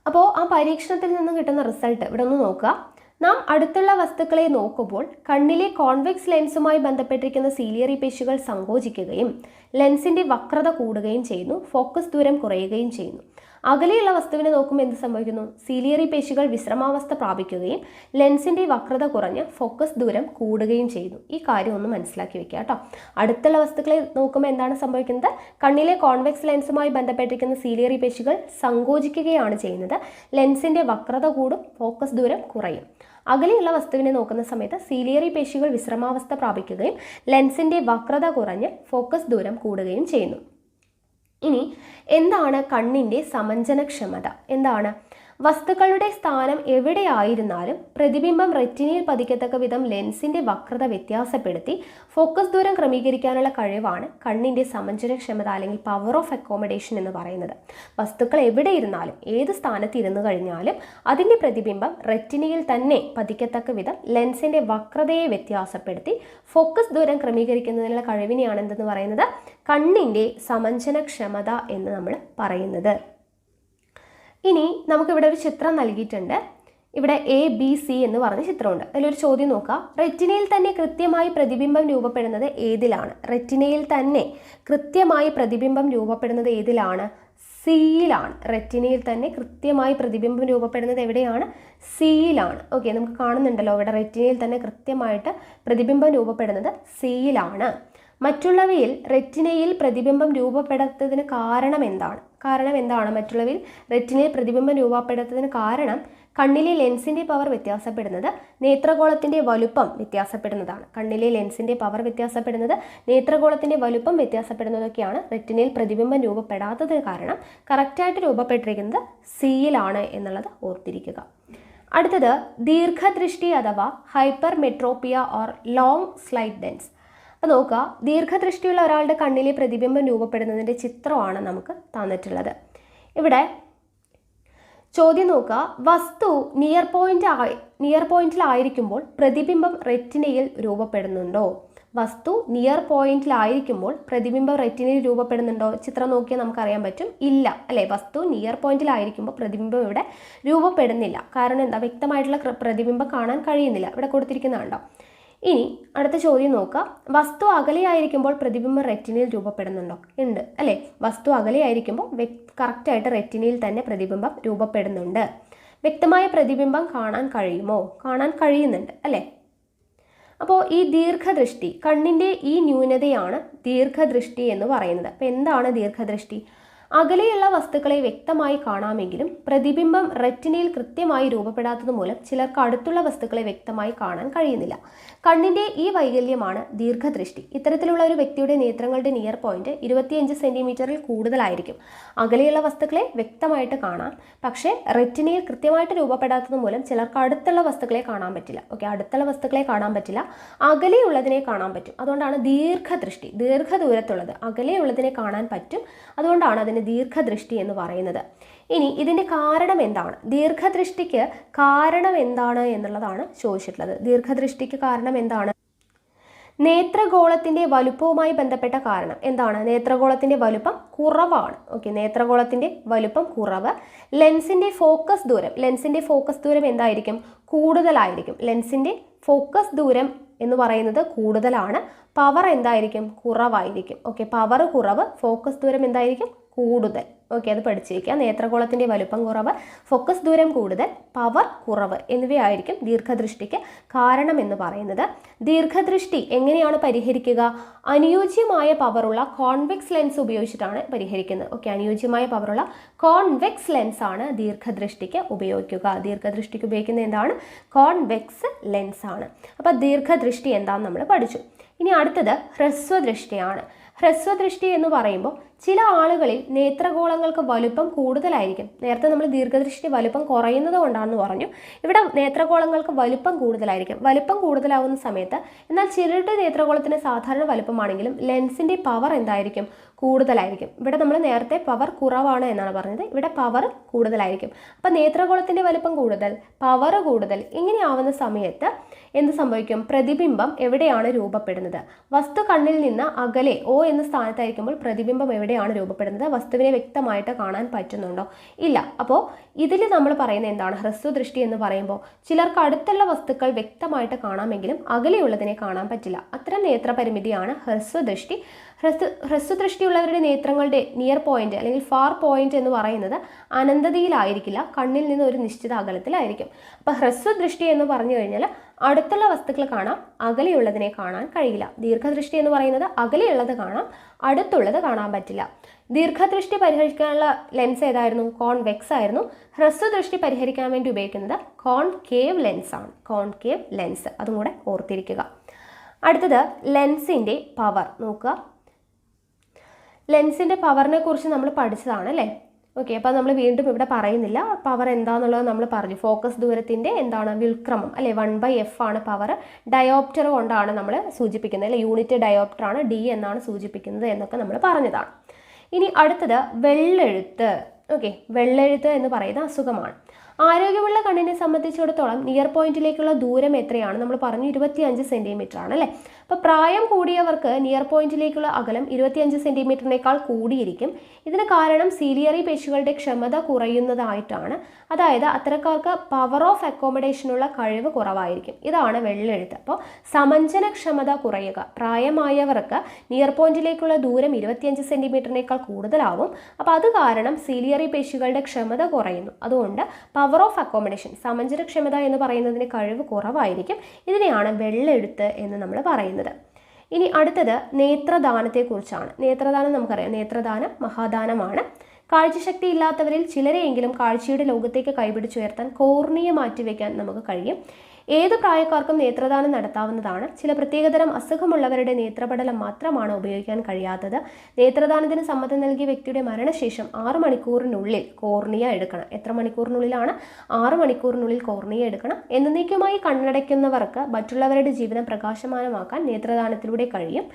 അപ്പോൾ ആ പരീക്ഷണത്തിൽ നിന്ന് കിട്ടുന്ന റിസൾട്ട് ഇവിടെ ഒന്ന് നോക്കുക. നാം അടുത്തുള്ള വസ്തുക്കളെ നോക്കുമ്പോൾ കണ്ണിലെ കോൺവെക്സ് ലെൻസുമായി ബന്ധപ്പെട്ടിരിക്കുന്ന സീലിയറി പേശികൾ സങ്കോചിക്കുകയും ലെൻസിൻ്റെ വക്രത കൂടുകയും ചെയ്യുന്നു. ഫോക്കസ് ദൂരം കുറയുകയും ചെയ്യുന്നു. അകലെയുള്ള വസ്തുവിനെ നോക്കുമ്പോൾ എന്ത് സംഭവിക്കുന്നു? സീലിയറി പേശികൾ വിശ്രമാവസ്ഥ പ്രാപിക്കുകയും ലെൻസിൻ്റെ വക്രത കുറഞ്ഞ് ഫോക്കസ് ദൂരം കൂടുകയും ചെയ്യുന്നു. ഈ കാര്യം ഒന്ന് മനസ്സിലാക്കി വെക്കുക കേട്ടോ. അടുത്തുള്ള വസ്തുക്കളെ നോക്കുമ്പോൾ എന്താണ് സംഭവിക്കുന്നത്? കണ്ണിലെ കോൺവെക്സ് ലെൻസുമായി ബന്ധപ്പെട്ടിരിക്കുന്ന സീലിയറി പേശികൾ സങ്കോചിക്കുകയാണ് ചെയ്യുന്നത്. ലെൻസിൻ്റെ വക്രത കൂടും, ഫോക്കസ് ദൂരം കുറയും. അകലെയുള്ള വസ്തുവിനെ നോക്കുന്ന സമയത്ത് സീലിയറി പേശികൾ വിശ്രമാവസ്ഥ പ്രാപിക്കുകയും ലെൻസിൻ്റെ വക്രത കുറഞ്ഞ് ഫോക്കസ് ദൂരം കൂടുകയും ചെയ്യുന്നു. ഇനി എന്താണ് കണ്ണിൻ്റെ സമഞ്ജനക്ഷമത? എന്താണ്? വസ്തുക്കളുടെ സ്ഥാനം എവിടെയായിരുന്നാലും പ്രതിബിംബം റെറ്റിനയിൽ പതിക്കത്തക്ക വിധം ലെൻസിൻ്റെ വക്രത വ്യത്യാസപ്പെടുത്തി ഫോക്കസ് ദൂരം ക്രമീകരിക്കാനുള്ള കഴിവാണ് കണ്ണിൻ്റെ സമഞ്ജനക്ഷമത അല്ലെങ്കിൽ പവർ ഓഫ് അക്കോമഡേഷൻ എന്ന് പറയുന്നത്. വസ്തുക്കൾ എവിടെ ഇരുന്നാലും, ഏത് സ്ഥാനത്ത് ഇരുന്നു കഴിഞ്ഞാലും അതിൻ്റെ പ്രതിബിംബം റെറ്റിനയിൽ തന്നെ പതിക്കത്തക്ക വിധം ലെൻസിൻ്റെ വക്രതയെ വ്യത്യാസപ്പെടുത്തി ഫോക്കസ് ദൂരം ക്രമീകരിക്കുന്നതിനുള്ള കഴിവിനെയാണ് എന്തെന്ന് പറയുന്നത്? കണ്ണിൻ്റെ സമഞ്ജനക്ഷമത എന്ന് നമ്മൾ പറയുന്നത്. ഇനി നമുക്കിവിടെ ഒരു ചിത്രം നൽകിയിട്ടുണ്ട്. ഇവിടെ ABC എന്ന് പറഞ്ഞ ചിത്രമുണ്ട്. അതിലൊരു ചോദ്യം നോക്കുക. റെറ്റിനയിൽ തന്നെ കൃത്യമായി പ്രതിബിംബം രൂപപ്പെടുന്നത് ഏതിലാണ്? റെറ്റിനയിൽ തന്നെ കൃത്യമായി പ്രതിബിംബം രൂപപ്പെടുന്നത് ഏതിലാണ്? സിയിലാണ്. റെറ്റിനയിൽ തന്നെ കൃത്യമായി പ്രതിബിംബം രൂപപ്പെടുന്നത് എവിടെയാണ്? സിയിലാണ്. ഓക്കെ, നമുക്ക് കാണുന്നുണ്ടല്ലോ ഇവിടെ റെറ്റിനയിൽ തന്നെ കൃത്യമായിട്ട് പ്രതിബിംബം രൂപപ്പെടുന്നത് സിയിലാണ്. മറ്റുള്ളവയിൽ റെറ്റിനയിൽ പ്രതിബിംബം രൂപപ്പെടാത്തതിന് കാരണം എന്താണ്? മറ്റുള്ളവയിൽ റെറ്റിനയിൽ പ്രതിബിംബം രൂപപ്പെടാത്തതിന് കാരണം കണ്ണിലെ ലെൻസിന്റെ പവർ വ്യത്യാസപ്പെടുന്നത്, നേത്രഗോളത്തിന്റെ വലുപ്പം വ്യത്യാസപ്പെടുന്നതാണ്. കണ്ണിലെ ലെൻസിന്റെ പവർ വ്യത്യാസപ്പെടുന്നത്, നേത്രഗോളത്തിന്റെ വലുപ്പം വ്യത്യാസപ്പെടുന്നതൊക്കെയാണ് റെറ്റിനയിൽ പ്രതിബിംബം രൂപപ്പെടാത്തതിന് കാരണം. കറക്റ്റായിട്ട് രൂപപ്പെട്ടിരിക്കുന്നത് സിയിലാണ് എന്നുള്ളത് ഓർത്തിരിക്കുക. അടുത്തത് ദീർഘദൃഷ്ടി അഥവാ hypermetropia or long sight lens. അപ്പോൾ നോക്കുക, ദീർഘദൃഷ്ടിയുള്ള ഒരാളുടെ കണ്ണിലെ പ്രതിബിംബം രൂപപ്പെടുന്നതിൻ്റെ ചിത്രമാണ് നമുക്ക് തന്നിട്ടുള്ളത്. ഇവിടെ ചോദ്യം നോക്കുക, വസ്തു നിയർ പോയിന്റിലായിരിക്കുമ്പോൾ പ്രതിബിംബം റെറ്റിനയിൽ രൂപപ്പെടുന്നുണ്ടോ? വസ്തു നിയർ പോയിന്റിലായിരിക്കുമ്പോൾ പ്രതിബിംബം റെറ്റിനയിൽ രൂപപ്പെടുന്നുണ്ടോ? ചിത്രം നോക്കിയാൽ നമുക്കറിയാൻ പറ്റും, ഇല്ല അല്ലേ. വസ്തു നിയർ പോയിന്റിലായിരിക്കുമ്പോൾ പ്രതിബിംബം ഇവിടെ രൂപപ്പെടുന്നില്ല. കാരണം എന്താ? വ്യക്തമായിട്ടുള്ള പ്രതിബിംബം കാണാൻ കഴിയുന്നില്ല. ഇവിടെ കൊടുത്തിരിക്കുന്നതുണ്ടോ? ഇനി അടുത്ത ചോദ്യം നോക്കുക, വസ്തു അകലെയായിരിക്കുമ്പോൾ പ്രതിബിംബം റെറ്റിനയിൽ രൂപപ്പെടുന്നുണ്ടോ? ഉണ്ട് അല്ലേ. വസ്തു അകലെയായിരിക്കുമ്പോൾ കറക്റ്റായിട്ട് റെറ്റിനയിൽ തന്നെ പ്രതിബിംബം രൂപപ്പെടുന്നുണ്ട്. വ്യക്തമായ പ്രതിബിംബം കാണാൻ കഴിയുമോ? കാണാൻ കഴിയുന്നുണ്ട് അല്ലേ. അപ്പോൾ ഈ ദീർഘദൃഷ്ടി, കണ്ണിൻ്റെ ഈ ന്യൂനതയാണ് ദീർഘദൃഷ്ടി എന്ന് പറയുന്നത്. അപ്പോൾ എന്താണ് ദീർഘദൃഷ്ടി? അകലെയുള്ള വസ്തുക്കളെ വ്യക്തമായി കാണാമെങ്കിലും പ്രതിബിംബം റെറ്റിനയിൽ കൃത്യമായി രൂപപ്പെടാത്തത് മൂലം ചിലർക്ക് അടുത്തുള്ള വസ്തുക്കളെ വ്യക്തമായി കാണാൻ കഴിയുന്നില്ല. കണ്ണിൻ്റെ ഈ വൈകല്യമാണ് ദീർഘദൃഷ്ടി. ഇത്തരത്തിലുള്ള ഒരു വ്യക്തിയുടെ നേത്രങ്ങളുടെ നിയർ പോയിന്റ് 25 സെൻറ്റിമീറ്ററിൽ കൂടുതലായിരിക്കും. അകലെയുള്ള വസ്തുക്കളെ വ്യക്തമായിട്ട് കാണാം, പക്ഷേ റെറ്റിനയിൽ കൃത്യമായിട്ട് രൂപപ്പെടാത്തത് മൂലം ചിലർക്ക് അടുത്തുള്ള വസ്തുക്കളെ കാണാൻ പറ്റില്ല. അടുത്തുള്ള വസ്തുക്കളെ കാണാൻ പറ്റില്ല, അകലെയുള്ളതിനെ കാണാൻ പറ്റും. അതുകൊണ്ടാണ് ദീർഘദൃഷ്ടി. ദീർഘദൂരത്തുള്ളത്, അകലെയുള്ളതിനെ കാണാൻ പറ്റും. അതുകൊണ്ടാണ് അതിന് ദീർഘദൃഷ്ടി എന്ന് പറയുന്നത്. ഇനി ഇതിൻ്റെ കാരണം എന്താണ്? ദീർഘദൃഷ്ടിക്ക് കാരണം എന്താണ് എന്നുള്ളതാണ് ചോദിച്ചിട്ടുള്ളത്. ദീർഘദൃഷ്ടിക്ക് കാരണം എന്താണ്? നേത്രഗോളത്തിന്റെ വലുപ്പവുമായി ബന്ധപ്പെട്ട കാരണം എന്താണ്? നേത്രഗോളത്തിന്റെ വലുപ്പം കുറവാണ്. നേത്രഗോളത്തിന്റെ വലുപ്പം കുറവ്. ലെൻസിന്റെ ഫോക്കസ് ദൂരം എന്തായിരിക്കും? കൂടുതലായിരിക്കും. ലെൻസിന്റെ ഫോക്കസ് ദൂരം എന്ന് പറയുന്നത് കൂടുതലാണ്. പവർ എന്തായിരിക്കും? കുറവായിരിക്കും. പവർ കുറവ്, ഫോക്കസ് ദൂരം എന്തായിരിക്കും? കൂടുതൽ. അത് പഠിച്ചിരിക്കുക. നേത്രഗോളത്തിന്റെ വലുപ്പം കുറവ്, ഫോക്കസ് ദൂരം കൂടുതൽ, പവർ കുറവ് എന്നിവയായിരിക്കും ദീർഘദൃഷ്ടിക്ക് കാരണം എന്ന് പറയുന്നത്. ദീർഘദൃഷ്ടി എങ്ങനെയാണ് പരിഹരിക്കുക? അനുയോജ്യമായ പവറുള്ള കോൺവെക്സ് ലെൻസ് ഉപയോഗിച്ചിട്ടാണ് പരിഹരിക്കുന്നത്. അനുയോജ്യമായ പവറുള്ള കോൺവെക്സ് ലെൻസ് ആണ് ദീർഘദൃഷ്ടിക്ക് ഉപയോഗിക്കുക. ദീർഘദൃഷ്ടിക്ക് ഉപയോഗിക്കുന്നത് എന്താണ്? കോൺവെക്സ് ലെൻസ് ആണ്. അപ്പോൾ ദീർഘദൃഷ്ടി എന്താണെന്ന് നമ്മൾ പഠിച്ചു. ഇനി അടുത്തത് ഹ്രസ്വദൃഷ്ടിയാണ്. ഹ്രസ്വദൃഷ്ടി എന്ന് പറയുമ്പോൾ ചില ആളുകളിൽ നേത്രഗോളങ്ങൾക്ക് വലുപ്പം കൂടുതലായിരിക്കും. നേരത്തെ നമ്മൾ ദീർഘദൃഷ്ടി വലുപ്പം കുറയുന്നത് കൊണ്ടാണെന്ന് പറഞ്ഞു. ഇവിടെ നേത്രഗോളങ്ങൾക്ക് വലുപ്പം കൂടുതലായിരിക്കും. വലുപ്പം കൂടുതലാവുന്ന സമയത്ത് എന്നാൽ ചിലരുടെ നേത്രഗോളത്തിന് സാധാരണ വലുപ്പമാണെങ്കിലും ലെൻസിൻ്റെ പവർ എന്തായിരിക്കും? കൂടുതലായിരിക്കും. ഇവിടെ നമ്മൾ നേരത്തെ പവർ കുറവാണ് എന്നാണ് പറഞ്ഞത്, ഇവിടെ പവർ കൂടുതലായിരിക്കും. അപ്പം നേത്രഗോളത്തിൻ്റെ വലുപ്പം കൂടുതൽ, പവർ കൂടുതൽ, ഇങ്ങനെയാവുന്ന സമയത്ത് എന്ത് സംഭവിക്കും? പ്രതിബിംബം എവിടെയാണ് രൂപപ്പെടുന്നത്? വസ്തു കണ്ണിൽ നിന്ന് അകലെ O എന്ന സ്ഥാനത്തായിരിക്കുമ്പോൾ പ്രതിബിംബം എവിടെയാണ് രൂപപ്പെടുന്നത്? വസ്തുവിനെ വ്യക്തമായിട്ട് കാണാൻ പറ്റുന്നുണ്ടോ? ഇല്ല. അപ്പോൾ ഇതിൽ നമ്മൾ പറയുന്നത് എന്താണ്? ഹ്രസ്വദൃഷ്ടി എന്ന് പറയുമ്പോൾ ചിലർക്ക് അടുത്തുള്ള വസ്തുക്കൾ വ്യക്തമായിട്ട് കാണാമെങ്കിലും അകലെയുള്ളതിനെ കാണാൻ പറ്റില്ല. അത്തരം നേത്രപരിമിതിയാണ് ഹ്രസ്വദൃഷ്ടി. ഹ്രസ്വദൃഷ്ടിയുള്ളവരുടെ നേത്രങ്ങളുടെ നിയർ പോയിന്റ് അല്ലെങ്കിൽ ഫാർ പോയിന്റ് എന്ന് പറയുന്നത് അനന്തതയിലായിരിക്കില്ല, കണ്ണിൽ നിന്ന് ഒരു നിശ്ചിത അകലത്തിലായിരിക്കും. അപ്പോൾ ഹ്രസ്വദൃഷ്ടി എന്ന് പറഞ്ഞു കഴിഞ്ഞാൽ അടുത്തുള്ള വസ്തുക്കൾ കാണാം, അകലെയുള്ളതിനെ കാണാൻ കഴിയില്ല. ദീർഘദൃഷ്ടി എന്ന് പറയുന്നത് അകലെയുള്ളത് കാണാം, അടുത്തുള്ളത് കാണാൻ പറ്റില്ല. ദീർഘദൃഷ്ടി പരിഹരിക്കാനുള്ള ലെൻസ് ഏതായിരുന്നു? കോൺവെക്സ് ആയിരുന്നു. ഹ്രസ്വദൃഷ്ടി പരിഹരിക്കാൻ വേണ്ടി ഉപയോഗിക്കുന്നത് കോൺകേവ് ലെൻസ് ആണ്. കോൺകേവ് ലെൻസ്, അതും കൂടെ ഓർത്തിരിക്കുക. അടുത്തത് ലെൻസിൻ്റെ പവർ നോക്കുക. ലെൻസിൻ്റെ പവറിനെ കുറിച്ച് നമ്മൾ പഠിച്ചതാണ് അല്ലേ. അപ്പോൾ നമ്മൾ വീണ്ടും ഇവിടെ പറയുന്നില്ല. പവർ എന്താണെന്നുള്ളത് നമ്മൾ പറഞ്ഞു. ഫോക്കസ് ദൂരത്തിൻ്റെ എന്താണ്? വിൽക്രമം അല്ലേ. 1/f ആണ് പവർ. ഡയോപ്റ്റർ കൊണ്ടാണ് നമ്മൾ സൂചിപ്പിക്കുന്നത് അല്ലേ. യൂണിറ്റ് ഡയോപ്റ്റർ ആണ്, D എന്നാണ് സൂചിപ്പിക്കുന്നത് എന്നൊക്കെ നമ്മൾ പറഞ്ഞതാണ്. ഇനി അടുത്തത് വെള്ളെഴുത്ത്. വെള്ളെഴുത്ത് എന്ന് പറയുന്ന അസുഖമാണ്. ആരോഗ്യമുള്ള കണ്ണിനെ സംബന്ധിച്ചിടത്തോളം നിയർ പോയിന്റിലേക്കുള്ള ദൂരം എത്രയാണ്? നമ്മൾ പറഞ്ഞു 25 സെൻറ്റിമീറ്റർ ആണ് അല്ലേ. അപ്പോൾ പ്രായം കൂടിയവർക്ക് നിയർ പോയിന്റിലേക്കുള്ള അകലം 25 സെൻറ്റിമീറ്ററിനേക്കാൾ കൂടിയിരിക്കും. ഇതിന് കാരണം സീലിയറി പേശികളുടെ ക്ഷമത കുറയുന്നതായിട്ടാണ്. അതായത് അത്തരക്കാർക്ക് പവർ ഓഫ് അക്കോമഡേഷനുള്ള കഴിവ് കുറവായിരിക്കും. ഇതാണ് വെള്ളെഴുത്ത്. അപ്പോൾ സമഞ്ജനക്ഷമത കുറയുക. പ്രായമായവർക്ക് നിയർ പോയിന്റിലേക്കുള്ള ദൂരം 25 സെൻറ്റിമീറ്ററിനേക്കാൾ കൂടുതലാവും. അപ്പോൾ അത് കാരണം സീലിയറി പേശികളുടെ ക്ഷമത കുറയുന്നു. അതുകൊണ്ട് പവർ ഓഫ് അക്കോമഡേഷൻ, സമഞ്ജനക്ഷമത എന്ന് പറയുന്നതിന് കഴിവ് കുറവായിരിക്കും. ഇതിനെയാണ് വെള്ളെഴുത്ത് എന്ന് നമ്മൾ പറയുന്നത്. ഇനി അടുത്തത് നേത്രദാനത്തെക്കുറിച്ചാണ്. നേത്രദാനം നമുക്കറിയാം, നേത്രദാനം മഹാദാനമാണ്. കാഴ്ചശക്തി ഇല്ലാത്തവരിൽ ചിലരെയെങ്കിലും കാഴ്ചയുടെ ലോകത്തേക്ക് കൈപിടിച്ചുയർത്താൻ കോർണിയ മാറ്റിവെക്കാൻ നമുക്ക് കഴിയും. ഏത് പ്രായക്കാർക്കും നേത്രദാനം നടത്താവുന്നതാണ്. ചില പ്രത്യേകതരം അസുഖമുള്ളവരുടെ നേത്രപടലം മാത്രമാണ് ഉപയോഗിക്കാൻ കഴിയാത്തത്. നേത്രദാനത്തിന് സമ്മതം നൽകിയ വ്യക്തിയുടെ മരണശേഷം 6 മണിക്കൂറിനുള്ളിൽ കോർണിയ എടുക്കണം. എത്ര മണിക്കൂറിനുള്ളിലാണ്? 6 മണിക്കൂറിനുള്ളിൽ കോർണിയ എടുക്കണം. എന്നേക്കുമായി കണ്ണടയ്ക്കുന്നവർക്ക് മറ്റുള്ളവരുടെ ജീവിതം പ്രകാശമാനമാക്കാൻ നേത്രദാനത്തിലൂടെ കഴിയും.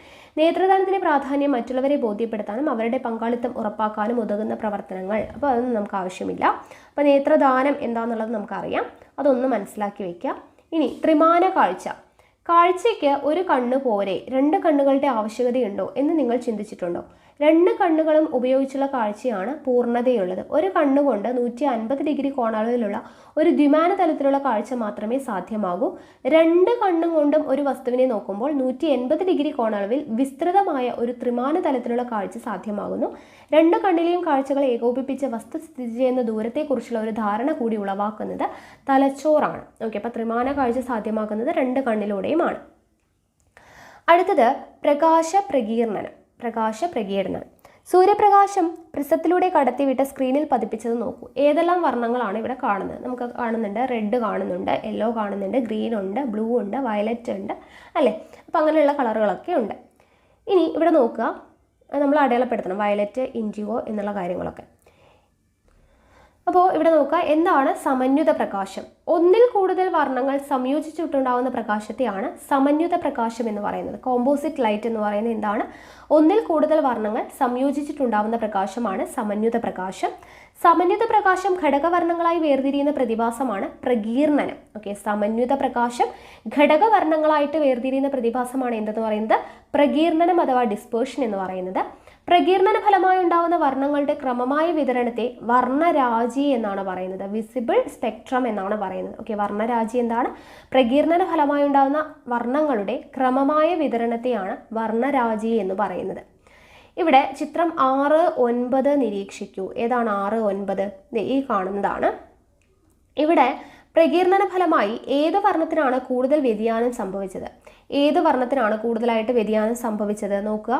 നേത്രദാനത്തിന്റെ പ്രാധാന്യം മറ്റുള്ളവരെ ബോധ്യപ്പെടുത്താനും അവരുടെ പങ്കാളിത്തം ഉറപ്പാക്കാനും ഉതകുന്ന പ്രവർത്തനങ്ങൾ. അപ്പോൾ അതൊന്നും നമുക്ക് ആവശ്യമില്ല. അപ്പോൾ നേത്രദാനം എന്താണെന്നുള്ളത് നമുക്കറിയാം, അതൊന്ന് മനസ്സിലാക്കി വയ്ക്കുക. ഇനി ത്രിമാന കാഴ്ച. കാഴ്ചയ്ക്ക് ഒരു കണ്ണ് പോരെ, 2 കണ്ണുകളുടെ ആവശ്യകതയുണ്ടോ എന്ന് നിങ്ങൾ ചിന്തിച്ചിട്ടുണ്ടോ? 2 കണ്ണുകളും ഉപയോഗിച്ചുള്ള കാഴ്ചയാണ് പൂർണ്ണതയുള്ളത്. ഒരു കണ്ണുകൊണ്ട് 150 ഡിഗ്രി കോണളവിലുള്ള ഒരു ദ്വിമാന തലത്തിലുള്ള കാഴ്ച മാത്രമേ സാധ്യമാകൂ. 2 കണ്ണും കൊണ്ടും ഒരു വസ്തുവിനെ നോക്കുമ്പോൾ 180 ഡിഗ്രി കോണളവിൽ വിസ്തൃതമായ ഒരു ത്രിമാന തലത്തിലുള്ള കാഴ്ച സാധ്യമാകുന്നു. 2 കണ്ണിലെയും കാഴ്ചകൾ ഏകോപിപ്പിച്ച് വസ്തു സ്ഥിതി ചെയ്യുന്ന ദൂരത്തെക്കുറിച്ചുള്ള ഒരു ധാരണ കൂടി ഉളവാക്കുന്നത് തലച്ചോറാണ്. ഓക്കെ, അപ്പോൾ ത്രിമാന കാഴ്ച സാധ്യമാക്കുന്നത് 2 കണ്ണിലൂടെയുമാണ്. അടുത്തത് പ്രകാശപ്രകീർണനം. സൂര്യപ്രകാശം പ്രിസത്തിലൂടെ കടത്തിവിട്ട് സ്ക്രീനിൽ പതിപ്പിച്ചത് നോക്കൂ. ഏതെല്ലാം വർണ്ണങ്ങളാണ് ഇവിടെ കാണുന്നത്? നമുക്ക് കാണുന്നുണ്ട്, റെഡ് കാണുന്നുണ്ട്, യെല്ലോ കാണുന്നുണ്ട്, ഗ്രീൻ ഉണ്ട്, ബ്ലൂ ഉണ്ട്, വയലറ്റ് ഉണ്ട്, അല്ലേ? അപ്പം അങ്ങനെയുള്ള കളറുകളൊക്കെ ഉണ്ട്. ഇനി ഇവിടെ നോക്കുക, നമ്മൾ അടയാളപ്പെടുത്തണം വയലറ്റ്, ഇൻഡിഗോ എന്നുള്ള കാര്യങ്ങളൊക്കെ. അപ്പോൾ ഇവിടെ നോക്കുക, എന്താണ് സമന്വിത പ്രകാശം? ഒന്നിൽ കൂടുതൽ വർണ്ണങ്ങൾ സംയോജിച്ചിട്ടുണ്ടാകുന്ന പ്രകാശത്തെയാണ് സമന്വിത പ്രകാശം എന്ന് പറയുന്നത്. കോമ്പോസിറ്റ് ലൈറ്റ് എന്ന് പറയുന്നത് എന്താണ്? ഒന്നിൽ കൂടുതൽ വർണ്ണങ്ങൾ സംയോജിച്ചിട്ടുണ്ടാകുന്ന പ്രകാശമാണ് സമന്വിത പ്രകാശം. സമന്വിത പ്രകാശം ഘടകവർണ്ണങ്ങളായി വേർതിരിയുന്ന പ്രതിഭാസമാണ് പ്രകീർണനം. ഓക്കെ, സമന്വിത പ്രകാശം ഘടകവർണ്ണങ്ങളായിട്ട് വേർതിരിയുന്ന പ്രതിഭാസമാണ് എന്തെന്ന് പറയുന്നത്? പ്രകീർണനം അഥവാ ഡിസ്പേർഷൻ എന്ന് പറയുന്നത്. പ്രകീർണന ഫലമായി ഉണ്ടാകുന്ന വർണ്ണങ്ങളുടെ ക്രമമായ വിതരണത്തെ വർണ്ണരാജി എന്നാണ് പറയുന്നത്. വിസിബിൾ സ്പെക്ട്രം എന്നാണ് പറയുന്നത്. ഓക്കെ, വർണ്ണരാജി എന്താണ്? പ്രകീർണന ഫലമായി ഉണ്ടാകുന്ന വർണ്ണങ്ങളുടെ ക്രമമായ വിതരണത്തെയാണ് വർണ്ണരാജി എന്ന് പറയുന്നത്. ഇവിടെ ചിത്രം 6, 9 നിരീക്ഷിക്കൂ. ഏതാണ് 6, 9? ഈ കാണുന്നതാണ്. ഇവിടെ പ്രകീർണന ഫലമായി ഏത് വർണ്ണത്തിനാണ് കൂടുതൽ വ്യതിയാനം സംഭവിച്ചത്? ഏത് വർണ്ണത്തിനാണ് കൂടുതലായിട്ട് വ്യതിയാനം സംഭവിച്ചത് നോക്കുക.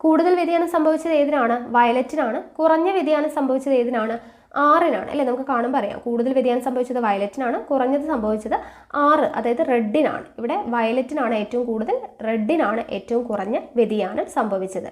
കൂടുതൽ വ്യതിയാനം സംഭവിച്ചത് ഏതിനാണ്? വയലറ്റിനാണ്. കുറഞ്ഞ വ്യതിയാനം സംഭവിച്ചത് ഏതിനാണ്? 6-നാണ്, അല്ലേ? നമുക്ക് കാണുമ്പോൾ അറിയാം, കൂടുതൽ വ്യതിയാനം സംഭവിച്ചത് വയലറ്റിനാണ്, കുറഞ്ഞത് സംഭവിച്ചത് 6, അതായത് റെഡിനാണ്. ഇവിടെ വയലറ്റിനാണ് ഏറ്റവും കൂടുതൽ, റെഡിനാണ് ഏറ്റവും കുറഞ്ഞ വ്യതിയാനം സംഭവിച്ചത്.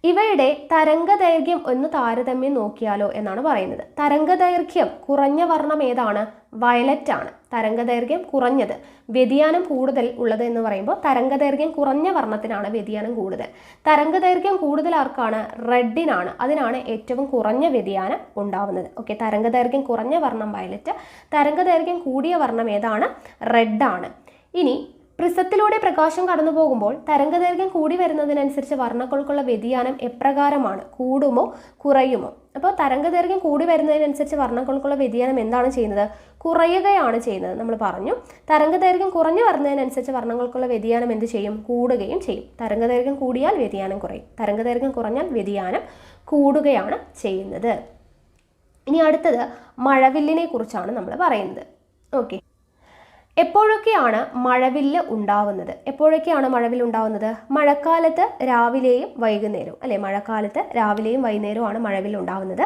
ഇവയുടെ തരംഗദൈർഘ്യം ഒന്ന് താരതമ്യം നോക്കിയാലോ എന്നാണ് പറയുന്നത്. തരംഗദൈർഘ്യം കുറഞ്ഞ വർണ്ണം ഏതാണ്? വയലറ്റ് ആണ്. തരംഗദൈർഘ്യം കുറഞ്ഞത്, വ്യതിയാനം കൂടുതൽ ഉള്ളത് എന്ന് പറയുമ്പോൾ തരംഗദൈർഘ്യം കുറഞ്ഞ വർണ്ണത്തിനാണ് വ്യതിയാനം കൂടുതൽ. തരംഗദൈർഘ്യം കൂടുതൽ ആർക്കാണ്? റെഡിനാണ്. അതിനാണ് ഏറ്റവും കുറഞ്ഞ വ്യതിയാനം ഉണ്ടാവുന്നത്. ഓക്കെ, തരംഗദൈർഘ്യം കുറഞ്ഞ വർണ്ണം വയലറ്റ്, തരംഗദൈർഘ്യം കൂടിയ വർണ്ണം ഏതാണ്? റെഡാണ്. ഇനി പ്രിസത്തിലൂടെ പ്രകാശം കടന്നു പോകുമ്പോൾ തരംഗദൈർഘ്യം കൂടി വരുന്നതിനനുസരിച്ച് വർണ്ണങ്ങൾക്കുള്ള വ്യതിയാനം എപ്രകാരമാണ്? കൂടുമോ കുറയുമോ? അപ്പോൾ തരംഗദൈർഘ്യം കൂടി വരുന്നതിനനുസരിച്ച് വർണ്ണങ്ങൾക്കുള്ള വ്യതിയാനം എന്താണ് ചെയ്യുന്നത്? കുറയുകയാണ് ചെയ്യുന്നത്. നമ്മൾ പറഞ്ഞു, തരംഗദൈർഘ്യം കുറഞ്ഞു വരുന്നതിനനുസരിച്ച് വർണ്ണങ്ങൾക്കുള്ള വ്യതിയാനം എന്ത് ചെയ്യും? കൂടുകയും ചെയ്യും. തരംഗദൈർഘ്യം കൂടിയാൽ വ്യതിയാനം കുറയും, തരംഗദൈർഘ്യം കുറഞ്ഞാൽ വ്യതിയാനം കൂടുകയാണ് ചെയ്യുന്നത്. ഇനി അടുത്തത് മഴവില്ലിനെ കുറിച്ചാണ് നമ്മൾ പറയുന്നത്. ഓക്കെ, എപ്പോഴൊക്കെയാണ് മഴവില്ല് ഉണ്ടാവുന്നത്? എപ്പോഴൊക്കെയാണ് മഴവില്ല് ഉണ്ടാവുന്നത്? മഴക്കാലത്ത് രാവിലെയും വൈകുന്നേരവും, അല്ലെ? മഴക്കാലത്ത് രാവിലെയും വൈകുന്നേരവുമാണ് മഴവില്ല് ഉണ്ടാവുന്നത്.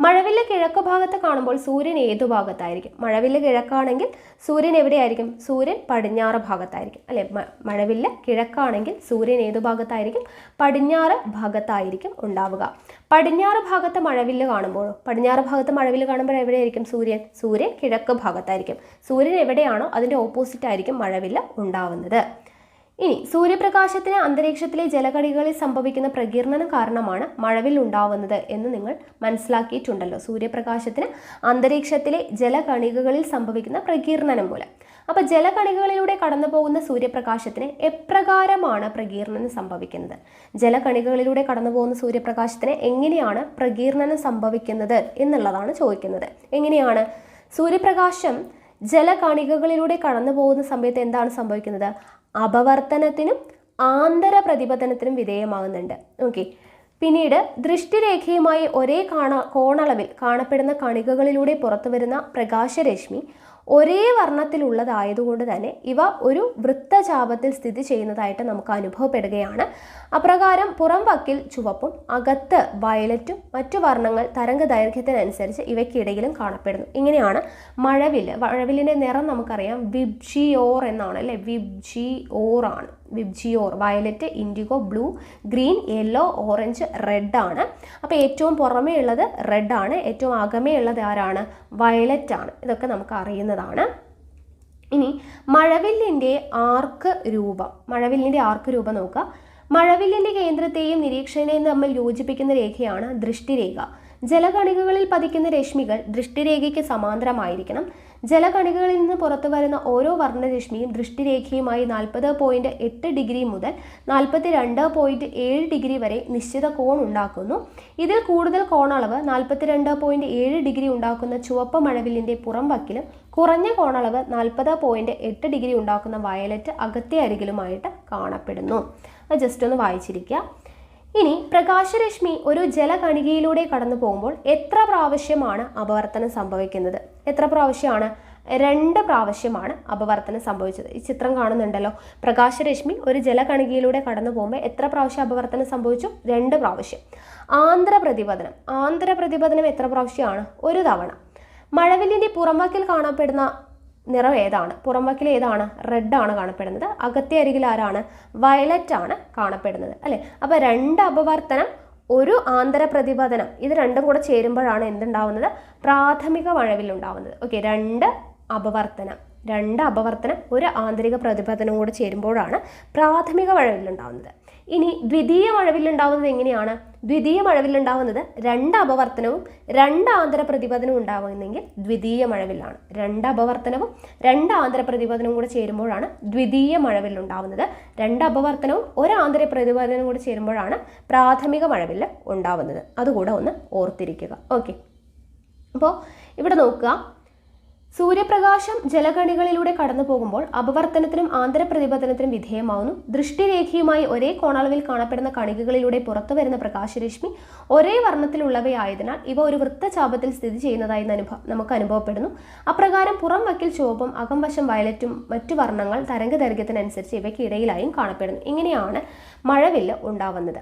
മഴവില്ല് കിഴക്ക് ഭാഗത്ത് കാണുമ്പോൾ സൂര്യൻ ഏതു ഭാഗത്തായിരിക്കും? മഴവില്ല് കിഴക്കാണെങ്കിൽ സൂര്യൻ എവിടെയായിരിക്കും? സൂര്യൻ പടിഞ്ഞാറ് ഭാഗത്തായിരിക്കും, അല്ലെ? മഴവില്ല് കിഴക്കാണെങ്കിൽ സൂര്യൻ ഏതു ഭാഗത്തായിരിക്കും? പടിഞ്ഞാറ് ഭാഗത്തായിരിക്കും ഉണ്ടാവുക. പടിഞ്ഞാറ് ഭാഗത്ത് മഴവില്ല് കാണുമ്പോൾ, എവിടെയായിരിക്കും സൂര്യൻ? സൂര്യൻ കിഴക്ക് ഭാഗത്തായിരിക്കും. സൂര്യൻ എവിടെയാണോ അതിൻ്റെ ഓപ്പോസിറ്റ് ആയിരിക്കും മഴവില്ല് ഉണ്ടാവുന്നത്. ഇനി സൂര്യപ്രകാശത്തിന് അന്തരീക്ഷത്തിലെ ജലകണികകളിൽ സംഭവിക്കുന്ന പ്രകീർണനം കാരണമാണ് മഴവിൽ ഉണ്ടാവുന്നത് എന്ന് നിങ്ങൾ മനസ്സിലാക്കിയിട്ടുണ്ടല്ലോ. സൂര്യപ്രകാശത്തിന് അന്തരീക്ഷത്തിലെ ജലകണികകളിൽ സംഭവിക്കുന്ന പ്രകീർണനം മൂലം. അപ്പോൾ ജലകണികകളിലൂടെ കടന്നു പോകുന്ന സൂര്യപ്രകാശത്തിന് എപ്രകാരമാണ് പ്രകീർണനം സംഭവിക്കുന്നത്? ജലകണികകളിലൂടെ കടന്നു പോകുന്ന സൂര്യപ്രകാശത്തിന് എങ്ങനെയാണ് പ്രകീർണനം സംഭവിക്കുന്നത് എന്നുള്ളതാണ് ചോദിക്കുന്നത്. എങ്ങനെയാണ്? സൂര്യപ്രകാശം ജലകണികകളിലൂടെ കടന്നു പോകുന്ന സമയത്ത് എന്താണ് സംഭവിക്കുന്നത്? അപവർത്തനത്തിനും ആന്തര പ്രതിപതനത്തിനും വിധേയമാകുന്നുണ്ട്. ഓക്കെ, പിന്നീട് ദൃഷ്ടിരേഖയുമായി ഒരേ കോണളവിൽ കാണപ്പെടുന്ന കണികകളിലൂടെ പുറത്തു വരുന്ന പ്രകാശരശ്മി ഒരേ വർണ്ണത്തിലുള്ളതായതുകൊണ്ട് തന്നെ ഇവ ഒരു വൃത്തചാപത്തിൽ സ്ഥിതി ചെയ്യുന്നതായിട്ട് നമുക്ക് അനുഭവപ്പെടുകയാണ്. അപ്രകാരം പുറം വക്കിൽ ചുവപ്പും അകത്ത് വയലറ്റും മറ്റു വർണ്ണങ്ങൾ തരംഗ ദൈർഘ്യത്തിനനുസരിച്ച് ഇവയ്ക്കിടയിലും കാണപ്പെടുന്നു. ഇങ്ങനെയാണ് മഴവില്ല്. മഴവില്ലിൻ്റെ നിറം നമുക്കറിയാം വിബ്ജിയോർ എന്നാണ് അല്ലേ, വിബ്ജിയോർ ആണ്. VIBGYOR violet, IndiGo, blue, green, yellow, orange, red ആണ്. അപ്പോൾ ഏറ്റവും പുറമേ ഉള്ളത് റെഡ് ആണ്, ഏറ്റവും അകമേ ഉള്ളത് ആരാണ്? വയലറ്റ് ആണ്. ഇതൊക്കെ നമുക്ക് അറിയുന്നതാണ്. ഇനി മഴവില്ലിൻ്റെ ആർക്ക് രൂപം. മഴവില്ലിൻ്റെ ആർക്ക് രൂപം നോക്കുക. മഴവില്ലിൻ്റെ കേന്ദ്രത്തെയും നിരീക്ഷകനെയും തമ്മിൽ യോജിപ്പിക്കുന്ന രേഖയാണ് ദൃഷ്ടിരേഖ. ജലകണികകളിൽ പതിക്കുന്ന രശ്മികൾ ദൃഷ്ടിരേഖയ്ക്ക് സമാന്തരമായിരിക്കണം. ജലകണികകളിൽ നിന്ന് പുറത്തു വരുന്ന ഓരോ വർണ്ണരശ്മിയും ദൃഷ്ടിരേഖയുമായി 40.8 ഡിഗ്രി മുതൽ 42.7 ഡിഗ്രി വരെ നിശ്ചിത കോൺ ഉണ്ടാക്കുന്നു. ഇതിൽ കൂടുതൽ കോണളവ് 42.7 ഡിഗ്രി ഉണ്ടാക്കുന്ന ചുവപ്പ് മഴവില്ലിൻ്റെ പുറം വക്കിലും കുറഞ്ഞ കോണളവ് 40.8 ഡിഗ്രി ഉണ്ടാക്കുന്ന വയലറ്റ് അകത്തെ അരികിലുമായിട്ട് കാണപ്പെടുന്നു. അത് ജസ്റ്റ് ഒന്ന് വായിച്ചിരിക്കുക. ഇനി പ്രകാശരശ്മി ഒരു ജലകണികയിലൂടെ കടന്നു പോകുമ്പോൾ എത്ര പ്രാവശ്യമാണ് അപവർത്തനം സംഭവിക്കുന്നത്? എത്ര പ്രാവശ്യമാണ്? 2 പ്രാവശ്യമാണ് അപവർത്തനം സംഭവിച്ചത്. ഈ ചിത്രം കാണുന്നുണ്ടല്ലോ. പ്രകാശരശ്മി ഒരു ജലകണികയിലൂടെ കടന്നു പോകുമ്പോൾ എത്ര പ്രാവശ്യം അപവർത്തനം സംഭവിച്ചു? 2 പ്രാവശ്യം. ആന്തരപ്രതിപതനം. ആന്തരപ്രതിപതനം എത്ര പ്രാവശ്യമാണ്? 1 തവണ. മഴവില്ലിൻ്റെ പുറംവാക്കിൽ കാണപ്പെടുന്ന നിറം ഏതാണ്? പുറംവാക്കിൽ ഏതാണ്? റെഡ് ആണ് കാണപ്പെടുന്നത്. അകത്തെ അരികിൽ ആരാണ്? വയലറ്റ് ആണ് കാണപ്പെടുന്നത് അല്ലേ. അപ്പോൾ 2 അപവർത്തനം, 1 ആന്തരപ്രതിപതനം, ഇത് രണ്ടും കൂടെ ചേരുമ്പോഴാണ് എന്തുണ്ടാവുന്നത്? പ്രാഥമിക മഴവില്ലുണ്ടാവുന്നത്. ഓക്കെ, 2 അപവർത്തനം, 1 ആന്തരിക പ്രതിപതനം കൂടെ ചേരുമ്പോഴാണ് പ്രാഥമിക മഴവില്ലുണ്ടാവുന്നത്. ഇനി ദ്വിതീയ മഴവില്ലുണ്ടാവുന്നത് എങ്ങനെയാണ്? ദ്വിതീയ മഴവില്ലുണ്ടാവുന്നത് 2 അപവർത്തനവും 2 ആന്തര പ്രതിപതനവും ഉണ്ടാവുന്നെങ്കിൽ ദ്വിതീയ മഴവില്ലാണ്. 2 അപവർത്തനവും 2 ആന്തര പ്രതിപതനവും കൂടെ ചേരുമ്പോഴാണ് ദ്വിതീയ മഴവില്ലുണ്ടാവുന്നത്. 2 അപവർത്തനവും 1 ആന്തര പ്രതിപതനവും കൂടെ ചേരുമ്പോഴാണ് പ്രാഥമിക മഴവില്ല് ഉണ്ടാവുന്നത്. അതുകൂടെ ഒന്ന് ഓർത്തിരിക്കുക. ഓക്കെ, അപ്പോൾ ഇവിടെ നോക്കുക. സൂര്യപ്രകാശം ജലകണികളിലൂടെ കടന്നു പോകുമ്പോൾ അപവർത്തനത്തിനും ആന്തരപ്രതിപതനത്തിനും വിധേയമാവുന്നു. ദൃഷ്ടിരേഖയുമായി ഒരേ കോണളവിൽ കാണപ്പെടുന്ന കണികകളിലൂടെ പുറത്തു വരുന്ന പ്രകാശരശ്മി ഒരേ വർണ്ണത്തിലുള്ളവയായതിനാൽ ഇവ ഒരു വൃത്തചാപത്തിൽ സ്ഥിതി ചെയ്യുന്നതായി നമുക്ക് അനുഭവപ്പെടുന്നു. അപ്രകാരം പുറം വക്കിൽ ചുവപ്പും അകം വശം വയലറ്റും മറ്റു വർണ്ണങ്ങൾ തരംഗദൈർഘ്യത്തിനനുസരിച്ച് ഇവയ്ക്ക് ഇടയിലായും കാണപ്പെടുന്നു. ഇങ്ങനെയാണ് മഴവില്ല് ഉണ്ടാവുന്നത്.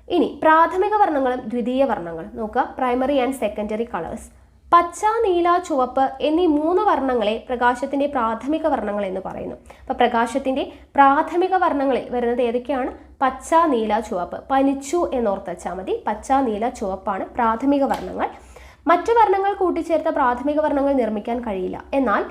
ഇനി പ്രാഥമിക വർണ്ണങ്ങളും ദ്വിതീയ വർണ്ണങ്ങളും നോക്കുക. Primary and secondary colours. പച്ച, നീല, ചുവപ്പ് എന്നീ 3 വർണ്ണങ്ങളെ പ്രകാശത്തിൻ്റെ പ്രാഥമിക വർണ്ണങ്ങൾ എന്ന് പറയുന്നു. അപ്പോൾ പ്രകാശത്തിൻ്റെ പ്രാഥമിക വർണ്ണങ്ങളിൽ വരുന്നത് ഏതൊക്കെയാണ്? പച്ച, നീല, ചുവപ്പ്. പനിച്ചു എന്നോർത്ത് വെച്ചാൽ മതി. പച്ച, നീല, ചുവപ്പാണ് പ്രാഥമിക വർണ്ണങ്ങൾ. മറ്റു വർണ്ണങ്ങൾ കൂട്ടിച്ചേർത്ത പ്രാഥമിക വർണ്ണങ്ങൾ നിർമ്മിക്കാൻ കഴിയില്ല. എന്നാൽ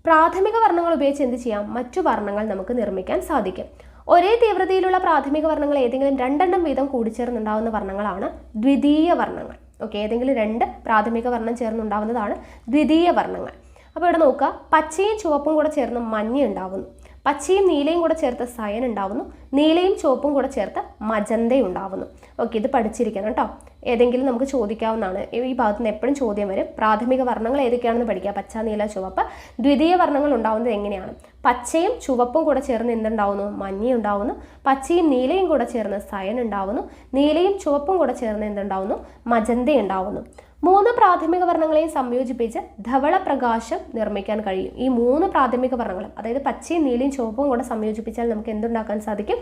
പ്രാഥമിക വർണ്ണങ്ങൾ ഉപയോഗിച്ച് എന്ത് ചെയ്യാം? മറ്റു വർണ്ണങ്ങൾ നമുക്ക് നിർമ്മിക്കാൻ സാധിക്കും. ഒരേ തീവ്രതയിലുള്ള പ്രാഥമിക വർണ്ണങ്ങൾ ഏതെങ്കിലും 2 വീതം കൂടിച്ചേർന്നുണ്ടാവുന്ന വർണ്ണങ്ങളാണ് ദ്വിതീയ വർണ്ണങ്ങൾ. ഓക്കെ, ഏതെങ്കിലും 2 പ്രാഥമിക വർണ്ണം ചേർന്നുണ്ടാവുന്നതാണ് ദ്വിതീയ വർണ്ണങ്ങൾ. അപ്പോൾ ഇവിടെ നോക്കുക. പച്ചയും ചുവപ്പും കൂടെ ചേർന്ന് മഞ്ഞ ഉണ്ടാവുന്നു. പച്ചയും നീലയും കൂടെ ചേർത്ത് സയൻ ഉണ്ടാവുന്നു. നീലയും ചുവപ്പും കൂടെ ചേർത്ത് മജന്ത ഉണ്ടാവുന്നു. ഓക്കെ, ഇത് പഠിച്ചിരിക്കണം കേട്ടോ. ഏതെങ്കിലും നമുക്ക് ചോദിക്കാവുന്നതാണ്. ഈ ഭാഗത്ത് നിന്ന് എപ്പോഴും ചോദ്യം വരും. പ്രാഥമിക വർണ്ണങ്ങൾ ഏതൊക്കെയാണെന്ന് പഠിക്കുക. പച്ച, നീല, ചുവപ്പ്. ദ്വിതീയ വർണ്ണങ്ങൾ ഉണ്ടാവുന്നത് എങ്ങനെയാണ്? പച്ചയും ചുവപ്പും കൂടെ ചേർന്ന് എന്തുണ്ടാവുന്നു? മഞ്ഞ ഉണ്ടാവുന്നു. പച്ചയും നീലയും കൂടെ ചേർന്ന് സയൻ ഉണ്ടാവുന്നു. നീലയും ചുവപ്പും കൂടെ ചേർന്ന് എന്തുണ്ടാവുന്നു? മജന്ത ഉണ്ടാവുന്നു. 3 പ്രാഥമിക വർണ്ണങ്ങളെയും സംയോജിപ്പിച്ച് ധവളപ്രകാശം നിർമ്മിക്കാൻ കഴിയും. ഈ 3 പ്രാഥമിക വർണ്ണങ്ങളും, അതായത് പച്ചയും നീലയും ചുവപ്പും കൂടെ സംയോജിപ്പിച്ചാൽ നമുക്ക് എന്തുണ്ടാക്കാൻ സാധിക്കും?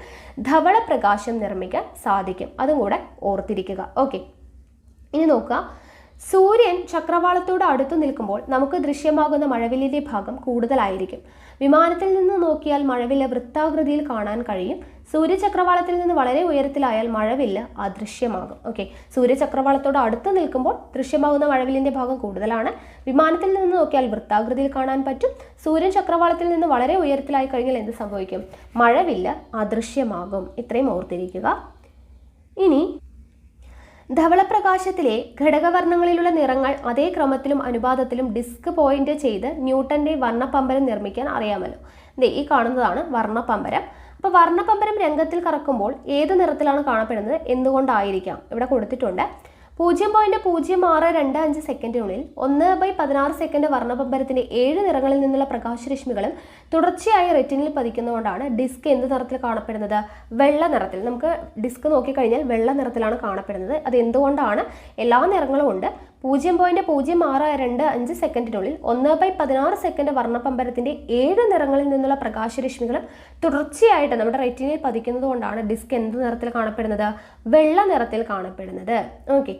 ധവളപ്രകാശം നിർമ്മിക്കാൻ സാധിക്കും. അതും കൂടെ ഓർത്തിരിക്കുക. ഓക്കെ, ഇനി നോക്കുക. സൂര്യൻ ചക്രവാളത്തോട് അടുത്തു നിൽക്കുമ്പോൾ നമുക്ക് ദൃശ്യമാകുന്ന മഴവില്ലിന്റെ ഭാഗം കൂടുതലായിരിക്കും. വിമാനത്തിൽ നിന്ന് നോക്കിയാൽ മഴവില്ല് വൃത്താകൃതിയിൽ കാണാൻ കഴിയും. സൂര്യചക്രവാളത്തിൽ നിന്ന് വളരെ ഉയരത്തിലായാൽ മഴവില്ല് അദൃശ്യമാകും. ഓക്കെ, സൂര്യചക്രവാളത്തോട് അടുത്ത് നിൽക്കുമ്പോൾ ദൃശ്യമാകുന്ന മഴവില്ലിന്റെ ഭാഗം കൂടുതലാണ്. വിമാനത്തിൽ നിന്ന് നോക്കിയാൽ വൃത്താകൃതിയിൽ കാണാൻ പറ്റും. സൂര്യൻ ചക്രവാളത്തിൽ നിന്ന് വളരെ ഉയരത്തിലായി കഴിഞ്ഞാൽ എന്ത് സംഭവിക്കും? മഴവില്ല് അദൃശ്യമാകും. ഇത്രയും ഓർത്തിരിക്കുക. ഇനി ധവളപ്രകാശത്തിലെ ഘടകവർണ്ണങ്ങളിലുള്ള നിറങ്ങൾ അതേ ക്രമത്തിലും അനുപാതത്തിലും ഡിസ്ക് പോയിന്റ് ചെയ്ത് ന്യൂട്ടന്റെ വർണ്ണപ്പമ്പരം നിർമ്മിക്കാൻ അറിയാമല്ലോ. ഈ കാണുന്നതാണ് വർണ്ണപ്പമ്പരം. അപ്പോൾ വർണ്ണപ്പമ്പരം രംഗത്തിൽ കറക്കുമ്പോൾ ഏത് നിറത്തിലാണ് കാണപ്പെടുന്നത്? എന്തുകൊണ്ടായിരിക്കാം? ഇവിടെ കൊടുത്തിട്ടുണ്ട്. 0.0625 സെക്കൻഡിനുള്ളിൽ 1/16 സെക്കൻഡ് വർണ്ണപമ്പരത്തിന്റെ 7 നിറങ്ങളിൽ നിന്നുള്ള പ്രകാശരശ്മികളും തുടർച്ചയായി റെറ്റിനിൽ പതിക്കുന്നതുകൊണ്ടാണ് ഡിസ്ക് എന്ത് നിറത്തിൽ കാണപ്പെടുന്നത്? വെള്ള നിറത്തിൽ. നമുക്ക് ഡിസ്ക് നോക്കിക്കഴിഞ്ഞാൽ വെള്ള നിറത്തിലാണ് കാണപ്പെടുന്നത്. അത് എന്തുകൊണ്ടാണ്? എല്ലാ നിറങ്ങളും ഉണ്ട്. 0.0625 സെക്കൻഡിനുള്ളിൽ 1/16 സെക്കൻഡ് വർണ്ണപമ്പരത്തിന്റെ 7 നിറങ്ങളിൽ നിന്നുള്ള പ്രകാശരശ്മികൾ തുടർച്ചയായിട്ട് നമ്മുടെ റെറ്റിനയിൽ പതിക്കുന്നത് കൊണ്ടാണ് ഡിസ്ക് എന്ത് നിറത്തിൽ കാണപ്പെടുന്നത്? വെള്ള നിറത്തിൽ കാണപ്പെടുന്നത്. ഓക്കെ,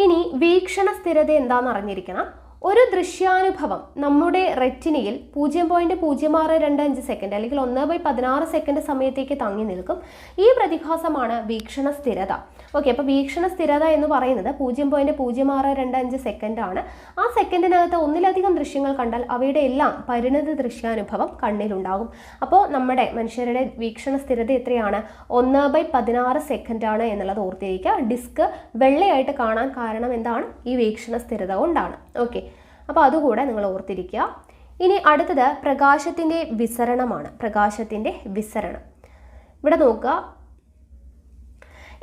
ഇനി വീക്ഷണ സ്ഥിരത എന്താണെന്ന് അറിഞ്ഞിരിക്കണം. ഒരു ദൃശ്യാനുഭവം നമ്മുടെ റെറ്റിനയിൽ 0.0625 സെക്കൻഡ് അല്ലെങ്കിൽ 1/16 സെക്കൻഡ് സമയത്തേക്ക് തങ്ങി നിൽക്കും. ഈ പ്രതിഭാസമാണ് വീക്ഷണ സ്ഥിരത. ഓക്കെ, അപ്പോൾ വീക്ഷണ സ്ഥിരത എന്ന് പറയുന്നത് 0.0625 സെക്കൻഡ് ആണ്. ആ സെക്കൻഡിനകത്ത് ഒന്നിലധികം ദൃശ്യങ്ങൾ കണ്ടാൽ അവയുടെ എല്ലാം പരിണിത ദൃശ്യാനുഭവം കണ്ണിലുണ്ടാകും. അപ്പോൾ നമ്മുടെ മനുഷ്യരുടെ വീക്ഷണ സ്ഥിരത എത്രയാണ്? 1/16 സെക്കൻഡ് ആണ് എന്നുള്ളത് ഓർത്തിരിക്കുക. ഡിസ്ക് വെള്ളയായിട്ട് കാണാൻ കാരണം എന്താണ്? ഈ വീക്ഷണ സ്ഥിരത കൊണ്ടാണ്. ഓക്കെ, അപ്പോൾ അതുകൂടെ നിങ്ങൾ ഓർത്തിരിക്കുക. ഇനി അടുത്തത് പ്രകാശത്തിൻ്റെ വിസരണമാണ്. പ്രകാശത്തിൻ്റെ വിസരണം ഇവിടെ നോക്കുക.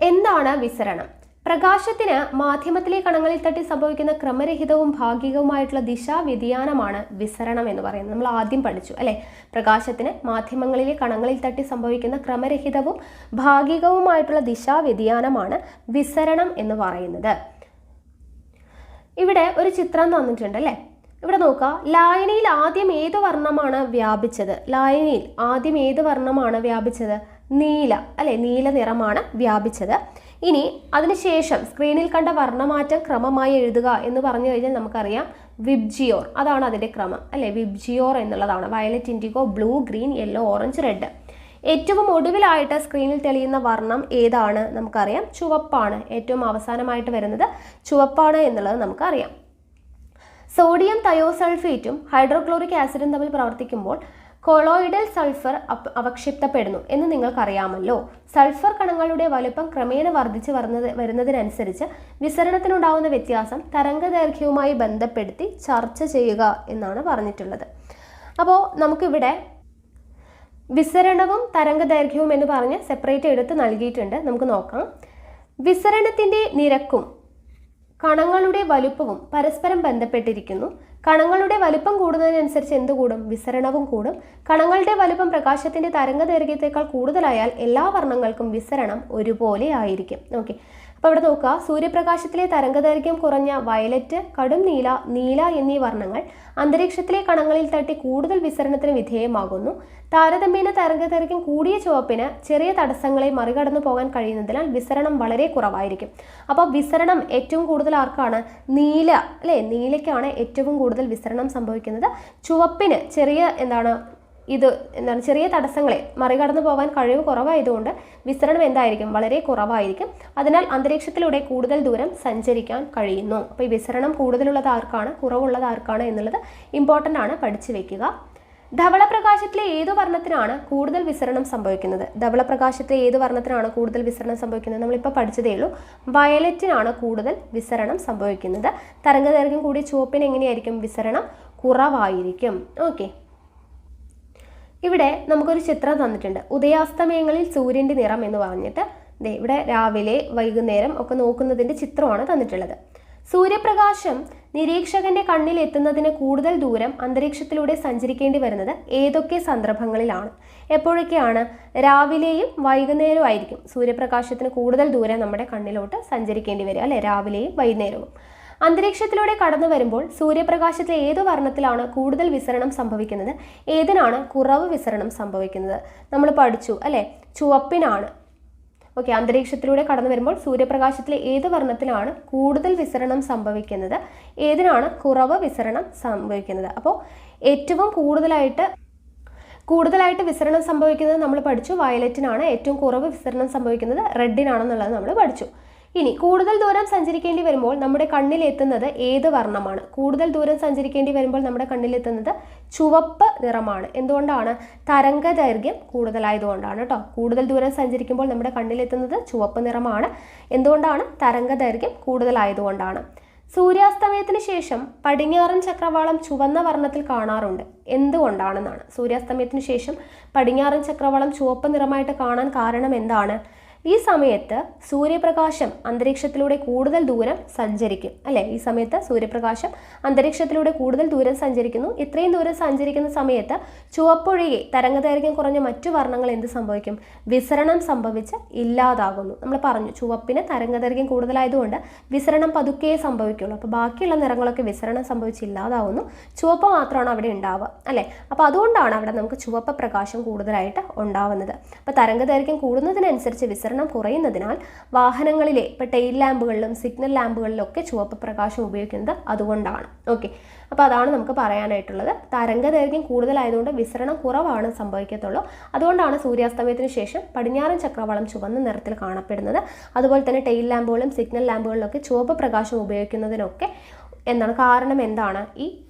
എന്താണ് വിസരണം? പ്രകാശത്തിന് മാധ്യമത്തിലെ കണങ്ങളിൽ തട്ടി സംഭവിക്കുന്ന ക്രമരഹിതവും ഭാഗികവുമായിട്ടുള്ള ദിശാ വ്യതിയാനമാണ് വിസരണം എന്ന് പറയുന്നത്. നമ്മൾ ആദ്യം പഠിച്ചു അല്ലേ? പ്രകാശത്തിന് മാധ്യമങ്ങളിലെ കണങ്ങളിൽ തട്ടി സംഭവിക്കുന്ന ക്രമരഹിതവും ഭാഗികവുമായിട്ടുള്ള ദിശാ വ്യതിയാനമാണ് വിസരണം എന്ന് പറയുന്നത്. ഇവിടെ ഒരു ചിത്രം തന്നിട്ടുണ്ട് അല്ലേ? ഇവിടെ നോക്കുക. ലായനിയിൽ ആദ്യം ഏത് വർണ്ണമാണ് വ്യാപിച്ചത്? ലായനിയിൽ ആദ്യം ഏത് വർണ്ണമാണ് വ്യാപിച്ചത്? നീല അല്ലെ? നീല നിറമാണ് വ്യാപിച്ചത്. ഇനി അതിനുശേഷം സ്ക്രീനിൽ കണ്ട വർണ്ണമാറ്റം ക്രമമായി എഴുതുക എന്ന് പറഞ്ഞു കഴിഞ്ഞാൽ നമുക്കറിയാം വിബ്ജിയോർ, അതാണ് അതിൻ്റെ ക്രമം അല്ലെ? വിബ്ജിയോർ എന്നുള്ളതാണ്. Violet, IndiGo, blue, green, yellow, orange, red. ഏറ്റവും ഒടുവിലായിട്ട് സ്ക്രീനിൽ തെളിയുന്ന വർണ്ണം ഏതാണ്? നമുക്കറിയാം ചുവപ്പാണ്. ഏറ്റവും അവസാനമായിട്ട് വരുന്നത് ചുവപ്പാണ് എന്നുള്ളത് നമുക്കറിയാം. സോഡിയം തയോസൾഫേറ്റും ഹൈഡ്രോക്ലോറിക് ആസിഡും തമ്മിൽ പ്രവർത്തിക്കുമ്പോൾ കൊളോയിഡൽ സൾഫർ അവക്ഷിപ്തപ്പെടുന്നു എന്ന് നിങ്ങൾക്കറിയാമല്ലോ. സൾഫർ കണങ്ങളുടെ വലുപ്പം ക്രമേണ വർദ്ധിച്ച് വരുന്നതിനനുസരിച്ച് വിസരണത്തിനുണ്ടാകുന്ന വ്യത്യാസം തരംഗദൈർഘ്യവുമായി ബന്ധപ്പെടുത്തി ചർച്ച ചെയ്യുക എന്നാണ് പറഞ്ഞിട്ടുള്ളത്. അപ്പോൾ നമുക്കിവിടെ വിസരണവും തരംഗദൈർഘ്യവും എന്ന് പറഞ്ഞ് സെപ്പറേറ്റ് എടുത്ത് നൽകിയിട്ടുണ്ട്. നമുക്ക് നോക്കാം. വിസരണത്തിൻ്റെ നിരക്കും കണങ്ങളുടെ വലുപ്പവും പരസ്പരം ബന്ധപ്പെട്ടിരിക്കുന്നു. കണങ്ങളുടെ വലുപ്പം കൂടുന്നതിനനുസരിച്ച് എന്ത് കൂടും? വിസരണവും കൂടും. കണങ്ങളുടെ വലുപ്പം പ്രകാശത്തിന്റെ തരംഗദൈർഘ്യത്തേക്കാൾ കൂടുതലായാൽ എല്ലാ വർണ്ണങ്ങൾക്കും വിസരണം ഒരുപോലെ ആയിരിക്കും. ഓക്കെ, അപ്പോൾ ഇവിടെ നോക്കുക. സൂര്യപ്രകാശത്തിലെ തരംഗദൈർഘ്യം കുറഞ്ഞ വയലറ്റ്, കടും നീല, നീല എന്നീ വർണ്ണങ്ങൾ അന്തരീക്ഷത്തിലെ കണങ്ങളിൽ തട്ടി കൂടുതൽ വിസരണത്തിന് വിധേയമാകുന്നു. താരതമ്യേന തരംഗദൈർഘ്യം കൂടിയ ചുവപ്പിന് ചെറിയ തടസ്സങ്ങളെ മറികടന്നു പോകാൻ കഴിയുന്നതിനാൽ വിസരണം വളരെ കുറവായിരിക്കും. അപ്പോൾ വിസരണം ഏറ്റവും കൂടുതൽ ആർക്കാണ്? നീല അല്ലേ? നീലയ്ക്കാണ് ഏറ്റവും കൂടുതൽ വിസരണം സംഭവിക്കുന്നത്. ചുവപ്പിന് ചെറിയ തടസ്സങ്ങളെ മറികടന്നു പോകാൻ കഴിവ് കുറവായതുകൊണ്ട് വിസരണം എന്തായിരിക്കും? വളരെ കുറവായിരിക്കും. അതിനാൽ അന്തരീക്ഷത്തിലൂടെ കൂടുതൽ ദൂരം സഞ്ചരിക്കാൻ കഴിയുന്നു. അപ്പോൾ ഈ വിസരണം കൂടുതലുള്ളത് ആർക്കാണ്, കുറവുള്ളത് ആർക്കാണ് എന്നുള്ളത് ഇമ്പോർട്ടൻ്റ് ആണ്, പഠിച്ചു വെക്കുക. ധവളപ്രകാശത്തിലെ ഏതു വർണ്ണത്തിനാണ് കൂടുതൽ വിസരണം സംഭവിക്കുന്നത്? ധവളപ്രകാശത്തിലെ ഏത് വർണ്ണത്തിനാണ് കൂടുതൽ വിസരണം സംഭവിക്കുന്നത്? നമ്മളിപ്പോൾ പഠിച്ചതേ ഉള്ളൂ. വയലറ്റിനാണ് കൂടുതൽ വിസരണം സംഭവിക്കുന്നത്. തരംഗദൈർഘ്യം കൂടിയ ചുവപ്പിന് എങ്ങനെയായിരിക്കും? വിസരണം കുറവായിരിക്കും. ഓക്കെ, ഇവിടെ നമുക്കൊരു ചിത്രം തന്നിട്ടുണ്ട്. ഉദയാസ്തമയങ്ങളിൽ സൂര്യൻ്റെ നിറം എന്ന് പറഞ്ഞിട്ട് ഇവിടെ രാവിലെ വൈകുന്നേരം ഒക്കെ നോക്കുന്നതിൻ്റെ ചിത്രമാണ് തന്നിട്ടുള്ളത്. സൂര്യപ്രകാശം നിരീക്ഷകന്റെ കണ്ണിൽ എത്തുന്നതിന് കൂടുതൽ ദൂരം അന്തരീക്ഷത്തിലൂടെ സഞ്ചരിക്കേണ്ടി വരുന്നത് ഏതൊക്കെ സന്ദർഭങ്ങളിലാണ്? എപ്പോഴൊക്കെയാണ്? രാവിലെയും വൈകുന്നേരവും ആയിരിക്കും സൂര്യപ്രകാശത്തിന് കൂടുതൽ ദൂരം നമ്മുടെ കണ്ണിലോട്ട് സഞ്ചരിക്കേണ്ടി വരിക അല്ലെ? രാവിലെയും വൈകുന്നേരവും. അന്തരീക്ഷത്തിലൂടെ കടന്നു വരുമ്പോൾ സൂര്യപ്രകാശത്തിലെ ഏത് വർണ്ണത്തിലാണ് കൂടുതൽ വിസരണം സംഭവിക്കുന്നത്? ഏതിനാണ് കുറവ് വിസരണം സംഭവിക്കുന്നത്? നമ്മൾ പഠിച്ചു അല്ലെ? ചുവപ്പിനാണ്. ഓക്കെ, അന്തരീക്ഷത്തിലൂടെ കടന്നു വരുമ്പോൾ സൂര്യപ്രകാശത്തിലെ ഏത് വർണ്ണത്തിലാണ് കൂടുതൽ വിസരണം സംഭവിക്കുന്നത്? ഏതിനാണ് കുറവ് വിസരണം സംഭവിക്കുന്നത്? അപ്പോൾ ഏറ്റവും കൂടുതലായിട്ട് വിസരണം സംഭവിക്കുന്നത് നമ്മൾ പഠിച്ചു വയലറ്റിനാണ്. ഏറ്റവും കുറവ് വിസരണം സംഭവിക്കുന്നത് റെഡിനാണെന്നുള്ളത് നമ്മൾ പഠിച്ചു. ഇനി കൂടുതൽ ദൂരം സഞ്ചരിക്കേണ്ടി വരുമ്പോൾ നമ്മുടെ കണ്ണിൽ എത്തുന്നത് ഏത് വർണ്ണമാണ്? കൂടുതൽ ദൂരം സഞ്ചരിക്കേണ്ടി വരുമ്പോൾ നമ്മുടെ കണ്ണിൽ എത്തുന്നത് ചുവപ്പ് നിറമാണ്. എന്തുകൊണ്ടാണ്? തരംഗദൈർഘ്യം കൂടുതലായതുകൊണ്ടാണ് കേട്ടോ. കൂടുതൽ ദൂരം സഞ്ചരിക്കുമ്പോൾ നമ്മുടെ കണ്ണിൽ എത്തുന്നത് ചുവപ്പ് നിറമാണ്. എന്തുകൊണ്ടാണ്? തരംഗദൈർഘ്യം കൂടുതലായതുകൊണ്ടാണ്. സൂര്യാസ്തമയത്തിന് ശേഷം പടിഞ്ഞാറൻ ചക്രവാളം ചുവന്ന വർണ്ണത്തിൽ കാണാറുണ്ട്. എന്തുകൊണ്ടാണെന്നാണ്? സൂര്യാസ്തമയത്തിന് ശേഷം പടിഞ്ഞാറൻ ചക്രവാളം ചുവപ്പ് നിറമായിട്ട് കാണാൻ കാരണം എന്താണ്? ഈ സമയത്ത് സൂര്യപ്രകാശം അന്തരീക്ഷത്തിലൂടെ കൂടുതൽ ദൂരം സഞ്ചരിക്കും അല്ലേ? ഈ സമയത്ത് സൂര്യപ്രകാശം അന്തരീക്ഷത്തിലൂടെ കൂടുതൽ ദൂരം സഞ്ചരിക്കുന്നു. ഇത്രയും ദൂരം സഞ്ചരിക്കുന്ന സമയത്ത് ചുവപ്പൊഴികെ തരംഗദൈർഘ്യം കുറഞ്ഞ മറ്റു വർണ്ണങ്ങൾ എന്ത് സംഭവിക്കും? വിസരണം സംഭവിച്ച് ഇല്ലാതാകുന്നു. നമ്മൾ പറഞ്ഞു ചുവപ്പിന് തരംഗദൈർഘ്യം കൂടുതലായതുകൊണ്ട് വിസരണം പതുക്കെ സംഭവിക്കുള്ളൂ. അപ്പോൾ ബാക്കിയുള്ള നിറങ്ങളൊക്കെ വിസരണം സംഭവിച്ച് ഇല്ലാതാവുന്നു. ചുവപ്പ് മാത്രമാണ് അവിടെ ഉണ്ടാവുക അല്ലേ? അപ്പോൾ അതുകൊണ്ടാണ് അവിടെ നമുക്ക് ചുവപ്പ് പ്രകാശം കൂടുതലായിട്ട് ഉണ്ടാവുന്നത്. അപ്പോൾ തരംഗദൈർഘ്യം കൂടുന്നതിനനുസരിച്ച് വിസരണം കുറയുന്നതിനാൽ വാഹനങ്ങളിലെ ഇപ്പോൾ ടെയിൽ ലാമ്പുകളിലും സിഗ്നൽ ലാമ്പുകളിലും ഒക്കെ ചുവപ്പ് പ്രകാശം ഉപയോഗിക്കുന്നത് അതുകൊണ്ടാണ്. ഓക്കെ, അപ്പോൾ അതാണ് നമുക്ക് പറയാനായിട്ടുള്ളത്. തരംഗദൈർഘ്യം കൂടുതലായതുകൊണ്ട് വിസരണം കുറവാണ് സംഭവിക്കത്തുള്ളൂ. അതുകൊണ്ടാണ് സൂര്യാസ്തമയത്തിന് ശേഷം പടിഞ്ഞാറൻ ചക്രവാളം ചുവന്ന നിറത്തിൽ കാണപ്പെടുന്നത്. അതുപോലെ തന്നെ ടെയിൽ ലാമ്പുകളും സിഗ്നൽ ലാമ്പുകളിലൊക്കെ ചുവപ്പ് പ്രകാശം ഉപയോഗിക്കുന്നതിനൊക്കെ കാരണം എന്താണ്?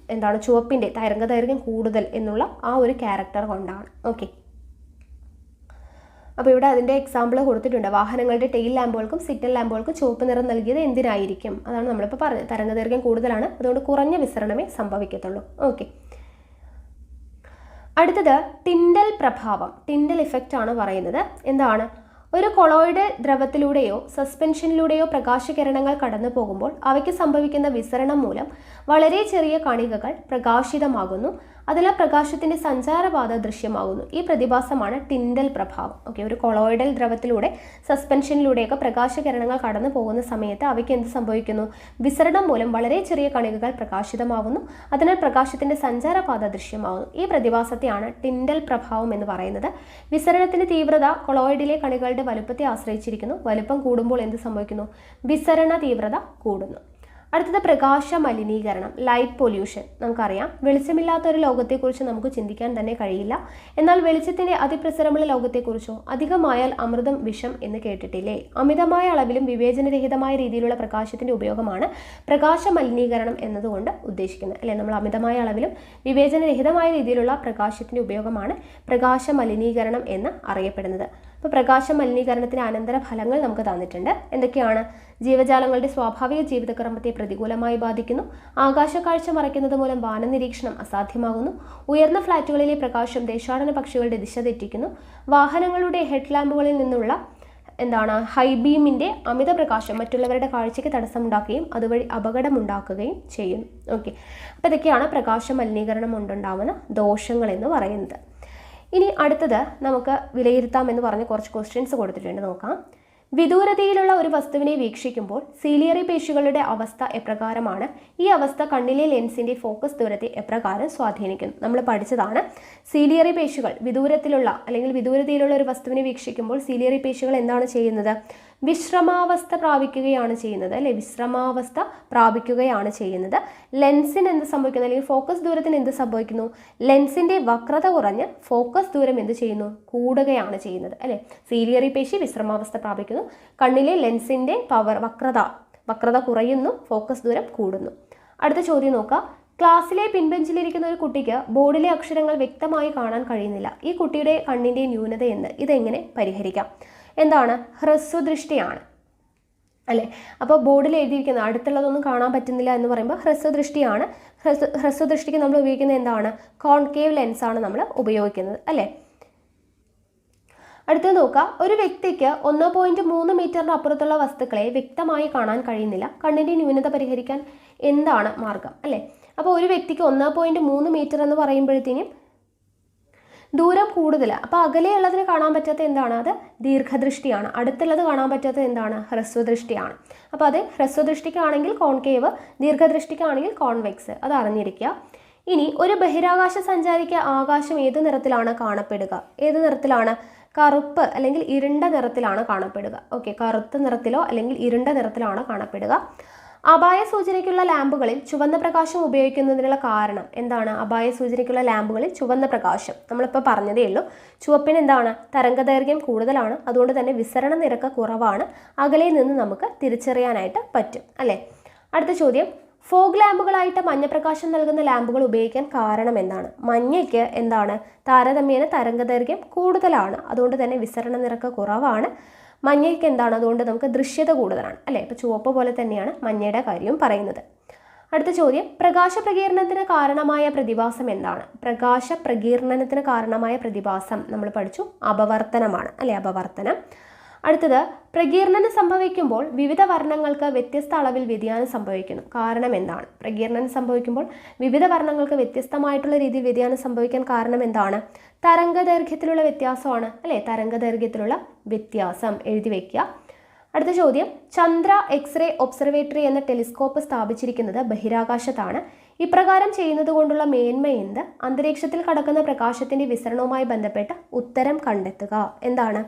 ചുവപ്പിൻ്റെ തരംഗദൈർഘ്യം കൂടുതൽ എന്നുള്ള ആ ഒരു ക്യാരക്ടർ കൊണ്ടാണ്. ഓക്കെ, അപ്പോൾ ഇവിടെ അതിൻ്റെ എക്സാമ്പിൾ കൊടുത്തിട്ടുണ്ട്. വാഹനങ്ങളുടെ ടെയിൽ ലാമ്പുകൾക്കും സിഗ്നൽ ലാമ്പുകൾക്കും ചുവപ്പ് നിറം നൽകിയത് എന്തിനായിരിക്കും? അതാണ് നമ്മളിപ്പോൾ പറഞ്ഞത്. തരംഗദൈർഘ്യം കൂടുതലാണ്, അതുകൊണ്ട് കുറഞ്ഞ വിസരണമേ സംഭവിക്കത്തുള്ളൂ. ഓക്കെ, അടുത്തത് ടിൻഡൽ പ്രഭാവം. ടിൻഡൽ ഇഫക്റ്റ് ആണ് പറയുന്നത്. എന്താണ്? ഒരു കൊളോയിഡ് ദ്രവത്തിലൂടെയോ സസ്പെൻഷനിലൂടെയോ പ്രകാശകിരണങ്ങൾ കടന്നു പോകുമ്പോൾ അവയ്ക്ക് സംഭവിക്കുന്ന വിസരണം മൂലം വളരെ ചെറിയ കണികകൾ പ്രകാശിതമാകുന്നു. അതിനാൽ പ്രകാശത്തിന്റെ സഞ്ചാരപാത ദൃശ്യമാകുന്നു. ഈ പ്രതിഭാസമാണ് ടിൻഡൽ പ്രഭാവം. ഓക്കെ, ഒരു കൊളോയിഡൽ ദ്രവത്തിലൂടെ സസ്പെൻഷനിലൂടെയൊക്കെ പ്രകാശകിരണങ്ങൾ കടന്നു പോകുന്ന സമയത്ത് അവയ്ക്ക് എന്ത് സംഭവിക്കുന്നു? വിസരണം മൂലം വളരെ ചെറിയ കണികകൾ പ്രകാശിതമാകുന്നു. അതിനാൽ പ്രകാശത്തിന്റെ സഞ്ചാരപാത ദൃശ്യമാകുന്നു. ഈ പ്രതിഭാസത്തെയാണ് ടിൻഡൽ പ്രഭാവം എന്ന് പറയുന്നത്. വിസരണത്തിന്റെ തീവ്രത കൊളോയിഡിലെ കണികളുടെ വലുപ്പത്തെ ആശ്രയിച്ചിരിക്കുന്നു. വലുപ്പം കൂടുമ്പോൾ എന്ത് സംഭവിക്കുന്നു? വിസരണ തീവ്രത കൂടുന്നു. അടുത്തത് പ്രകാശ മലിനീകരണം, ലൈറ്റ് പൊല്യൂഷൻ. നമുക്കറിയാം, വെളിച്ചമില്ലാത്ത ഒരു ലോകത്തെക്കുറിച്ച് നമുക്ക് ചിന്തിക്കാൻ തന്നെ കഴിയില്ല. എന്നാൽ വെളിച്ചത്തിന്റെ അതിപ്രസരമുള്ള ലോകത്തെക്കുറിച്ചോ? അധികമായാൽ അമൃതം വിഷം എന്ന് കേട്ടിട്ടില്ലേ? അമിതമായ അളവിലും വിവേചനരഹിതമായ രീതിയിലുള്ള പ്രകാശത്തിന്റെ ഉപയോഗമാണ് പ്രകാശ മലിനീകരണം എന്നതുകൊണ്ട് ഉദ്ദേശിക്കുന്നത് അല്ലേ? നമ്മൾ അമിതമായ അളവിലും വിവേചനരഹിതമായ രീതിയിലുള്ള പ്രകാശത്തിന്റെ ഉപയോഗമാണ് പ്രകാശ മലിനീകരണം എന്ന് അറിയപ്പെടുന്നത്. അപ്പോൾ പ്രകാശ മലിനീകരണത്തിന് അനന്തര ഫലങ്ങൾ നമുക്ക് തന്നിട്ടുണ്ട്. എന്തൊക്കെയാണ്? ജീവജാലങ്ങളുടെ സ്വാഭാവിക ജീവിതക്രമത്തെ പ്രതികൂലമായി ബാധിക്കുന്നു. ആകാശക്കാഴ്ച മറയ്ക്കുന്നത് മൂലം വാനനിരീക്ഷണം അസാധ്യമാകുന്നു. ഉയർന്ന ഫ്ലാറ്റുകളിലെ പ്രകാശം ദേശാടന പക്ഷികളുടെ ദിശ തെറ്റിക്കുന്നു. വാഹനങ്ങളുടെ ഹെഡ് ലാമ്പുകളിൽ നിന്നുള്ള ഹൈബീമിന്റെ അമിത പ്രകാശം മറ്റുള്ളവരുടെ കാഴ്ചയ്ക്ക് തടസ്സമുണ്ടാക്കുകയും അതുവഴി അപകടമുണ്ടാക്കുകയും ചെയ്യുന്നു. ഓക്കെ, അപ്പോൾ ഇതൊക്കെയാണ് പ്രകാശ മലിനീകരണം കൊണ്ടുണ്ടാവുന്ന ദോഷങ്ങൾ എന്ന് പറയുന്നത്. ഇനി അടുത്തത് നമുക്ക് വിലയിരുത്താമെന്ന് പറഞ്ഞ് കുറച്ച് ക്വസ്റ്റ്യൻസ് കൊടുത്തിട്ടുണ്ട്, നോക്കാം. വിദൂരതയിലുള്ള ഒരു വസ്തുവിനെ വീക്ഷിക്കുമ്പോൾ സീലിയറി പേശികളുടെ അവസ്ഥ എപ്രകാരമാണ്? ഈ അവസ്ഥ കണ്ണിലെ ലെൻസിന്റെ ഫോക്കസ് ദൂരത്തെ എപ്രകാരം സ്വാധീനിക്കുന്നു? നമ്മൾ പഠിച്ചതാണ്. സീലിയറി പേശികൾ വിദൂരതയിലുള്ള ഒരു വസ്തുവിനെ വീക്ഷിക്കുമ്പോൾ സീലിയറി പേശികൾ എന്താണ് ചെയ്യുന്നത്? വിശ്രമാവസ്ഥ പ്രാപിക്കുകയാണ് ചെയ്യുന്നത് അല്ലെ? വിശ്രമാവസ്ഥ പ്രാപിക്കുകയാണ് ചെയ്യുന്നത്. ലെൻസിന് എന്ത് സംഭവിക്കുന്നു? അല്ലെങ്കിൽ ഫോക്കസ് ദൂരത്തിന് എന്ത് സംഭവിക്കുന്നു? ലെൻസിന്റെ വക്രത കുറഞ്ഞ് ഫോക്കസ് ദൂരം എന്ത് ചെയ്യുന്നു? കൂടുകയാണ് ചെയ്യുന്നത് അല്ലെ? സീലിയറി പേശി വിശ്രമാവസ്ഥ പ്രാപിക്കുന്നു. കണ്ണിലെ ലെൻസിന്റെ വക്രത കുറയുന്നു, ഫോക്കസ് ദൂരം കൂടുന്നു. അടുത്ത ചോദ്യം നോക്കാം. ക്ലാസ്സിലെ പിൻബെഞ്ചിലിരിക്കുന്ന ഒരു കുട്ടിക്ക് ബോർഡിലെ അക്ഷരങ്ങൾ വ്യക്തമായി കാണാൻ കഴിയുന്നില്ല. ഈ കുട്ടിയുടെ കണ്ണിന്റെ ന്യൂനത എന്ത്? ഇതെങ്ങനെ പരിഹരിക്കാം? ഹ്രസ്വദൃഷ്ടിയാണ് അല്ലേ? അപ്പോൾ ബോർഡിൽ എഴുതിയിരിക്കുന്ന അടുത്തുള്ളതൊന്നും കാണാൻ പറ്റുന്നില്ല എന്ന് പറയുമ്പോൾ ഹ്രസ്വദൃഷ്ടിയാണ്. ഹ്രസ്വദൃഷ്ടിക്ക് നമ്മൾ ഉപയോഗിക്കുന്നത് എന്താണ്? കോൺകേവ് ലെൻസാണ് നമ്മൾ ഉപയോഗിക്കുന്നത് അല്ലേ? അടുത്തത് നോക്കാം. ഒരു വ്യക്തിക്ക് 1.3 മീറ്ററിന് അപ്പുറത്തുള്ള വസ്തുക്കളെ വ്യക്തമായി കാണാൻ കഴിയുന്നില്ല. കണ്ണിന്റെ ന്യൂനത പരിഹരിക്കാൻ എന്താണ് മാർഗം അല്ലേ? അപ്പോൾ ഒരു വ്യക്തിക്ക് 1.3 മീറ്റർ എന്ന് പറയുമ്പോഴത്തേനും ദൂരം കൂടുതൽ. അപ്പോൾ അകലെയുള്ളതിന് കാണാൻ പറ്റാത്ത എന്താണ്? അത് ദീർഘദൃഷ്ടിയാണ്. അടുത്തുള്ളത് കാണാൻ പറ്റാത്തത് എന്താണ്? ഹ്രസ്വദൃഷ്ടിയാണ്. അപ്പോൾ അത് ഹ്രസ്വദൃഷ്ടിക്കാണെങ്കിൽ കോൺകേവ്, ദീർഘദൃഷ്ടിക്കാണെങ്കിൽ കോൺവെക്സ്. അത് അറിഞ്ഞിരിക്കുക. ഇനി ഒരു ബഹിരാകാശ സഞ്ചാരിക്ക് ആകാശം ഏത് നിറത്തിലാണ് കാണപ്പെടുക? ഏത് നിറത്തിലാണ്? കറുപ്പ് അല്ലെങ്കിൽ ഇരുണ്ട നിറത്തിലാണ് കാണപ്പെടുക. ഓക്കെ, കറുത്ത നിറത്തിലോ അല്ലെങ്കിൽ ഇരുണ്ട നിറത്തിലാണ് കാണപ്പെടുക. അപായ സൂചനയ്ക്കുള്ള ലാമ്പുകളിൽ ചുവന്ന പ്രകാശം ഉപയോഗിക്കുന്നതിനുള്ള കാരണം എന്താണ്? അപായ സൂചനയ്ക്കുള്ള ലാമ്പുകളിൽ ചുവന്ന പ്രകാശം നമ്മളിപ്പോൾ പറഞ്ഞതേ ഉള്ളൂ. ചുവപ്പിന് എന്താണ്? തരംഗദൈർഘ്യം കൂടുതലാണ്, അതുകൊണ്ട് തന്നെ വിസരണ നിരക്ക് കുറവാണ്. അകലെ നിന്ന് നമുക്ക് തിരിച്ചറിയാനായിട്ട് പറ്റും അല്ലേ? അടുത്ത ചോദ്യം. ഫോഗ് ലാമ്പുകളായിട്ട് മഞ്ഞപ്രകാശം നൽകുന്ന ലാമ്പുകൾ ഉപയോഗിക്കാൻ കാരണം എന്താണ്? മഞ്ഞയ്ക്ക് എന്താണ്? താരതമ്യേന തരംഗദൈർഘ്യം കൂടുതലാണ്, അതുകൊണ്ട് തന്നെ വിസരണ നിരക്ക് കുറവാണ്. മഞ്ഞയ്ക്ക് എന്താണ്? അതുകൊണ്ട് നമുക്ക് ദൃശ്യത കൂടുതലാണ് അല്ലേ? ഇപ്പോൾ ചുവപ്പ് പോലെ തന്നെയാണ് മഞ്ഞയുടെ കാര്യവും പറയുന്നത്. അടുത്ത ചോദ്യം. പ്രകാശ പ്രകീർണനത്തിന് കാരണമായ പ്രതിഭാസം എന്താണ്? പ്രകാശ പ്രകീർണനത്തിന് കാരണമായ പ്രതിഭാസം നമ്മൾ പഠിച്ചു, അപവർത്തനമാണ് അല്ലേ? അപവർത്തനം. അടുത്തത്, പ്രകീർണനം സംഭവിക്കുമ്പോൾ വിവിധ വർണ്ണങ്ങൾക്ക് വ്യത്യസ്ത അളവിൽ വ്യതിയാനം സംഭവിക്കുന്നു. കാരണം എന്താണ്? പ്രകീർണനം സംഭവിക്കുമ്പോൾ വിവിധ വർണ്ണങ്ങൾക്ക് വ്യത്യസ്തമായിട്ടുള്ള രീതിയിൽ വ്യതിയാനം സംഭവിക്കാൻ കാരണം എന്താണ്? തരംഗദൈർഘ്യത്തിലുള്ള വ്യത്യാസമാണ് അല്ലേ? തരംഗദൈർഘ്യത്തിലുള്ള വ്യത്യാസം എഴുതി വയ്ക്കുക. അടുത്ത ചോദ്യം, ചന്ദ്ര എക്സ്റേ ഒബ്സർവേറ്ററി എന്ന ടെലിസ്കോപ്പ് സ്ഥാപിച്ചിരിക്കുന്നത് ബഹിരാകാശത്താണ്. ഇപ്രകാരം ചെയ്യുന്നത് കൊണ്ടുള്ള മേന്മ എന്ത്? അന്തരീക്ഷത്തിൽ കടക്കുന്ന പ്രകാശത്തിന്റെ വിസരണവുമായി ബന്ധപ്പെട്ട് ഉത്തരം കണ്ടെത്തുക. എന്താണ്?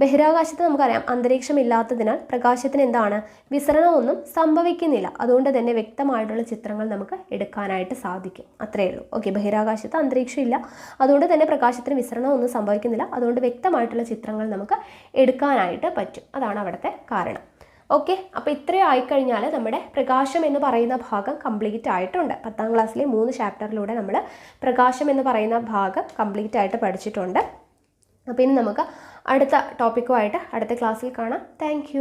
ബഹിരാകാശത്ത് നമുക്കറിയാം അന്തരീക്ഷം ഇല്ലാത്തതിനാൽ പ്രകാശത്തിന് എന്താണ്? വിസരണമൊന്നും സംഭവിക്കുന്നില്ല. അതുകൊണ്ട് തന്നെ വ്യക്തമായിട്ടുള്ള ചിത്രങ്ങൾ നമുക്ക് എടുക്കാനായിട്ട് സാധിക്കും. അത്രയേ ഉള്ളൂ. ഓക്കെ, ബഹിരാകാശത്ത് അന്തരീക്ഷം ഇല്ല, അതുകൊണ്ട് തന്നെ പ്രകാശത്തിന് വിസരണമൊന്നും സംഭവിക്കുന്നില്ല. അതുകൊണ്ട് വ്യക്തമായിട്ടുള്ള ചിത്രങ്ങൾ നമുക്ക് എടുക്കാനായിട്ട് പറ്റും. അതാണ് അവിടുത്തെ കാരണം. ഓക്കെ, അപ്പോൾ ഇത്രയും ആയിക്കഴിഞ്ഞാൽ നമ്മുടെ പ്രകാശം എന്ന് പറയുന്ന ഭാഗം കംപ്ലീറ്റ് ആയിട്ടുണ്ട്. 10ാം ക്ലാസ്സിലെ 3 ചാപ്റ്ററിലൂടെ നമ്മൾ പ്രകാശം എന്ന് പറയുന്ന ഭാഗം കംപ്ലീറ്റ് ആയിട്ട് പഠിച്ചിട്ടുണ്ട്. അപ്പോൾ ഇനി നമുക്ക് അടുത്ത ടോപ്പിക്കുമായിട്ട് അടുത്ത ക്ലാസ്സിൽ കാണാം. താങ്ക്